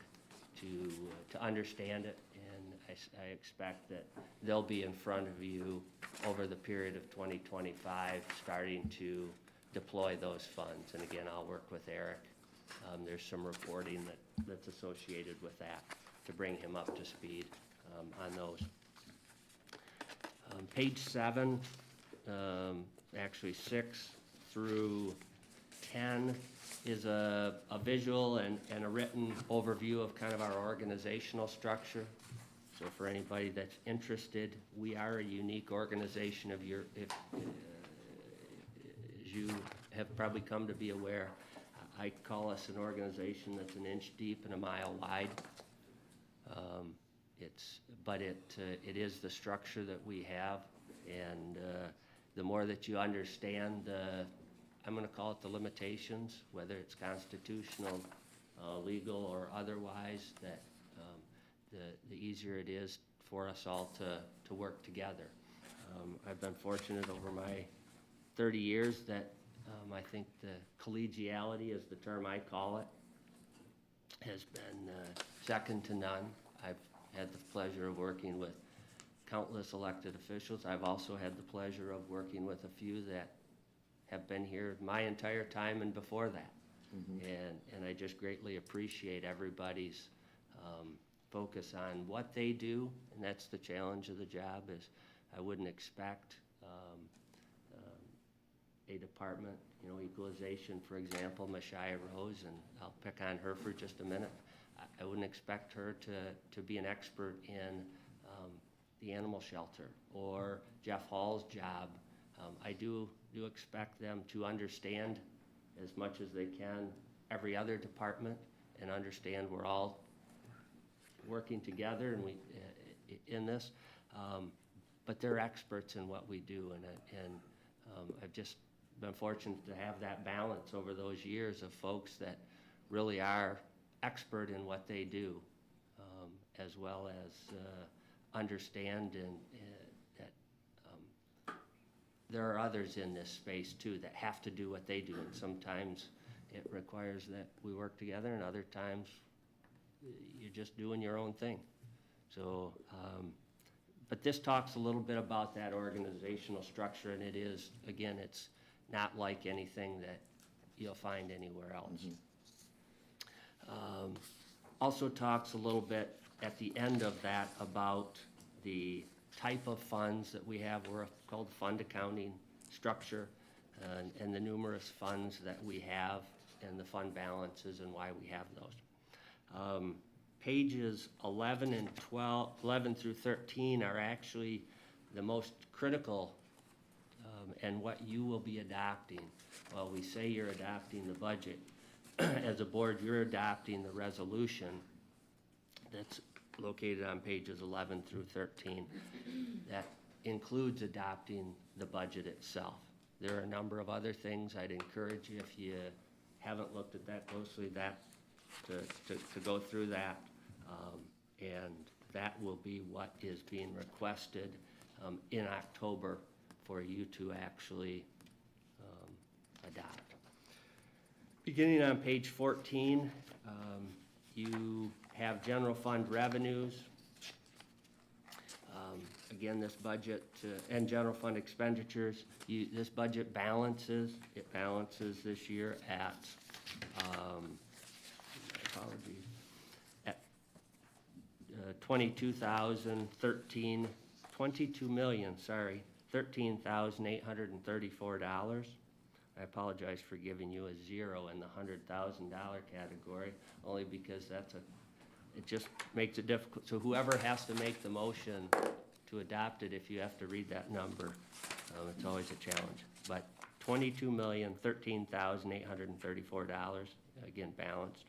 to understand it. And I expect that they'll be in front of you over the period of 2025, starting to deploy those funds. And again, I'll work with Eric. There's some reporting that's associated with that to bring him up to speed on those. Page 7, actually 6 through 10 is a visual and a written overview of kind of our organizational structure. So for anybody that's interested, we are a unique organization as you have probably come to be aware. I call us an organization that's an inch deep and a mile wide. It is the structure that we have, and the more that you understand I'm going to call it the limitations, whether it's constitutional, legal, or otherwise, that the easier it is for us all to work together. I've been fortunate over my 30 years that I think the collegiality is the term I call it, has been second to none. I've had the pleasure of working with countless elected officials. I've also had the pleasure of working with a few that have been here my entire time and before that. And I just greatly appreciate everybody's focus on what they do, and that's the challenge of the job. Is I wouldn't expect a department, equalization, for example, Meshia Rose, and I'll pick on her for just a minute. I wouldn't expect her to be an expert in the animal shelter or Jeff Hall's job. I do expect them to understand as much as they can every other department and understand we're all working together and in this. But they're experts in what we do, and I've just been fortunate to have that balance over those years of folks that really are expert in what they do, as well as understand and that there are others in this space too that have to do what they do, and sometimes it requires that we work together, and other times you're just doing your own thing. So, but this talks a little bit about that organizational structure, and it is, again, it's not like anything that you'll find anywhere else. Also talks a little bit at the end of that about the type of funds that we have. We're called fund accounting structure, and the numerous funds that we have and the fund balances and why we have those. Pages 11 and 11 through 13 are actually the most critical, and what you will be adopting. Well, we say you're adopting the budget. As a board, you're adopting the resolution that's located on pages 11 through 13. That includes adopting the budget itself. There are a number of other things I'd encourage you, if you haven't looked at that closely, to go through that. And that will be what is being requested in October for you to actually adopt. Beginning on page 14, you have general fund revenues. Again, this budget and general fund expenditures, this budget balances. It balances this year at, apologies, at $13,834. I apologize for giving you a zero in the $100,000 category, only because it just makes it difficult. So whoever has to make the motion to adopt it, if you have to read that number, it's always a challenge. But $22,013,834, again, balanced.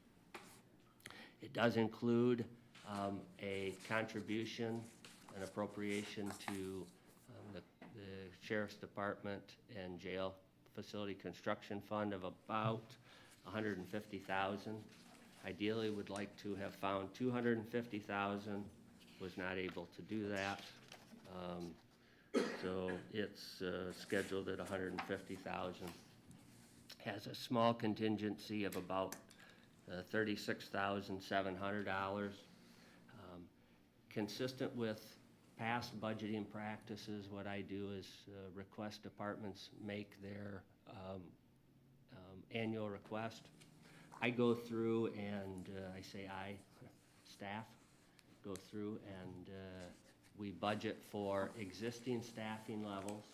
It does include a contribution, an appropriation to the Sheriff's Department and Jail Facility Construction Fund of about $150,000. Ideally, would like to have found $250,000, was not able to do that. So it's scheduled at $150,000. Has a small contingency of about $36,700. Consistent with past budgeting practices, what I do is request departments make their annual request. I go through and staff go through and we budget for existing staffing levels,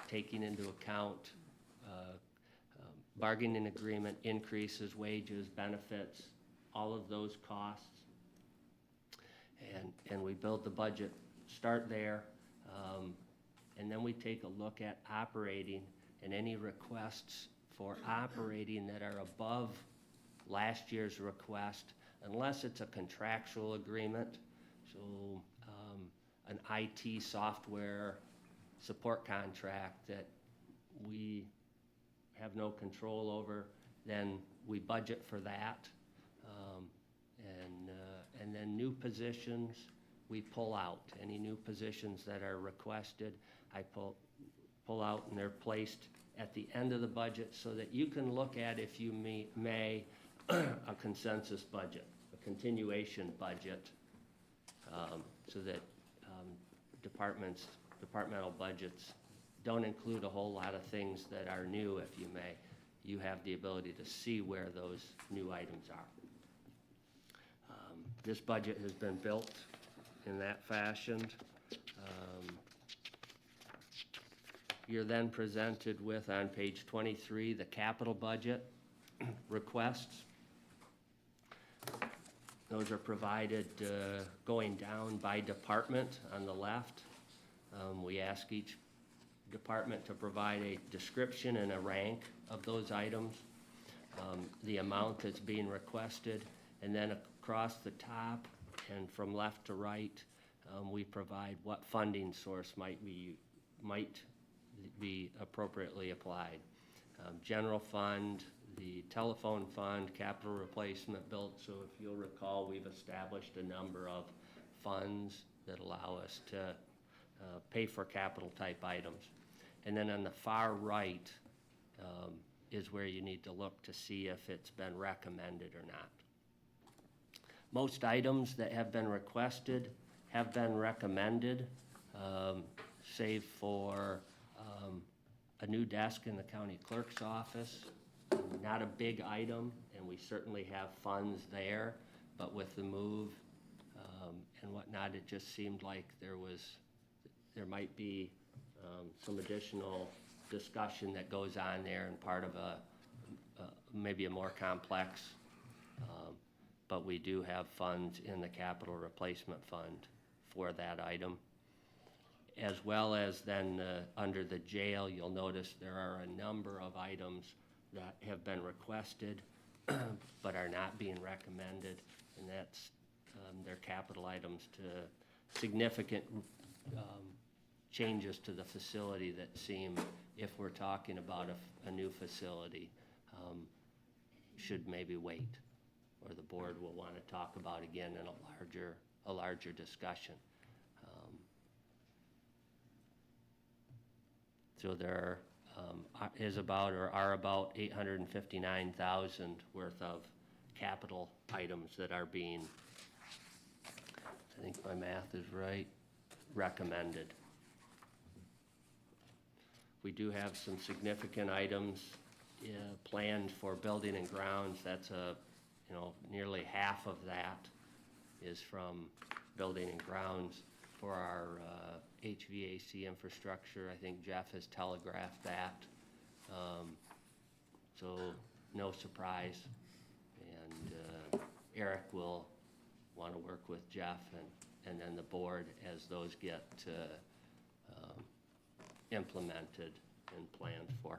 taking into account bargaining agreement increases, wages, benefits, all of those costs. And we build the budget, start there, and then we take a look at operating and any requests for operating that are above last year's request, unless it's a contractual agreement. So an IT software support contract that we have no control over, then we budget for that. And then new positions, we pull out. Any new positions that are requested, I pull out, and they're placed at the end of the budget so that you can look at, if you may, a consensus budget, a continuation budget, so that departmental budgets don't include a whole lot of things that are new, if you may. You have the ability to see where those new items are. This budget has been built in that fashion. You're then presented with, on page 23, the capital budget requests. Those are provided going down by department on the left. We ask each department to provide a description and a rank of those items, the amount that's being requested, and then across the top and from left to right, we provide what funding source might be appropriately applied. General fund, the telephone fund, capital replacement bill. So if you'll recall, we've established a number of funds that allow us to pay for capital type items. And then on the far right is where you need to look to see if it's been recommended or not. Most items that have been requested have been recommended, save for a new desk in the county clerk's office. Not a big item, and we certainly have funds there, but with the move and whatnot, it just seemed like there might be some additional discussion that goes on there and part of maybe a more complex, but we do have funds in the capital replacement fund for that item. As well as then under the jail, you'll notice there are a number of items that have been requested but are not being recommended, and that's their capital items to significant changes to the facility that seem, if we're talking about a new facility, should maybe wait, or the board will want to talk about again in a larger discussion. So there are about $859,000 worth of capital items that are being, I think my math is right, recommended. We do have some significant items planned for building and grounds. That's nearly half of that is from building and grounds for our HVAC infrastructure. I think Jeff has telegraphed that. So no surprise. And Eric will want to work with Jeff and then the board as those get implemented and planned for.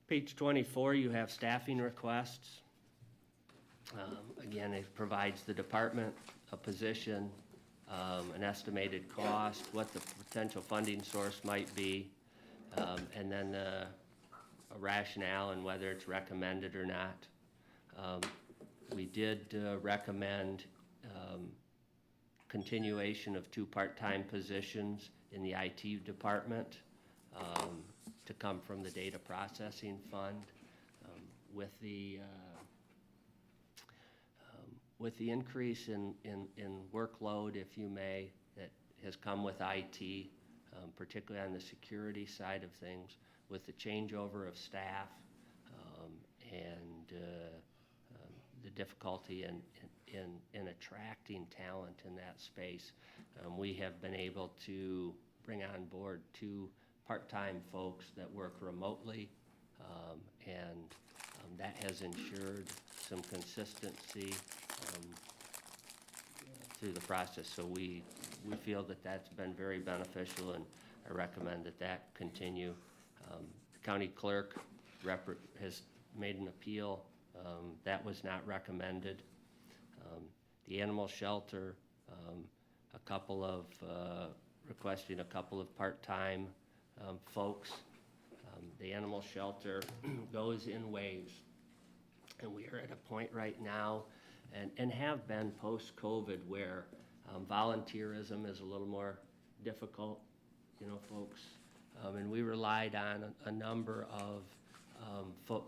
Page 24, you have staffing requests. Again, it provides the department a position, an estimated cost, what the potential funding source might be, and then a rationale and whether it's recommended or not. We did recommend continuation of 2 part-time positions in the IT department to come from the data processing fund. With the increase in workload, if you may, that has come with IT, particularly on the security side of things, with the changeover of staff and the difficulty in attracting talent in that space, we have been able to bring on board 2 part-time folks that work remotely, and that has ensured some consistency through the process. So we feel that that's been very beneficial, and I recommend that continue. The county clerk has made an appeal. That was not recommended. The animal shelter, requesting a couple of part-time folks. The animal shelter goes in waves, and we are at a point right now, and have been post-COVID, where volunteerism is a little more difficult, folks. And we relied on a number of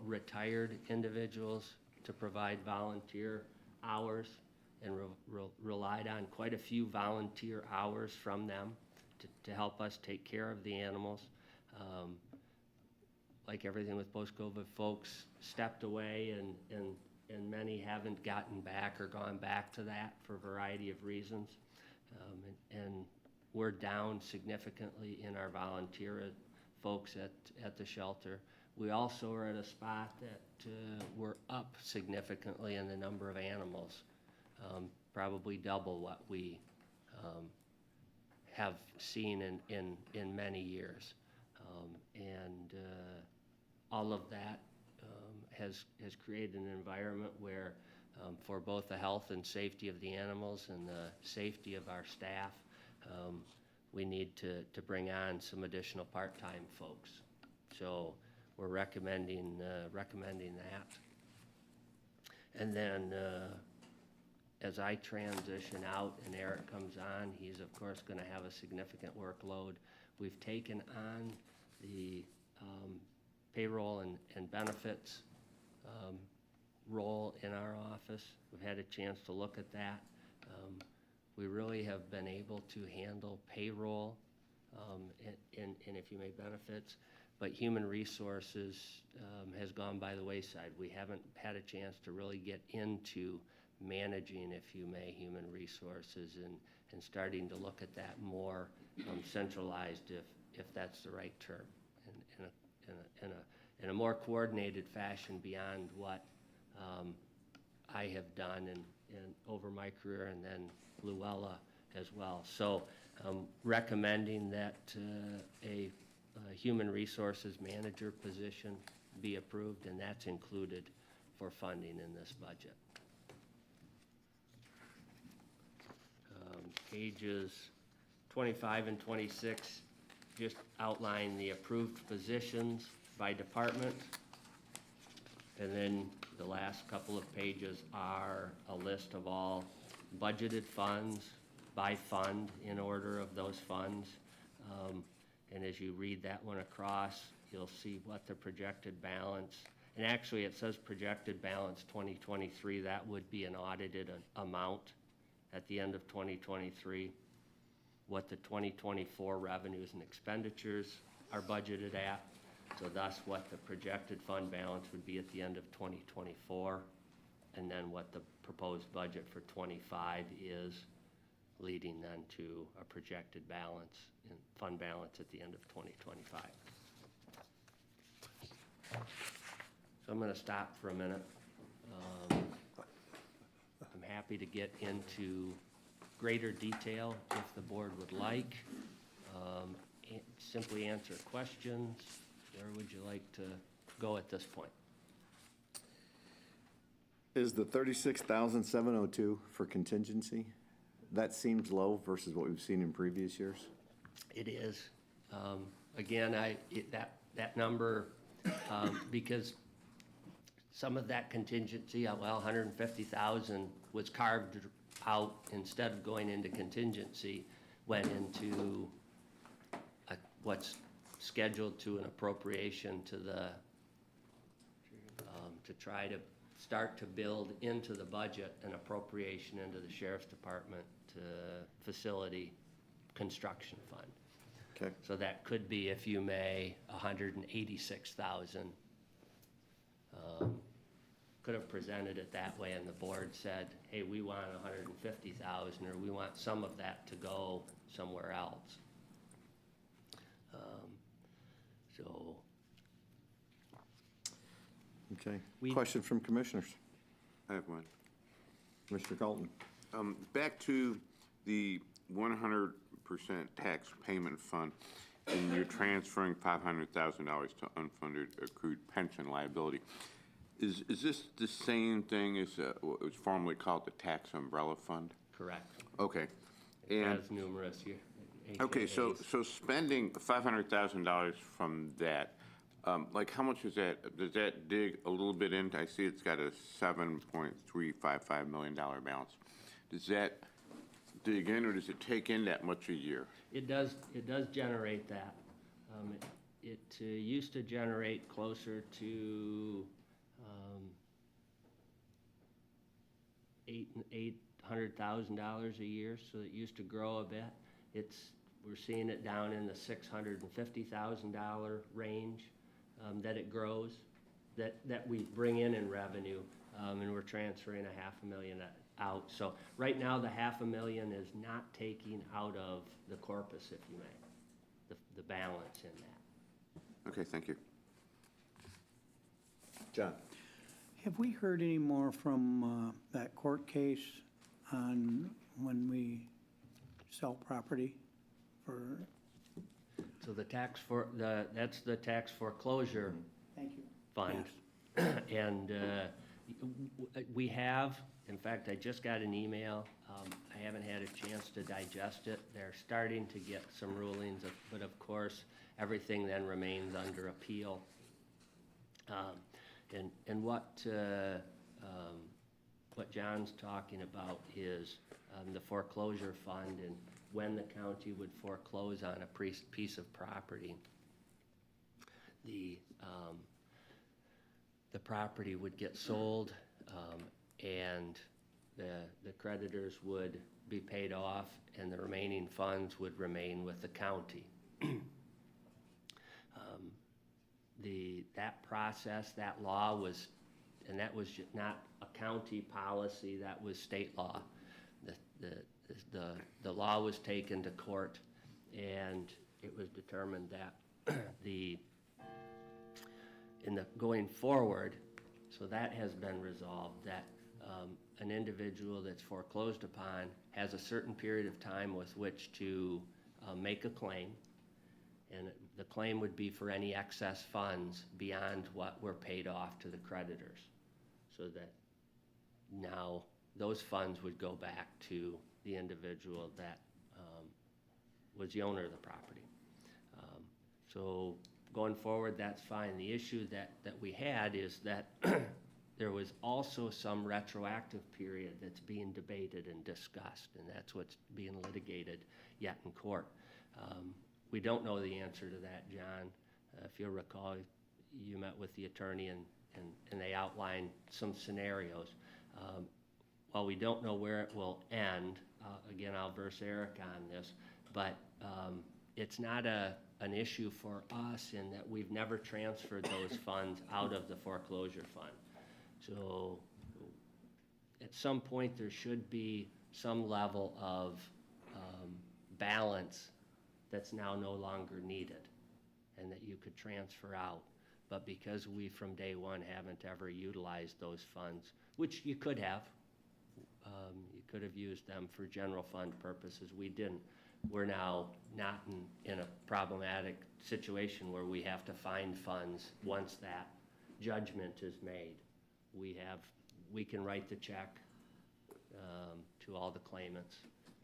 retired individuals to provide volunteer hours, and relied on quite a few volunteer hours from them to help us take care of the animals. Like everything with post-COVID, folks stepped away, and many haven't gotten back or gone back to that for a variety of reasons. And we're down significantly in our volunteer folks at the shelter. We also are at a spot that we're up significantly in the number of animals, probably double what we have seen in many years. And all of that has created an environment where for both the health and safety of the animals and the safety of our staff, we need to bring on some additional part-time folks. So we're recommending that. And then as I transition out and Eric comes on, he's of course gonna have a significant workload. We've taken on the payroll and benefits role in our office. We've had a chance to look at that. We really have been able to handle payroll and if you may, benefits, but human resources has gone by the wayside. We haven't had a chance to really get into managing, if you may, human resources and starting to look at that more centralized, if that's the right term, in a more coordinated fashion beyond what I have done and over my career, and then Luella as well. So recommending that a human resources manager position be approved, and that's included for funding in this budget. Pages 25 and 26 just outline the approved positions by department. And then the last couple of pages are a list of all budgeted funds by fund in order of those funds. And as you read that one across, you'll see what the projected balance, and actually it says projected balance 2023, that would be an audited amount at the end of 2023. What the 2024 revenues and expenditures are budgeted at. So thus what the projected fund balance would be at the end of 2024, and then what the proposed budget for 25 is, leading then to a projected balance and fund balance at the end of 2025. So I'm going to stop for a minute. I'm happy to get into greater detail if the board would like. Simply answer questions. Where would you like to go at this point? Is the 36,702 for contingency? That seems low versus what we've seen in previous years. It is. Again, that number, because some of that contingency, well, 150,000 was carved out instead of going into contingency, went into what's scheduled to an appropriation to the, to try to start to build into the budget an appropriation into the Sheriff's Department to facility construction fund. Okay. So that could be, if you may, 186,000. Could have presented it that way, and the board said, hey, we want 150,000, or we want some of that to go somewhere else. So. Okay. Question from commissioners. I have one. Mr. Colton. Back to the 100% tax payment fund, and you're transferring $500,000 to unfunded accrued pension liability. Is this the same thing as what was formerly called the tax umbrella fund? Correct. Okay. It And has numerous. okay, so spending $500,000 from that, like how much is that? Does that dig a little bit into? I see it's got a $7.355 million balance. Does that dig in, or does it take in that much a year? It does generate that. It used to generate closer to $800,000 a year, so it used to grow a bit. We're seeing it down in the $650,000 range that it grows, that we bring in revenue, and we're transferring $500,000 out. So right now, the $500,000 is not taking out of the corpus, if you may, the balance in that. Okay, thank you. John. Have we heard any more from that court case on when we sell property for? So that's the tax foreclosure Thank you. fund. Yes. And we have, in fact, I just got an email. I haven't had a chance to digest it. They're starting to get some rulings, but of course, everything then remains under appeal. And what what John's talking about is the foreclosure fund and when the county would foreclose on a piece of property. The property would get sold, and the creditors would be paid off, and the remaining funds would remain with the county. That process, that law was, and that was not a county policy, that was state law. The law was taken to court, and it was determined that going forward, so that has been resolved, that an individual that's foreclosed upon has a certain period of time with which to make a claim, and the claim would be for any excess funds beyond what were paid off to the creditors, so that now those funds would go back to the individual that was the owner of the property. So going forward, that's fine. The issue that we had is that there was also some retroactive period that's being debated and discussed, and that's what's being litigated yet in court. We don't know the answer to that, John. If you'll recall, you met with the attorney and they outlined some scenarios. While we don't know where it will end, again, I'll verse Eric on this, but it's not an issue for us in that we've never transferred those funds out of the foreclosure fund. So at some point, there should be some level of balance that's now no longer needed and that you could transfer out. But because we from day one haven't ever utilized those funds, which you could have, you could have used them for general fund purposes. We didn't. We're now not in a problematic situation where we have to find funds once that judgment is made. We can write the check to all the claimants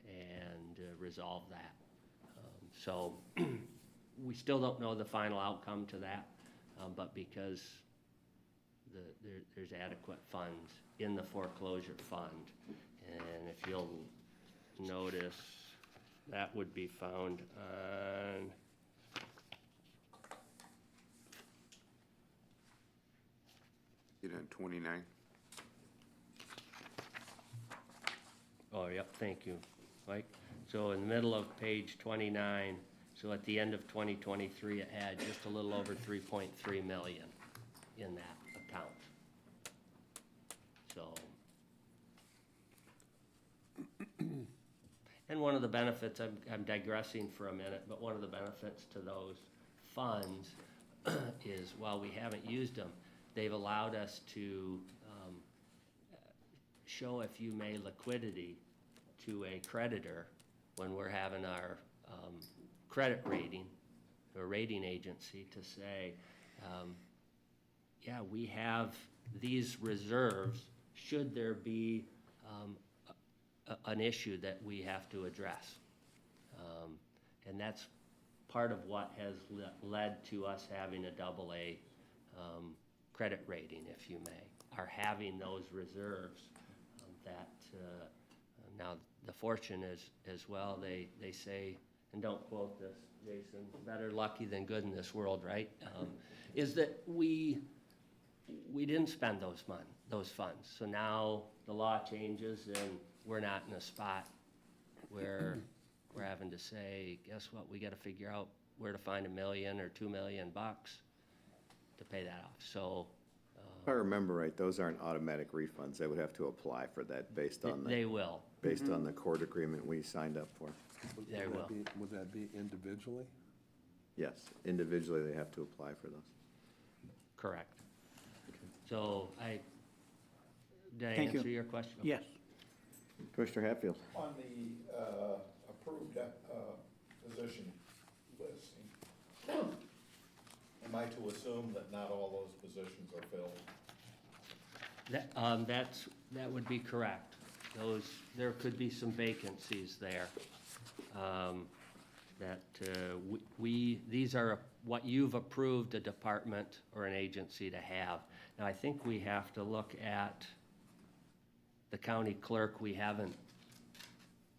and resolve that. So we still don't know the final outcome to that, but because there's adequate funds in the foreclosure fund, and if you'll notice, that would be found on Get on 29. Oh, yep, thank you, Mike. So in the middle of page 29, so at the end of 2023, it had just a little over 3.3 million in that account. So, and one of the benefits, I'm digressing for a minute, but one of the benefits to those funds is while we haven't used them, they've allowed us to show, if you may, liquidity to a creditor when we're having our credit rating, or rating agency, to say, yeah, we have these reserves should there be an issue that we have to address. And that's part of what has led to us having a AA credit rating, if you may, are having those reserves that now the fortune is as well, they say, and don't quote this, Jason, better lucky than good in this world, right? Is that we didn't spend those funds. So now the law changes and we're not in a spot where we're having to say, guess what, we got to figure out where to find $1 million or $2 million to pay that off. So If I remember right, those aren't automatic refunds. They would have to apply for that based on they will. Based on the court agreement we signed up for. They will. Would that be individually? Yes, individually they have to apply for those. Correct. So did I Thank you. answer your question? Yes. Commissioner Hatfield. On the approved position listing, am I to assume that not all those positions are filled? That would be correct. There could be some vacancies there. These are what you've approved a department or an agency to have. Now, I think we have to look at The county clerk, we haven't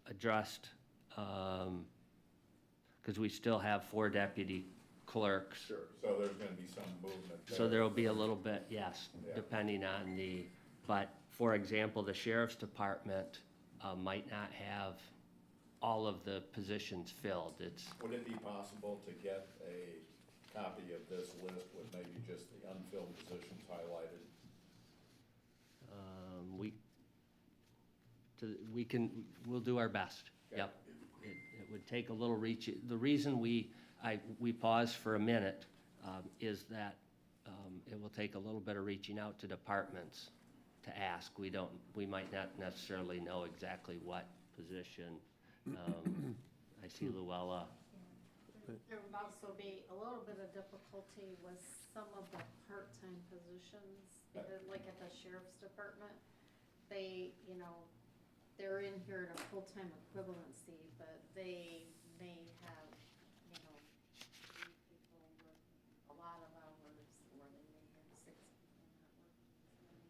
addressed, because we still have 4 deputy clerks. Sure, so there's gonna be some movement there. So there will be a little bit, yes, Yeah. depending on but for example, the sheriff's department might not have all of the positions filled. Would it be possible to get a copy of this list with maybe just the unfilled positions highlighted? We'll do our best. Yep. It would take a little reach. The reason we paused for a minute is that it will take a little bit of reaching out to departments to ask. We might not necessarily know exactly what position. I see Luella. There would also be a little bit of difficulty with some of the part-time positions, because like at the sheriff's department, they, they're in here at a full-time equivalency, but they may have, 3 people with a lot of hours, or they may have 6 people not working as many.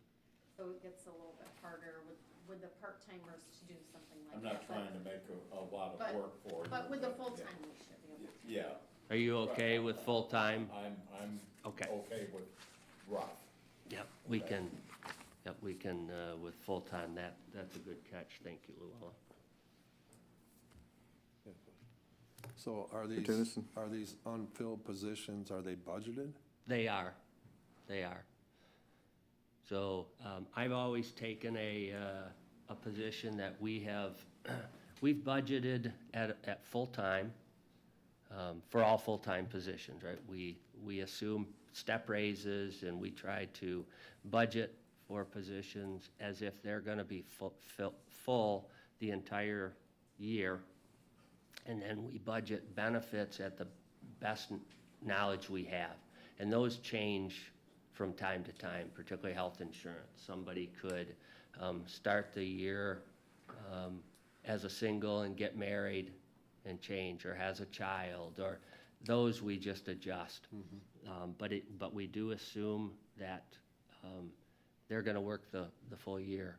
So it gets a little bit harder with the part-timers to do something like I'm that. not trying to make a lot of work for you. But with the full-time, we should be able to. Yeah. Are you okay with full-time? I'm Okay. okay with rough. Yep, we can, with full-time, that's a good catch. Thank you, Luella. So are these unfilled positions, are they budgeted? They are. So, I've always taken a position that we've budgeted at full-time, for all full-time positions, right? We assume step raises, and we try to budget for positions as if they're gonna be full the entire year. And then we budget benefits at the best knowledge we have. And those change from time to time, particularly health insurance. Somebody could start the year as a single and get married and change, or has a child, or those we just adjust. But we do assume that they're gonna work the full year.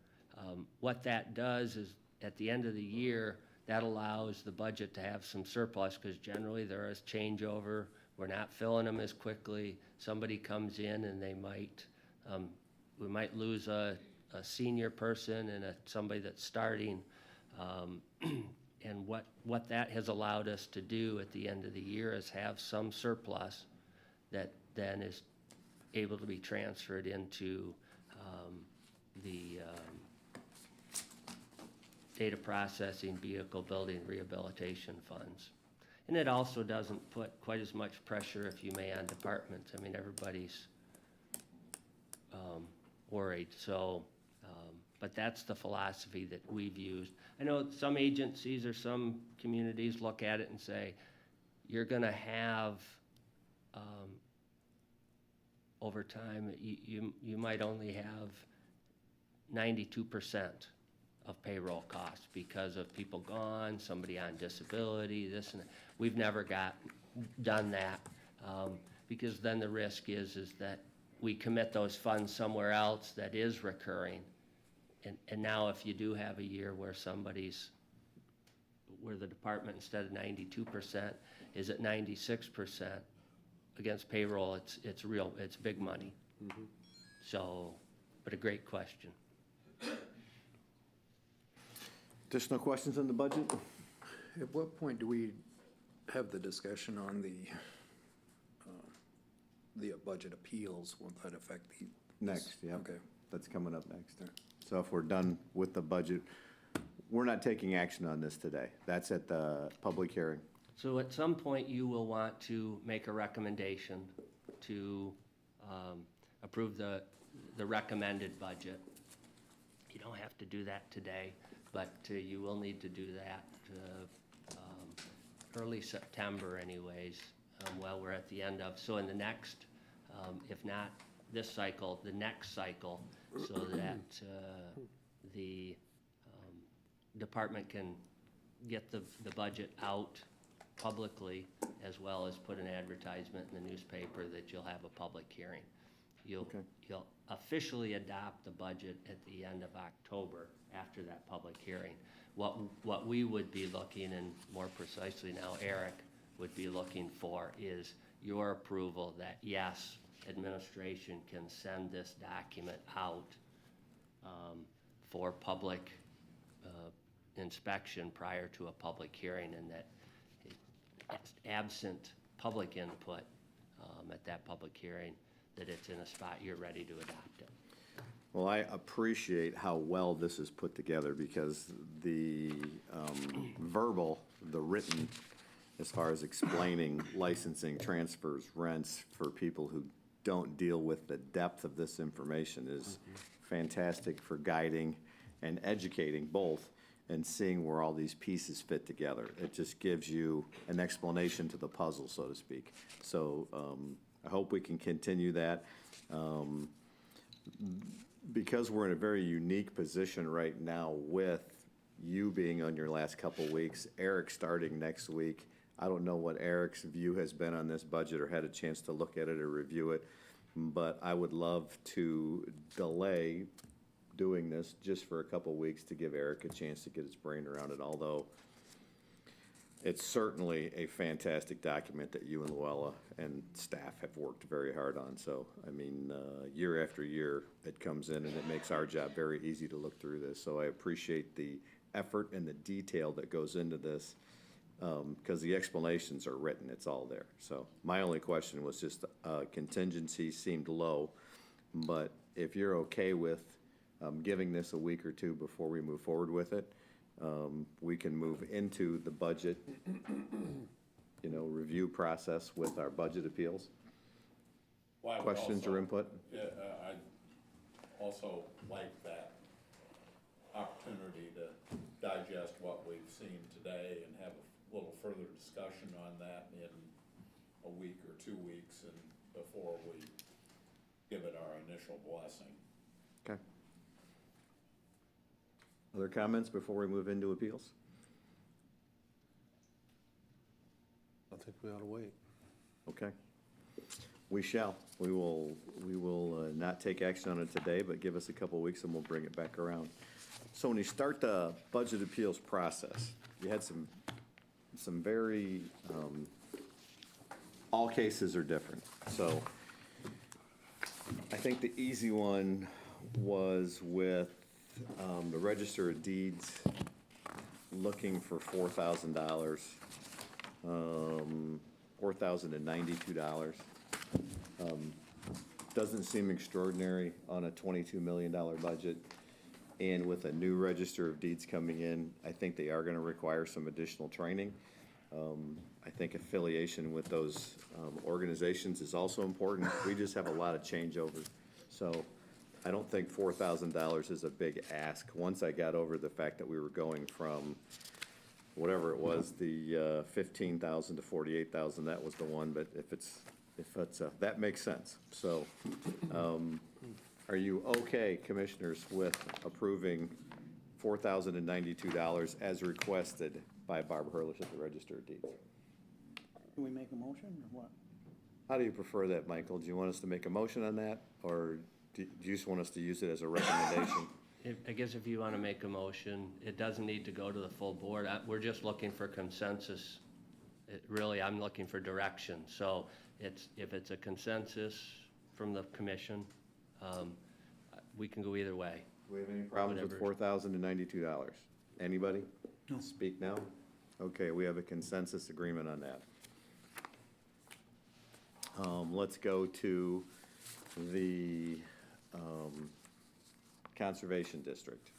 What that does is, at the end of the year, that allows the budget to have some surplus, because generally there is changeover. We're not filling them as quickly. Somebody comes in and we might lose a senior person and somebody that's starting. And what that has allowed us to do at the end of the year is have some surplus that then is able to be transferred into the data processing, vehicle building, rehabilitation funds. And it also doesn't put quite as much pressure, if you may, on departments. I mean, everybody's worried, so, but that's the philosophy that we've used. I know some agencies or some communities look at it and say, you're gonna have, over time, you might only have 92% of payroll costs because of people gone, somebody on disability, this and that. We've never done that, because then the risk is that we commit those funds somewhere else that is recurring. And now if you do have a year where where the department, instead of 92%, is at 96% against payroll, it's big money. So, but a great question. Additional questions on the budget? At what point do we have the discussion on the budget appeals? Will that affect the? Next, yeah. Okay. That's coming up next. So if we're done with the budget, we're not taking action on this today. That's at the public hearing. So at some point, you will want to make a recommendation to approve the recommended budget. You don't have to do that today, but you will need to do that early September anyways, while we're at the end of. So in the next, if not this cycle, the next cycle, so that the department can get the budget out publicly, as well as put an advertisement in the newspaper that you'll have a public hearing. You'll officially adopt the budget at the end of October after that public hearing. What we would be looking, and more precisely now Eric would be looking for, is your approval that yes, administration can send this document out for public inspection prior to a public hearing, and that it's absent public input at that public hearing, that it's in a spot you're ready to adopt it. Well, I appreciate how well this is put together, because the verbal, the written, as far as explaining licensing, transfers, rents for people who don't deal with the depth of this information is fantastic for guiding and educating both, and seeing where all these pieces fit together. It just gives you an explanation to the puzzle, so to speak. So I hope we can continue that. Because we're in a very unique position right now with you being on your last couple weeks, Eric starting next week. I don't know what Eric's view has been on this budget or had a chance to look at it or review it, but I would love to delay doing this just for a couple weeks to give Eric a chance to get his brain around it, although it's certainly a fantastic document that you and Luella and staff have worked very hard on. So, I mean, year after year, it comes in and it makes our job very easy to look through this. So I appreciate the effort and the detail that goes into this, because the explanations are written, it's all there. So my only question was just contingency seemed low, but if you're okay with giving this a week or two before we move forward with it, we can move into the budget, review process with our budget appeals. Well, I would Questions or input? I'd also like that opportunity to digest what we've seen today and have a little further discussion on that in a week or 2 weeks, and before we give it our initial blessing. Okay. Other comments before we move into appeals? I think we ought to wait. Okay. We shall. We will not take action on it today, but give us a couple of weeks and we'll bring it back around. So when you start the budget appeals process, you had some very, all cases are different. So I think the easy one was with the Register of Deeds looking for $4,000, $4,092. Doesn't seem extraordinary on a $22 million budget. And with a new Register of Deeds coming in, I think they are going to require some additional training. I think affiliation with those organizations is also important. We just have a lot of changeovers. So I don't think $4,000 is a big ask. Once I got over the fact that we were going from whatever it was, the 15,000 to 48,000, that was the one. But if it's that makes sense. So, are you okay, commissioners, with approving $4,092 as requested by Barb Hurless at the Register of Deeds? Can we make a motion or what? How do you prefer that, Michael? Do you want us to make a motion on that, or do you just want us to use it as a recommendation? I guess if you want to make a motion, it doesn't need to go to the full board. We're just looking for consensus. Really, I'm looking for direction. So if it's a consensus from the commission, we can go either way. Do we have any problems with $4,092? Anybody? No. Speak now? Okay, we have a consensus agreement on that. Let's go to the Conservation District.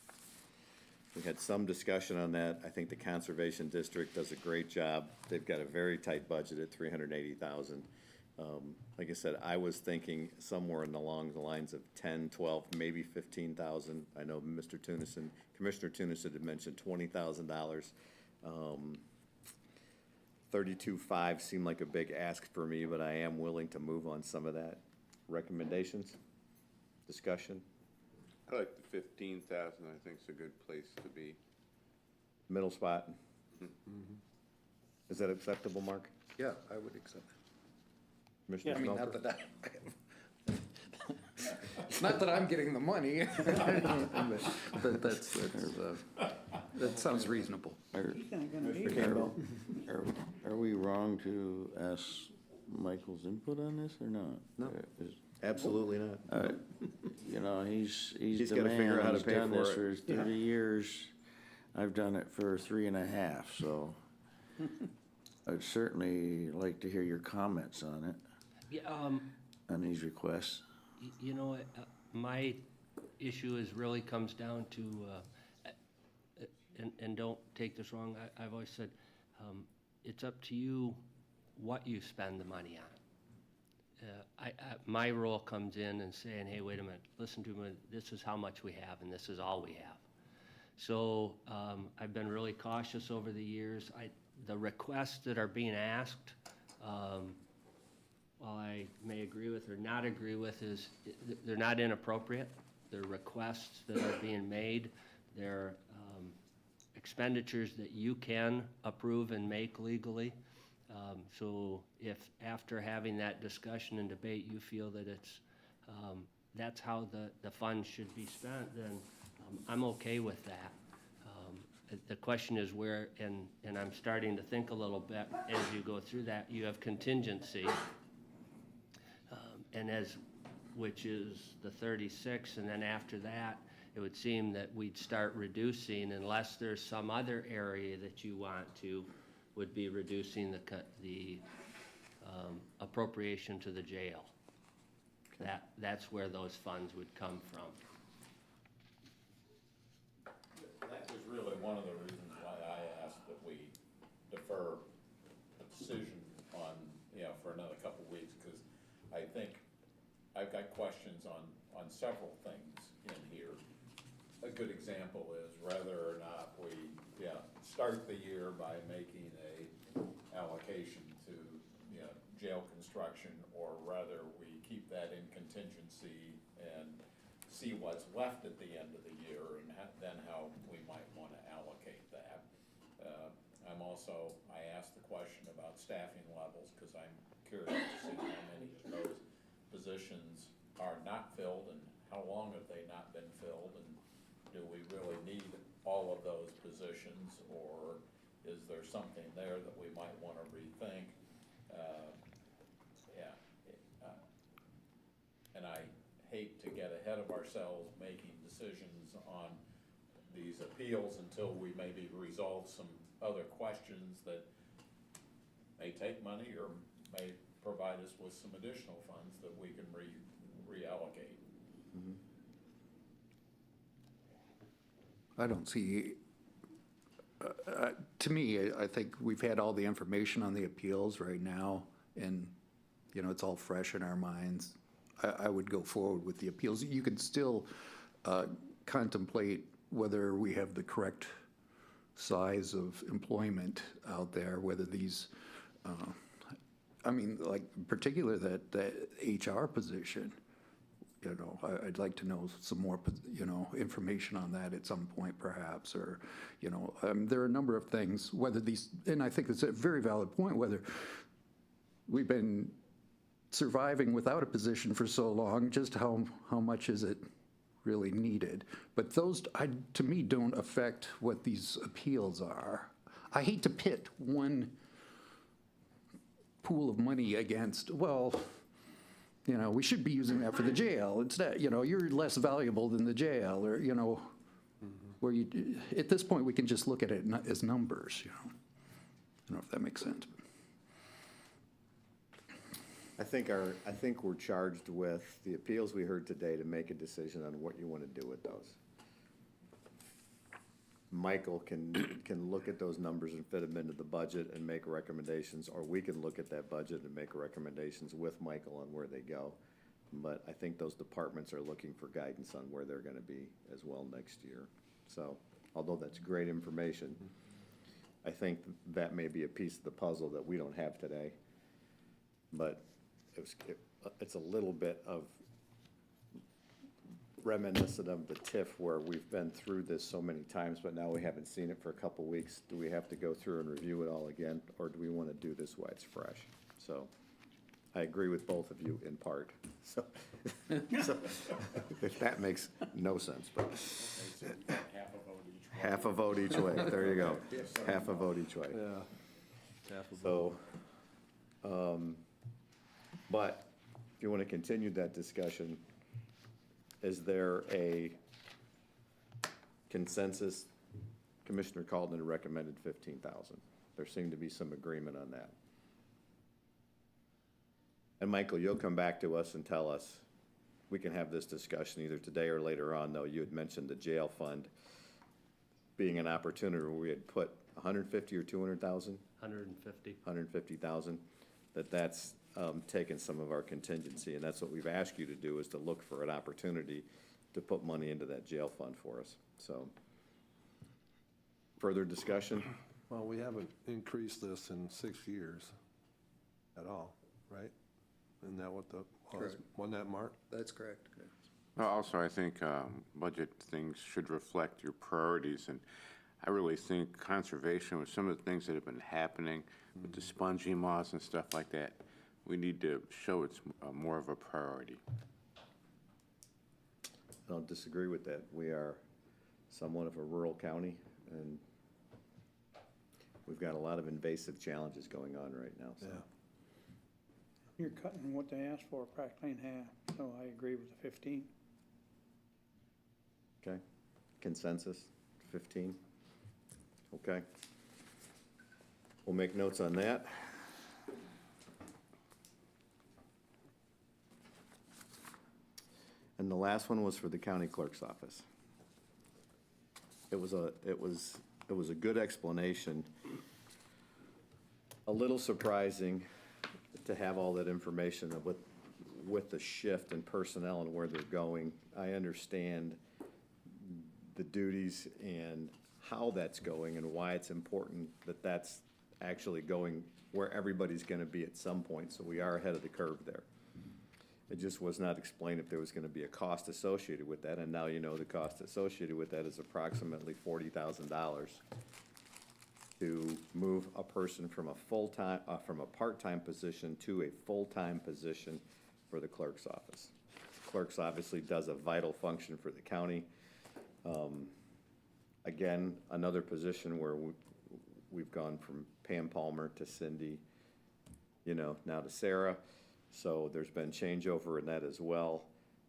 We had some discussion on that. I think the Conservation District does a great job. They've got a very tight budget at $380,000. Like I said, I was thinking somewhere along the lines of 10, 12, maybe 15,000. I know Commissioner Tunison had mentioned $20,000. 32.5 seemed like a big ask for me, but I am willing to move on some of that. Recommendations? Discussion? I like the 15,000, I think is a good place to be. Middle spot? Is that acceptable, Mark? Yeah, I would accept it. Commissioner I mean, Smelter? not that Not that I'm getting the money, but that sounds reasonable. He's not gonna need Mr. it. Campbell, are we wrong to ask Michael's input on this or not? No. Is- Absolutely not. You know, he's He's the gotta man, figure out how to he's pay done for this it. for 30 years. I've done it for 3.5, so I'd certainly like to hear your comments on it, Yeah, on these requests. you know, my issue is really comes down to, and don't take this wrong, I've always said, it's up to you what you spend the money on. My role comes in and saying, hey, wait a minute, listen to me, this is how much we have and this is all we have. So I've been really cautious over the years. The requests that are being asked, while I may agree with or not agree with, is they're not inappropriate. They're requests that are being made. They're expenditures that you can approve and make legally. So if after having that discussion and debate, you feel that it's, that's how the funds should be spent, then I'm okay with that. The question is where, and I'm starting to think a little bit as you go through that, you have contingency, which is the 36, and then after that, it would seem that we'd start reducing, unless there's some other area that you want to, would be reducing the appropriation to the jail. That's where those funds would come from. That was really one of the reasons why I asked that we defer a decision on, for another couple of weeks, because I think I've got questions on several things in here. A good example is whether or not we, start the year by making a allocation to, jail construction, or rather we keep that in contingency and see what's left at the end of the year, and then how we might want to allocate that. I asked the question about staffing levels, because I'm curious to see how many of those positions are not filled, and how long have they not been filled, and do we really need all of those positions, or is there something there that we might want to rethink? And I hate to get ahead of ourselves making decisions on these appeals until we maybe resolve some other questions that may take money or may provide us with some additional funds that we can reallocate. I don't see, to me, I think we've had all the information on the appeals right now, and, it's all fresh in our minds. I would go forward with the appeals. You could still contemplate whether we have the correct size of employment out there, whether these, like particular that HR position, I'd like to know some more, information on that at some point perhaps, or, there are a number of things, whether these, and I think it's a very valid point, whether we've been surviving without a position for so long, just how much is it really needed? But those, to me, don't affect what these appeals are. I hate to pit one pool of money against, we should be using that for the jail. Instead, you're less valuable than the jail, or, where you, at this point, we can just look at it as numbers, I don't know if that makes sense. I think we're charged with the appeals we heard today to make a decision on what you want to do with those. Michael can look at those numbers and fit them into the budget and make recommendations, or we can look at that budget and make recommendations with Michael on where they go. But I think those departments are looking for guidance on where they're going to be as well next year. So, although that's great information, I think that may be a piece of the puzzle that we don't have today. But it's a little bit of reminiscent of the TIF, where we've been through this so many times, but now we haven't seen it for a couple weeks. Do we have to go through and review it all again, or do we want to do this while it's fresh? So I agree with both of you in part, so, so, if that makes no sense, but. Half a vote each way, there you go, half a vote each way. Yeah. So, but if you want to continue that discussion, is there a consensus? Commissioner Calden recommended 15,000. There seemed to be some agreement on that. And Michael, you'll come back to us and tell us, we can have this discussion either today or later on, though. You had mentioned the jail fund being an opportunity where we had put 150 or 200,000? 150. 150,000, that's taken some of our contingency, and that's what we've asked you to do, is to look for an opportunity to put money into that jail fund for us, so. Further discussion? Well, we haven't increased this in 6 years at all, right? Isn't that what the, Correct. wasn't that, Mark? That's correct. Well, also, I think budget things should reflect your priorities, and I really think conservation, with some of the things that have been happening with the sponging moths and stuff like that, we need to show it's more of a priority. I don't disagree with that. We are somewhat of a rural county, and we've got a lot of invasive challenges going on right now, so. Yeah. You're cutting what they asked for practically in half, so I agree with the 15. Okay, consensus, 15? Okay. We'll make notes on that. And the last one was for the county clerk's office. It was a good explanation. A little surprising to have all that information with the shift in personnel and where they're going. I understand the duties and how that's going and why it's important that that's actually going where everybody's gonna be at some point, so we are ahead of the curve there. It just was not explained if there was gonna be a cost associated with that, and now you know the cost associated with that is approximately $40,000 to move a person from a full-time, from a part-time position to a full-time position for the clerk's office. Clerk's obviously does a vital function for the county. Again, another position where we've gone from Pam Palmer to Cindy, you know, now to Sarah. So there's been changeover in that as well.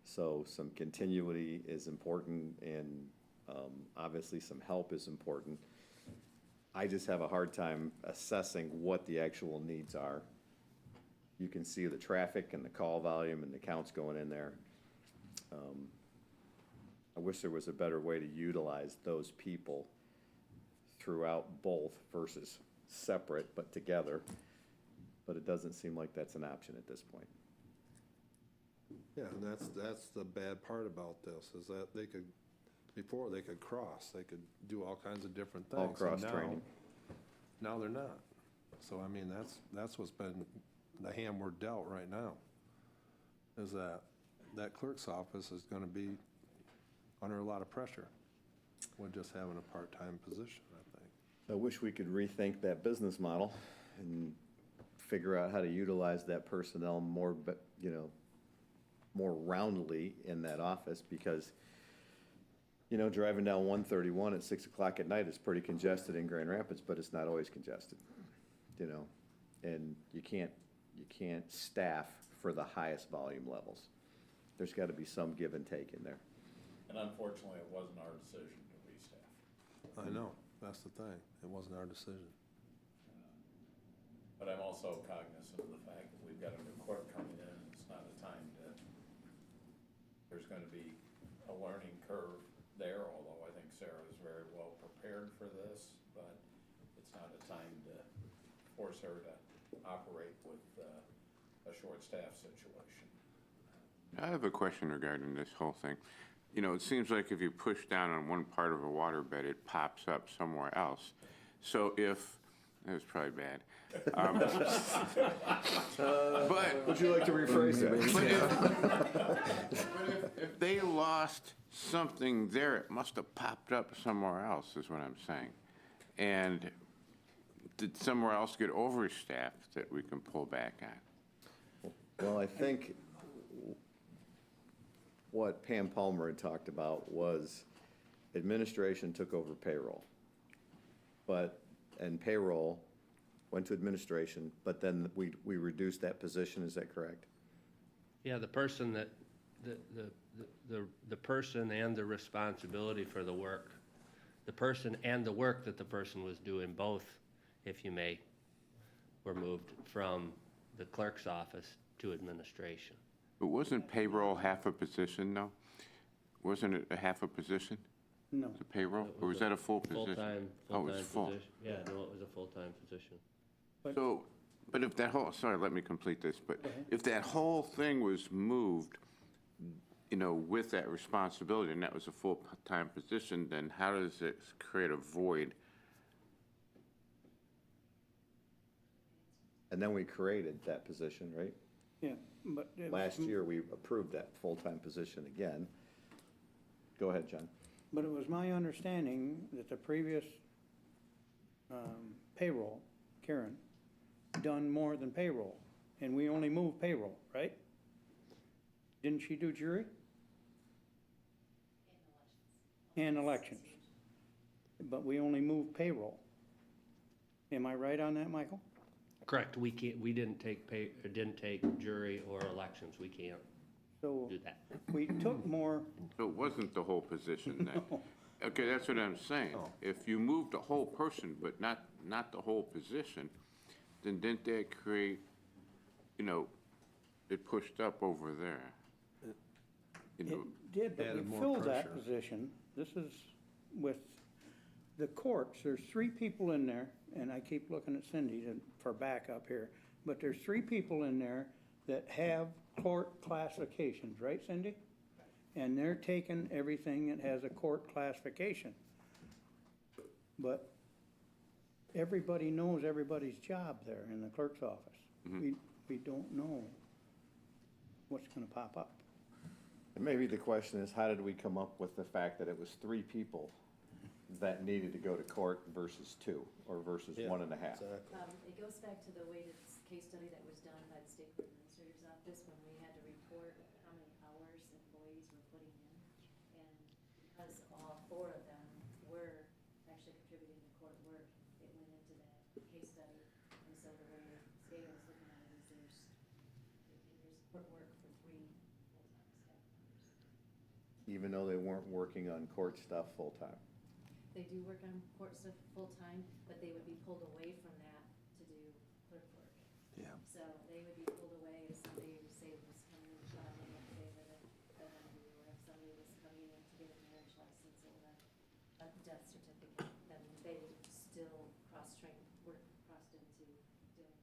So some continuity is important, and obviously some help is important. I just have a hard time assessing what the actual needs are. You can see the traffic and the call volume and the counts going in there. I wish there was a better way to utilize those people throughout both versus separate but together, but it doesn't seem like that's an option at this point. Yeah, and that's the bad part about this, is that they could, before they could cross, they could do all kinds of different things. All and cross-training. Now they're not. So, I mean, that's what's been the hand we're dealt right now, is that clerk's office is gonna be under a lot of pressure with just having a part-time position, I think. I wish we could rethink that business model and figure out how to utilize that personnel more, but, you know, more roundly in that office, because, you know, driving down 131 at 6 o'clock at night is pretty congested in Grand Rapids, but it's not always congested, you know, and you can't staff for the highest volume levels. There's got to be some give and take in there. And unfortunately, it wasn't our decision to restaff. I know, that's the thing. It wasn't our decision. But I'm also cognizant of the fact that we've got a new clerk coming in, and it's not a time to, there's gonna be a learning curve there, although I think Sarah is very well prepared for this, but it's not a time to force her to operate with a short staff situation. I have a question regarding this whole thing. You know, it seems like if you push down on one part of a waterbed, it pops up somewhere else. So if, that was probably bad. But would you like to rephrase that? If they lost something there, it must have popped up somewhere else, is what I'm saying. And did somewhere else get overstaffed that we can pull back on? Well, I think what Pam Palmer had talked about was administration took over payroll. And payroll went to administration, but then we reduced that position, is that correct? Yeah, the person that, the person and the responsibility for the work, the person and the work that the person was doing, both, if you may, were moved from the clerk's office to administration. But wasn't payroll half a position, though? Wasn't it a half a position? No. The payroll, or was that a full position? Full-time, Oh, it was full-time full. position. Yeah, no, it was a full-time position. So, but if that whole, sorry, let me complete this, but if that whole thing was moved, you know, with that responsibility, and that was a full-time position, then how does it create a void? And then we created that position, right? Yeah, but. Last year, we approved that full-time position again. Go ahead, John. But it was my understanding that the previous payroll, Karen, done more than payroll, and we only moved payroll, right? Didn't she do jury? And elections. But we only moved payroll. Am I right on that, Michael? Correct, we didn't take didn't take jury or elections, we can't So do that. we took more. So it wasn't the whole position then? Okay, that's what I'm saying. If you moved the whole person, but not the whole position, then didn't that create, you know, it pushed up over there? You know, It did, but Added we more filled that pressure. position. This is with the courts, there's 3 people in there, and I keep looking at Cindy for backup here, but there's 3 people in there that have court classifications, right, Cindy? And they're taking everything that has a court classification. But everybody knows everybody's job there in the clerk's office. We don't know what's gonna pop up. And maybe the question is, how did we come up with the fact that it was 3 people that needed to go to court versus 2, or versus 1.5? It goes back to the weighted case study that was done by the State Court Administrator's Office when we had to report how many hours employees were putting in. And because all 4 of them were actually contributing to court work, it went into that case study. And so the way the state was looking at it is there's court work for 3 full-time staff members. Even though they weren't working on court stuff full-time? They do work on court stuff full-time, but they would be pulled away from that to do clerk work. Yeah. So they would be pulled away if somebody, say, was coming in filing a favor that they want to do, or if somebody was coming in to get a marriage license or a death certificate, then they would still crossed into doing clerk work.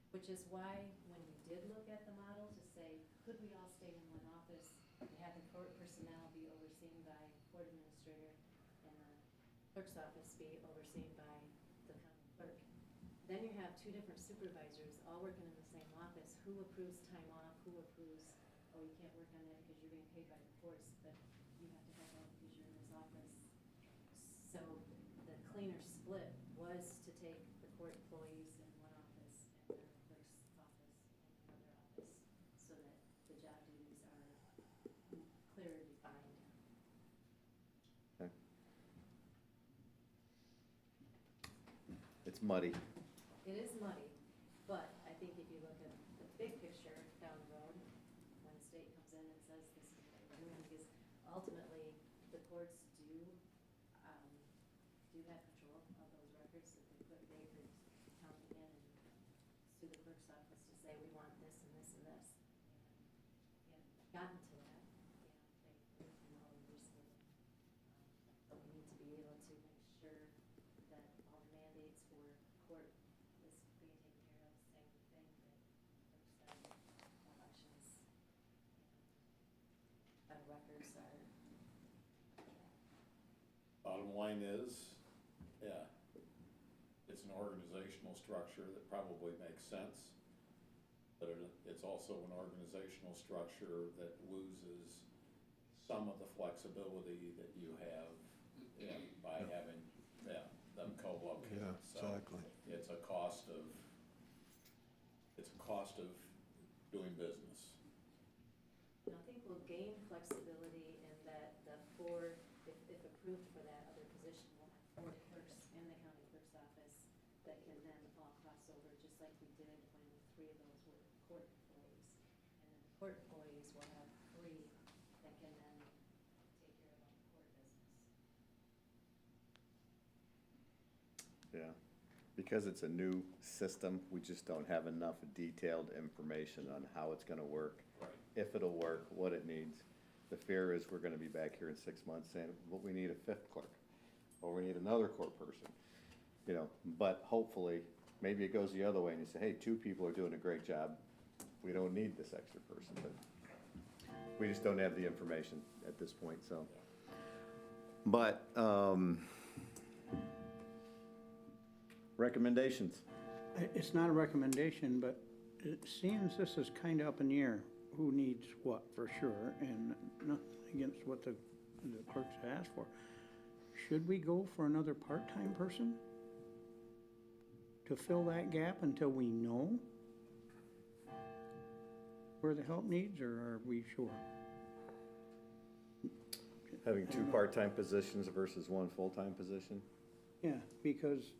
Which is why, when we did look at the model to say, could we all stay in one office, and have the court personnel be overseen by court administrator, and the clerk's office be overseen by the county clerk. Then you have 2 different supervisors all working in the same office. Who approves time off? Who approves, oh, you can't work on that because you're being paid by the courts, but you have to have that because you're in this office. So the cleaner split was to take the court employees in one office and the clerk's office in another office, so that the job duties are clearly defined. It's muddy. It is muddy, but I think if you look at the big picture down the road, when the state comes in and says this is what we're doing, because ultimately, the courts do have control of those records that they could come in and sue the clerk's office to say, we want this and this and this. And gotten to that, they can all reverse it. But we need to be able to make sure that all the mandates for court is being taken care of, same thing that elections, records are. Bottom line is, yeah, it's an organizational structure that probably makes sense, but it's also an organizational structure that loses some of the flexibility that you have by having them co-located. Yeah, exactly. It's a cost of doing business. I think we'll gain flexibility in that the four, if approved for that other position, we'll have 4 clerks in the county clerk's office that can then all cross over, just like we did when 3 of those were court employees. And then the court employees will have 3 that can then take care of all the court business. Yeah, because it's a new system, we just don't have enough detailed information on how it's gonna work, if it'll work, what it needs. The fear is we're gonna be back here in 6 months saying, well, we need a 5th clerk, or we need another court person, you know, but hopefully, maybe it goes the other way and you say, hey, 2 people are doing a great job, we don't need this extra person, but we just don't have the information at this point, so. But, recommendations? It's not a recommendation, but it seems this is kind of up in the air, who needs what for sure, and nothing against what the clerks asked for. Should we go for another part-time person to fill that gap until we know where the help needs, or are we sure? Having 2 part-time positions versus 1 full-time position? Yeah, because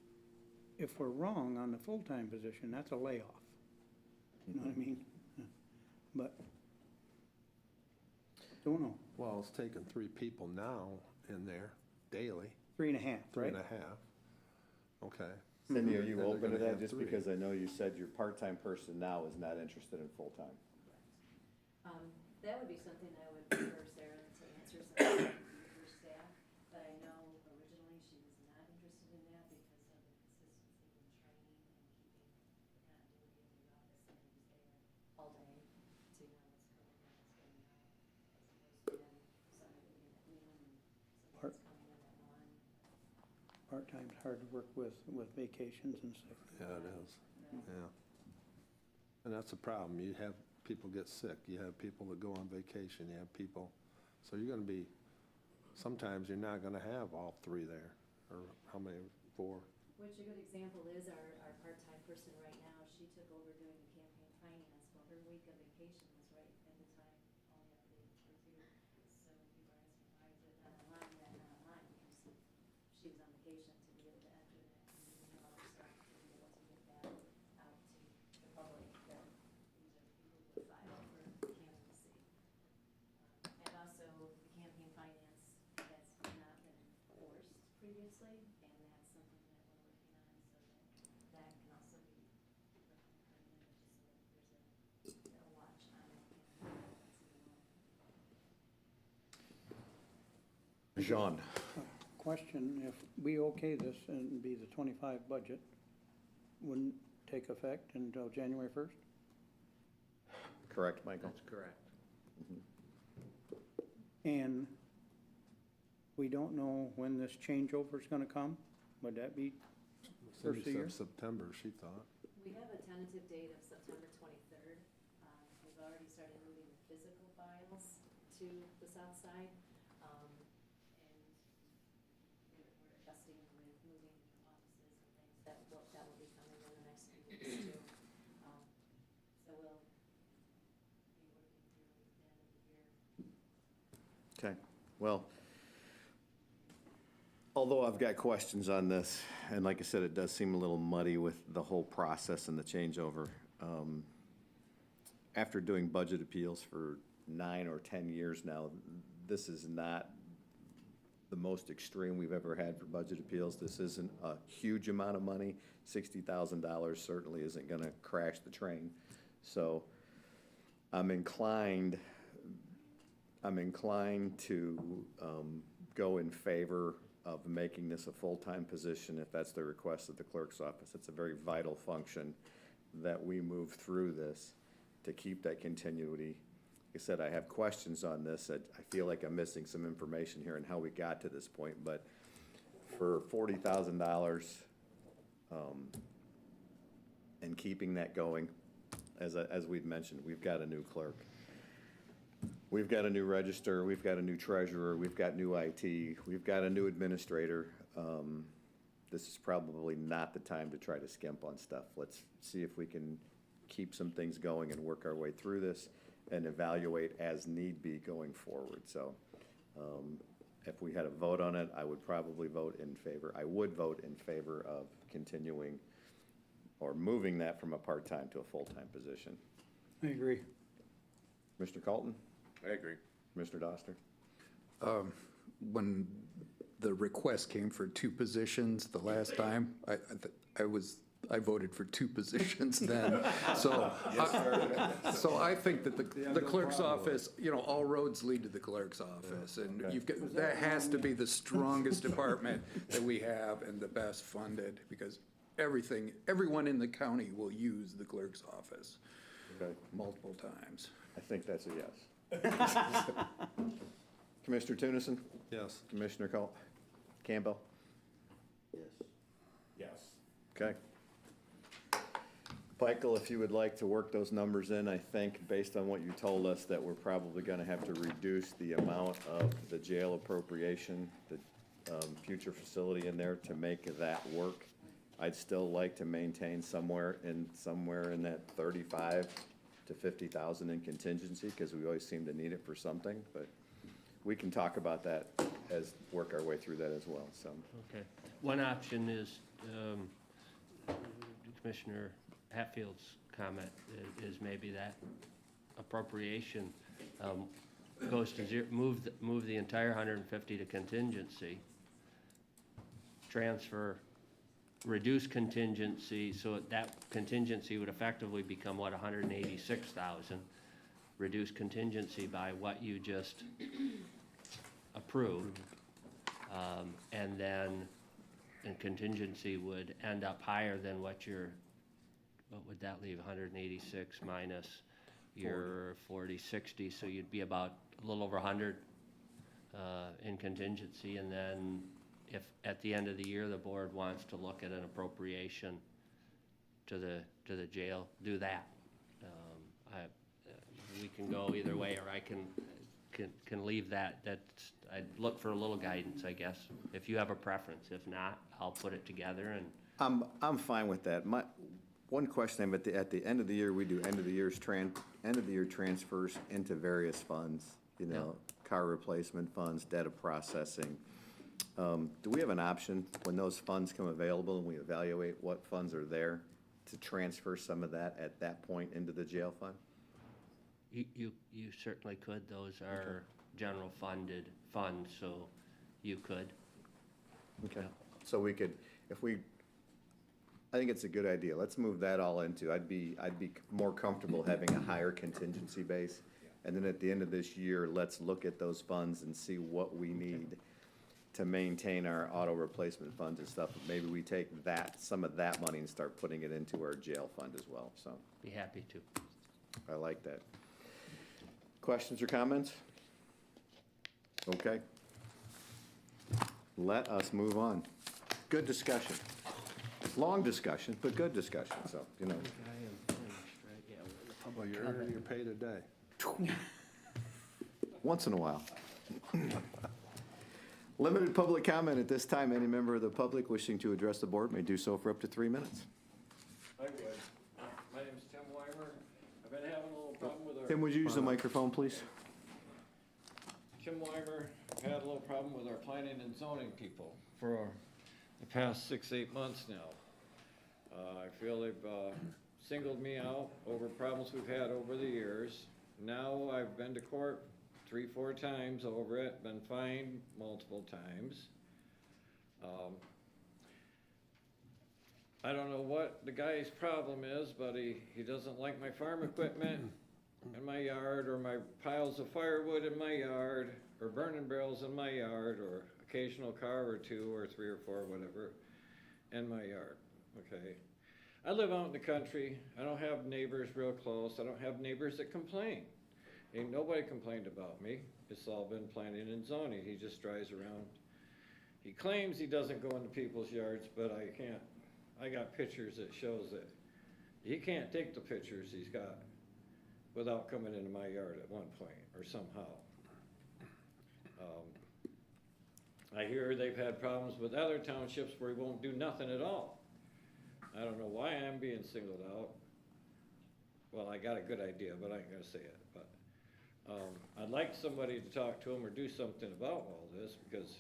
if we're wrong on the full-time position, that's a layoff. You know what I mean? But, don't know. Well, it's taking 3 people now in there daily. 3.5, Three right? and a half. Okay. Cindy, are you And they're open to gonna that, have just 3. because I know you said your part-time person now is not interested in full-time? That would be something I would prefer Sarah to answer some of her staff, but I know originally she was not interested in that because of the consistency in training and keeping the continuity of the office and he was there all day to know what's coming in, what's going out, as opposed to having somebody in at noon and somebody's coming in at 1. Part-time's hard to work with vacations and stuff. Yeah, it is, yeah. And that's a problem, you have people get sick, you have people that go on vacation, you have people, so you're gonna be, sometimes you're not gonna have all 3 there, or how many, 4? Which a good example is our part-time person right now, she took over doing the campaign finance, well, her week of vacation was right at the time, only updated for 2. So people are asking, why is it not online yet, not online, because she was on vacation to be able to enter that and do all her stuff, to be able to get that out to the public, that these are people who have filed for candidacy. And also, the campaign finance has not been enforced previously, and that's something that we're working on, so that can also be implemented, just so that there's a watch on it. Jean? Question, if we okay this and be the 25 budget, wouldn't take effect until January 1st? Correct, Michael? That's correct. And we don't know when this changeover is gonna come? Would that be Cindy first of the year? said September, she thought. We have a tentative date of September 23rd. We've already started moving the physical files to the south side. And we're adjusting with moving offices and things that will be coming in the next few weeks too. So we'll be working through the end of the year. Okay, well, although I've got questions on this, and like I said, it does seem a little muddy with the whole process and the changeover. After doing budget appeals for 9 or 10 years now, this is not the most extreme we've ever had for budget appeals. This isn't a huge amount of money. $60,000 certainly isn't gonna crash the train. So I'm inclined to go in favor of making this a full-time position if that's the request of the clerk's office. It's a very vital function that we move through this to keep that continuity. Like I said, I have questions on this. I feel like I'm missing some information here on how we got to this point, but for $40,000 and keeping that going, as we've mentioned, we've got a new clerk. We've got a new register, we've got a new treasurer, we've got new IT, we've got a new administrator. This is probably not the time to try to skimp on stuff. Let's see if we can keep some things going and work our way through this and evaluate as need be going forward. So if we had a vote on it, I would probably vote in favor. I would vote in favor of continuing or moving that from a part-time to a full-time position. I agree. Mr. Colton? I agree. Mr. Doster? When the request came for 2 positions the last time, I voted for 2 positions then. So, so I think that the clerk's office, you know, all roads lead to the clerk's office. And you've got, that has to be the strongest department that we have and the best funded, because everyone in the county will use the clerk's office multiple times. I think that's a yes. Commissioner Tunison? Yes. Commissioner Campbell? Yes. Yes. Okay. Michael, if you would like to work those numbers in, I think, based on what you told us, that we're probably gonna have to reduce the amount of the jail appropriation, the future facility in there to make that work. I'd still like to maintain somewhere in that 35 to 50,000 in contingency, because we always seem to need it for something, but we can talk about that as, work our way through that as well, so. Okay. One option is, Commissioner Hatfield's comment is maybe that appropriation goes to zero, move the entire 150 to contingency, transfer, reduce contingency, so that contingency would effectively become, what, 186,000, reduce contingency by what you just approved, and then contingency would end up higher than what would that leave, 186 minus your 40/60, so you'd be about a little over 100 in contingency, and then if at the end of the year the board wants to look at an appropriation to the jail, do that. We can go either way, or I can leave that. I'd look for a little guidance, I guess, if you have a preference. If not, I'll put it together and. I'm fine with that. One question, at the end of the year, we do end of the year transfers into various funds, you know, car replacement funds, data processing. Do we have an option when those funds come available and we evaluate what funds are there to transfer some of that at that point into the jail fund? You certainly could. Those are general funded funds, so you could. Okay. So we could, I think it's a good idea. Let's move that all into, I'd be more comfortable having a higher contingency base. And then at the end of this year, let's look at those funds and see what we need to maintain our auto replacement funds and stuff. Maybe we take some of that money and start putting it into our jail fund as well, so. Be happy to. I like that. Questions or comments? Okay. Let us move on. Good discussion. Long discussion, but good discussion, so, you know. Well, you're earning your pay today. Once in a while. Limited public comment at this time. Any member of the public wishing to address the board may do so for up to 3 minutes. I would. My name's Tim Weimer. I've been having a little problem with our. Tim, would you use the microphone, please? Tim Weimer, I've had a little problem with our planning and zoning people for the past 6-8 months now. I feel they've singled me out over problems we've had over the years. Now I've been to court 3-4 times over it, been fined multiple times. I don't know what the guy's problem is, but he doesn't like my farm equipment in my yard, or my piles of firewood in my yard, or burning barrels in my yard, or occasional car or 2 or 3 or 4, whatever, in my yard, okay? I live out in the country. I don't have neighbors real close. I don't have neighbors that complain. Ain't nobody complained about me. It's all been planning and zoning. He just drives around. He claims he doesn't go into people's yards, but I can't. I got pictures that shows that he can't take the pictures he's got without coming into my yard at one point or somehow. I hear they've had problems with other townships where he won't do nothing at all. I don't know why I'm being singled out. well, I got a good idea, but I ain't gonna say it, but, I'd like somebody to talk to them or do something about all this, because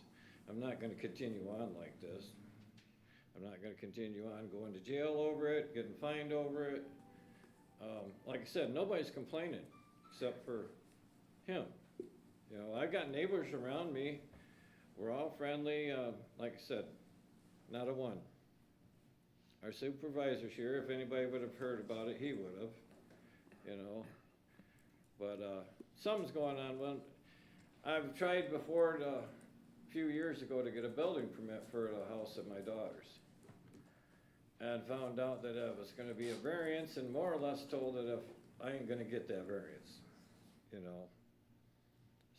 I'm not gonna continue on like this. I'm not gonna continue on going to jail over it, getting fined over it. Like I said, nobody's complaining except for him. You know, I've got neighbors around me, we're all friendly, like I said, not a one. Our supervisor's here, if anybody would have heard about it, he would have, you know. But, something's going on. Well, I've tried before, a few years ago, to get a building permit for the house of my daughter's. And found out that it was gonna be a variance, and more or less told that if I ain't gonna get that variance, you know.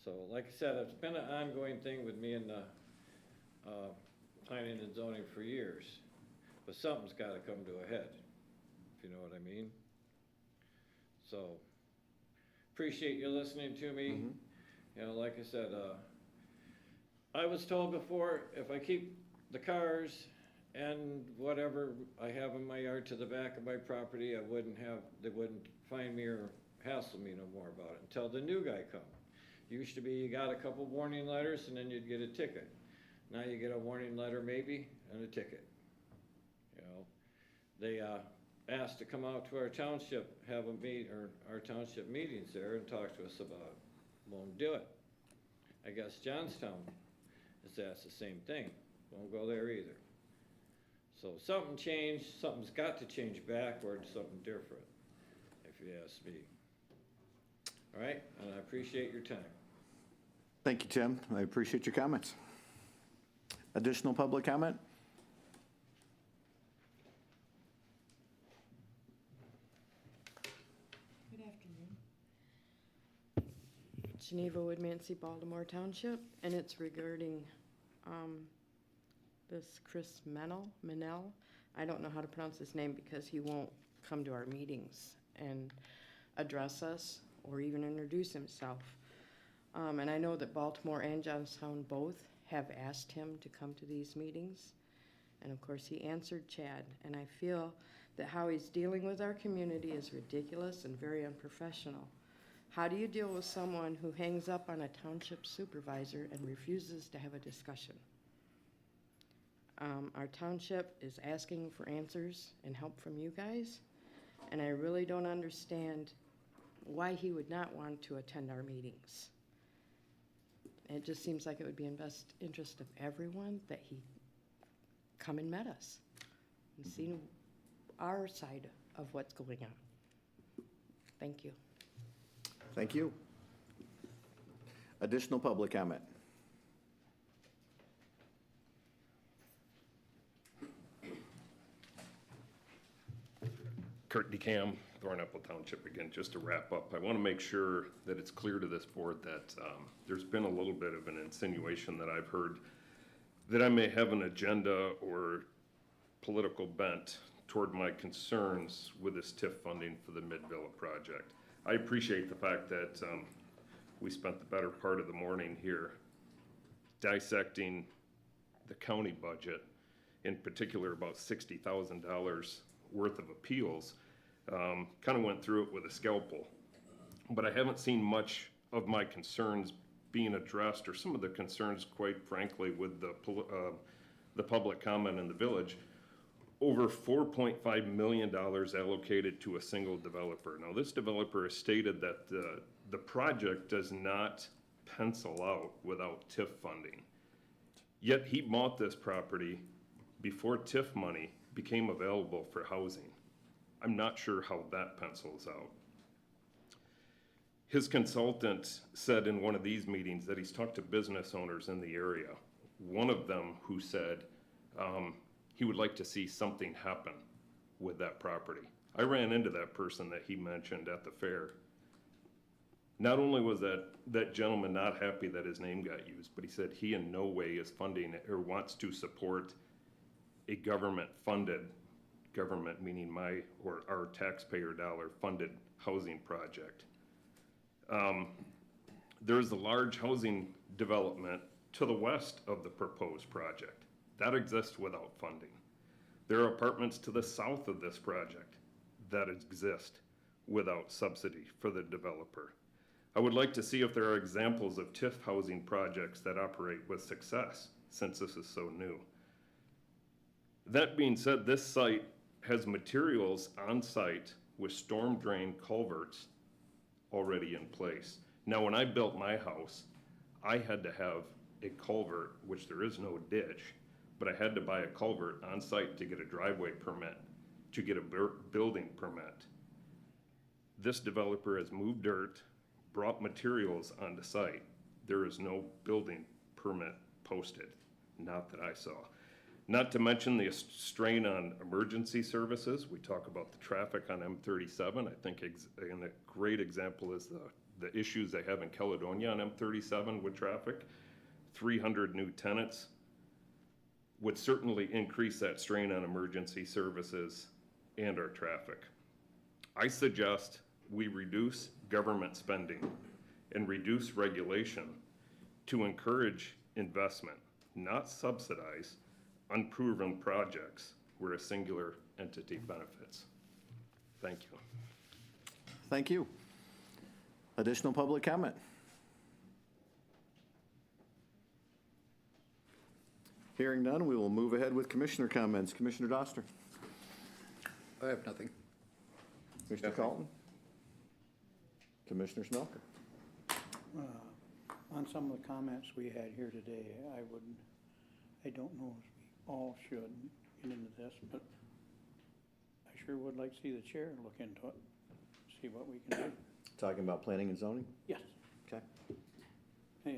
So, like I said, it's been an ongoing thing with me and the, planning and zoning for years. But something's gotta come to a head, if you know what I mean. So, appreciate you listening to me. You know, like I said, I was told before, if I keep the cars and whatever I have in my yard to the back of my property, they wouldn't find me or hassle me no more about it until the new guy come. Used to be you got a couple warning letters and then you'd get a ticket. Now you get a warning letter maybe and a ticket. You know, they asked to come out to our township, have our township meetings there and talk to us about it. Won't do it. I guess Johnstown has asked the same thing. Won't go there either. So something changed, something's got to change backward, something different, if you ask me. All right, and I appreciate your time. Thank you, Tim. I appreciate your comments. Additional public comment? Good afternoon. Geneva Woodmansee, Baltimore Township, and it's regarding this Chris Menel. I don't know how to pronounce his name because he won't come to our meetings and address us or even introduce himself. And I know that Baltimore and Johnstown both have asked him to come to these meetings. And of course, he answered Chad. And I feel that how he's dealing with our community is ridiculous and very unprofessional. How do you deal with someone who hangs up on a township supervisor and refuses to have a discussion? Our township is asking for answers and help from you guys, and I really don't understand why he would not want to attend our meetings. It just seems like it would be in best interest of everyone that he come and met us and seen our side of what's going on. Thank you. Thank you. Additional public comment? Kurt DeCam, Thornapple Township again, just to wrap up. I want to make sure that it's clear to this board that there's been a little bit of an insinuation that I've heard that I may have an agenda or political bent toward my concerns with this TIF funding for the Mid-Villa project. I appreciate the fact that we spent the better part of the morning here dissecting the county budget, in particular about $60,000 worth of appeals. Kind of went through it with a scalpel, but I haven't seen much of my concerns being addressed, or some of the concerns, quite frankly, with the public comment in the village. Over $4.5 million allocated to a single developer. Now, this developer has stated that the project does not pencil out without TIF funding. Yet he bought this property before TIF money became available for housing. I'm not sure how that pencils out. His consultant said in one of these meetings that he's talked to business owners in the area. One of them who said he would like to see something happen with that property. I ran into that person that he mentioned at the fair. Not only was that gentleman not happy that his name got used, but he said he in no way is funding or wants to support a government-funded, government meaning my or our taxpayer dollar funded housing project. There's a large housing development to the west of the proposed project. That exists without funding. There are apartments to the south of this project that exist without subsidy for the developer. I would like to see if there are examples of TIF housing projects that operate with success, since this is so new. That being said, this site has materials on site with storm drain culverts already in place. Now, when I built my house, I had to have a culvert, which there is no ditch, but I had to buy a culvert on site to get a driveway permit, to get a building permit. This developer has moved dirt, brought materials onto site. There is no building permit posted, not that I saw. Not to mention the strain on emergency services. We talk about the traffic on M37. I think and a great example is the issues they have in Caledonia on M37 with traffic. 300 new tenants would certainly increase that strain on emergency services and our traffic. I suggest we reduce government spending and reduce regulation to encourage investment, not subsidize unproven projects where a singular entity benefits. Thank you. Thank you. Additional public comment? Hearing none, we will move ahead with commissioner comments. Commissioner Doster. I have nothing. Commissioner Carlton. Commissioner Smelker. On some of the comments we had here today, I don't know if we all should get into this, but I sure would like to see the chair look into it, see what we can do. Talking about planning and zoning? Yes. Okay. Yeah.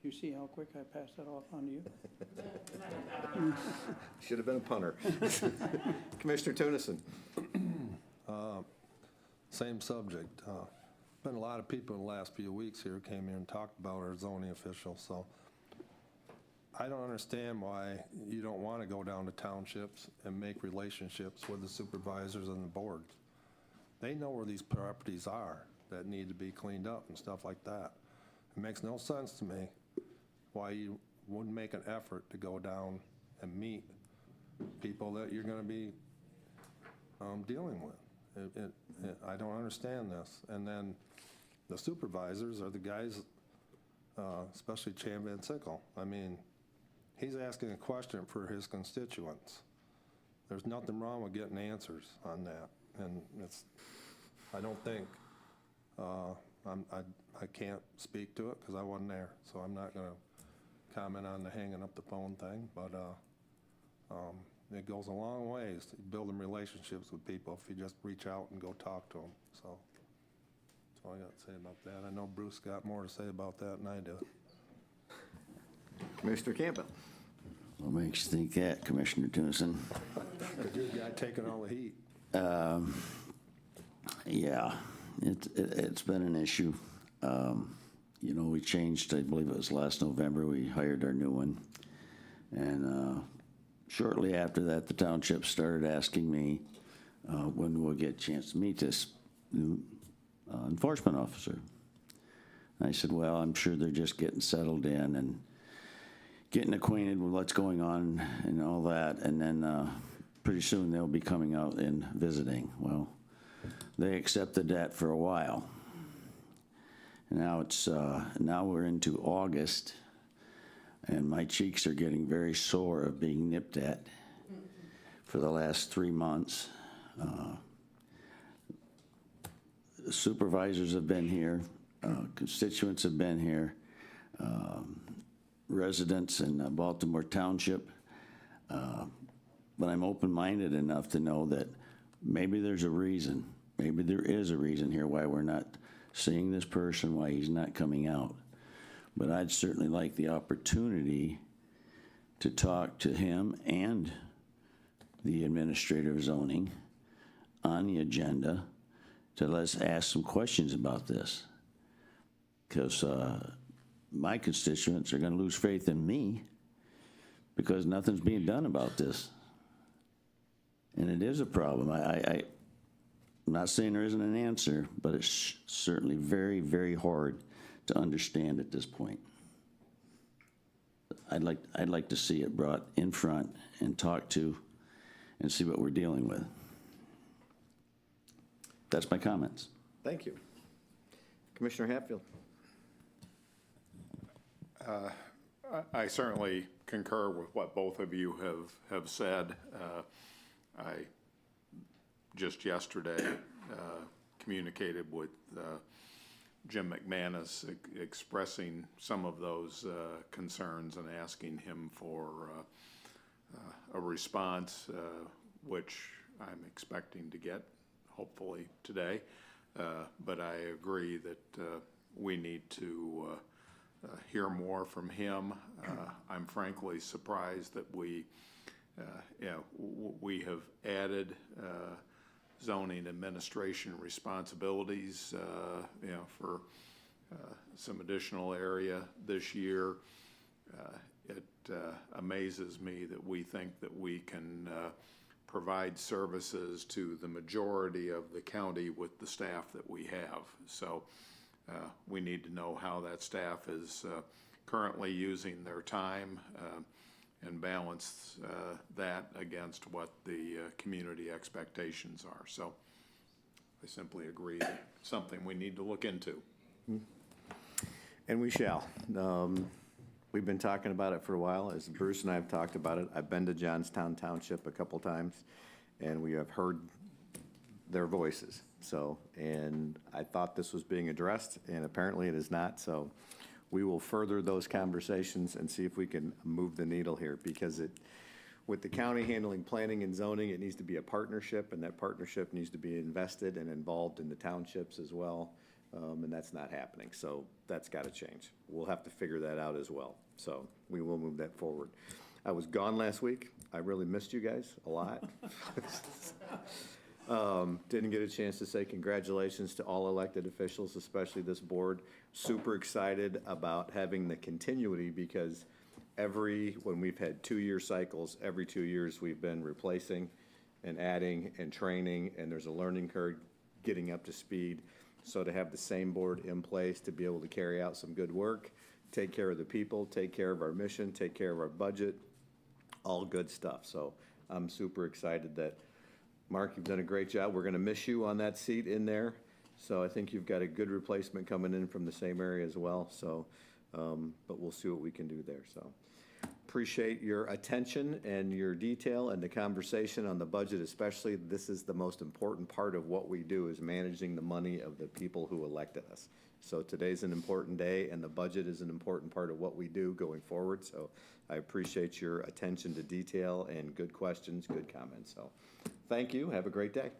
You see how quick I passed that off on you? Should have been a punter. Commissioner Tunison. Same subject. Been a lot of people in the last few weeks here came here and talked about our zoning officials, so I don't understand why you don't want to go down to townships and make relationships with the supervisors and the boards. They know where these properties are that need to be cleaned up and stuff like that. It makes no sense to me why you wouldn't make an effort to go down and meet people that you're going to be dealing with. I don't understand this. And then the supervisors are the guys, especially Chan Van Sickle. I mean, he's asking a question for his constituents. There's nothing wrong with getting answers on that. And I don't think, I can't speak to it because I wasn't there. So I'm not going to comment on the hanging up the phone thing. But it goes a long ways to building relationships with people if you just reach out and go talk to them. So that's all I got to say about that. I know Bruce got more to say about that than I do. Commissioner Campbell. What makes you think that, Commissioner Tunison? Because you're the guy taking all the heat. Yeah, it's been an issue. You know, we changed, I believe it was last November, we hired our new one. And shortly after that, the township started asking me when we'll get a chance to meet this new enforcement officer. And I said, well, I'm sure they're just getting settled in and getting acquainted with what's going on and all that. And then pretty soon they'll be coming out and visiting. Well, they accepted that for a while. And now we're into August, and my cheeks are getting very sore of being nipped at for the last 3 months. Supervisors have been here, constituents have been here, residents in Baltimore Township. But I'm open-minded enough to know that maybe there's a reason. Maybe there is a reason here why we're not seeing this person, why he's not coming out. But I'd certainly like the opportunity to talk to him and the administrator of zoning on the agenda to let's ask some questions about this. Because my constituents are going to lose faith in me because nothing's being done about this. And it is a problem. I'm not saying there isn't an answer, but it's certainly very, very hard to understand at this point. I'd like to see it brought in front and talked to and see what we're dealing with. That's my comments. Thank you. Commissioner Hatfield. I certainly concur with what both of you have said. I just yesterday communicated with Jim McManus expressing some of those concerns and asking him for a response, which I'm expecting to get hopefully today. But I agree that we need to hear more from him. I'm frankly surprised that we have added zoning administration responsibilities, for some additional area this year. It amazes me that we think that we can provide services to the majority of the county with the staff that we have. So we need to know how that staff is currently using their time and balance that against what the community expectations are. So I simply agree that it's something we need to look into. And we shall. We've been talking about it for a while, as Bruce and I have talked about it. I've been to Johnstown Township a couple times, and we have heard their voices. So, and I thought this was being addressed, and apparently it is not. So we will further those conversations and see if we can move the needle here, because with the county handling planning and zoning, it needs to be a partnership, and that partnership needs to be invested and involved in the townships as well. And that's not happening. So that's got to change. We'll have to figure that out as well. So we will move that forward. I was gone last week. I really missed you guys a lot. Didn't get a chance to say congratulations to all elected officials, especially this board. Super excited about having the continuity, because when we've had 2-year cycles, every 2 years we've been replacing and adding and training, and there's a learning curve getting up to speed. So to have the same board in place to be able to carry out some good work, take care of the people, take care of our mission, take care of our budget, all good stuff. So I'm super excited that, Mark, you've done a great job. We're going to miss you on that seat in there. So I think you've got a good replacement coming in from the same area as well. So, but we'll see what we can do there. So appreciate your attention and your detail and the conversation on the budget, especially. This is the most important part of what we do, is managing the money of the people who elected us. So today's an important day, and the budget is an important part of what we do going forward. So I appreciate your attention to detail and good questions, good comments. So thank you. Have a great day.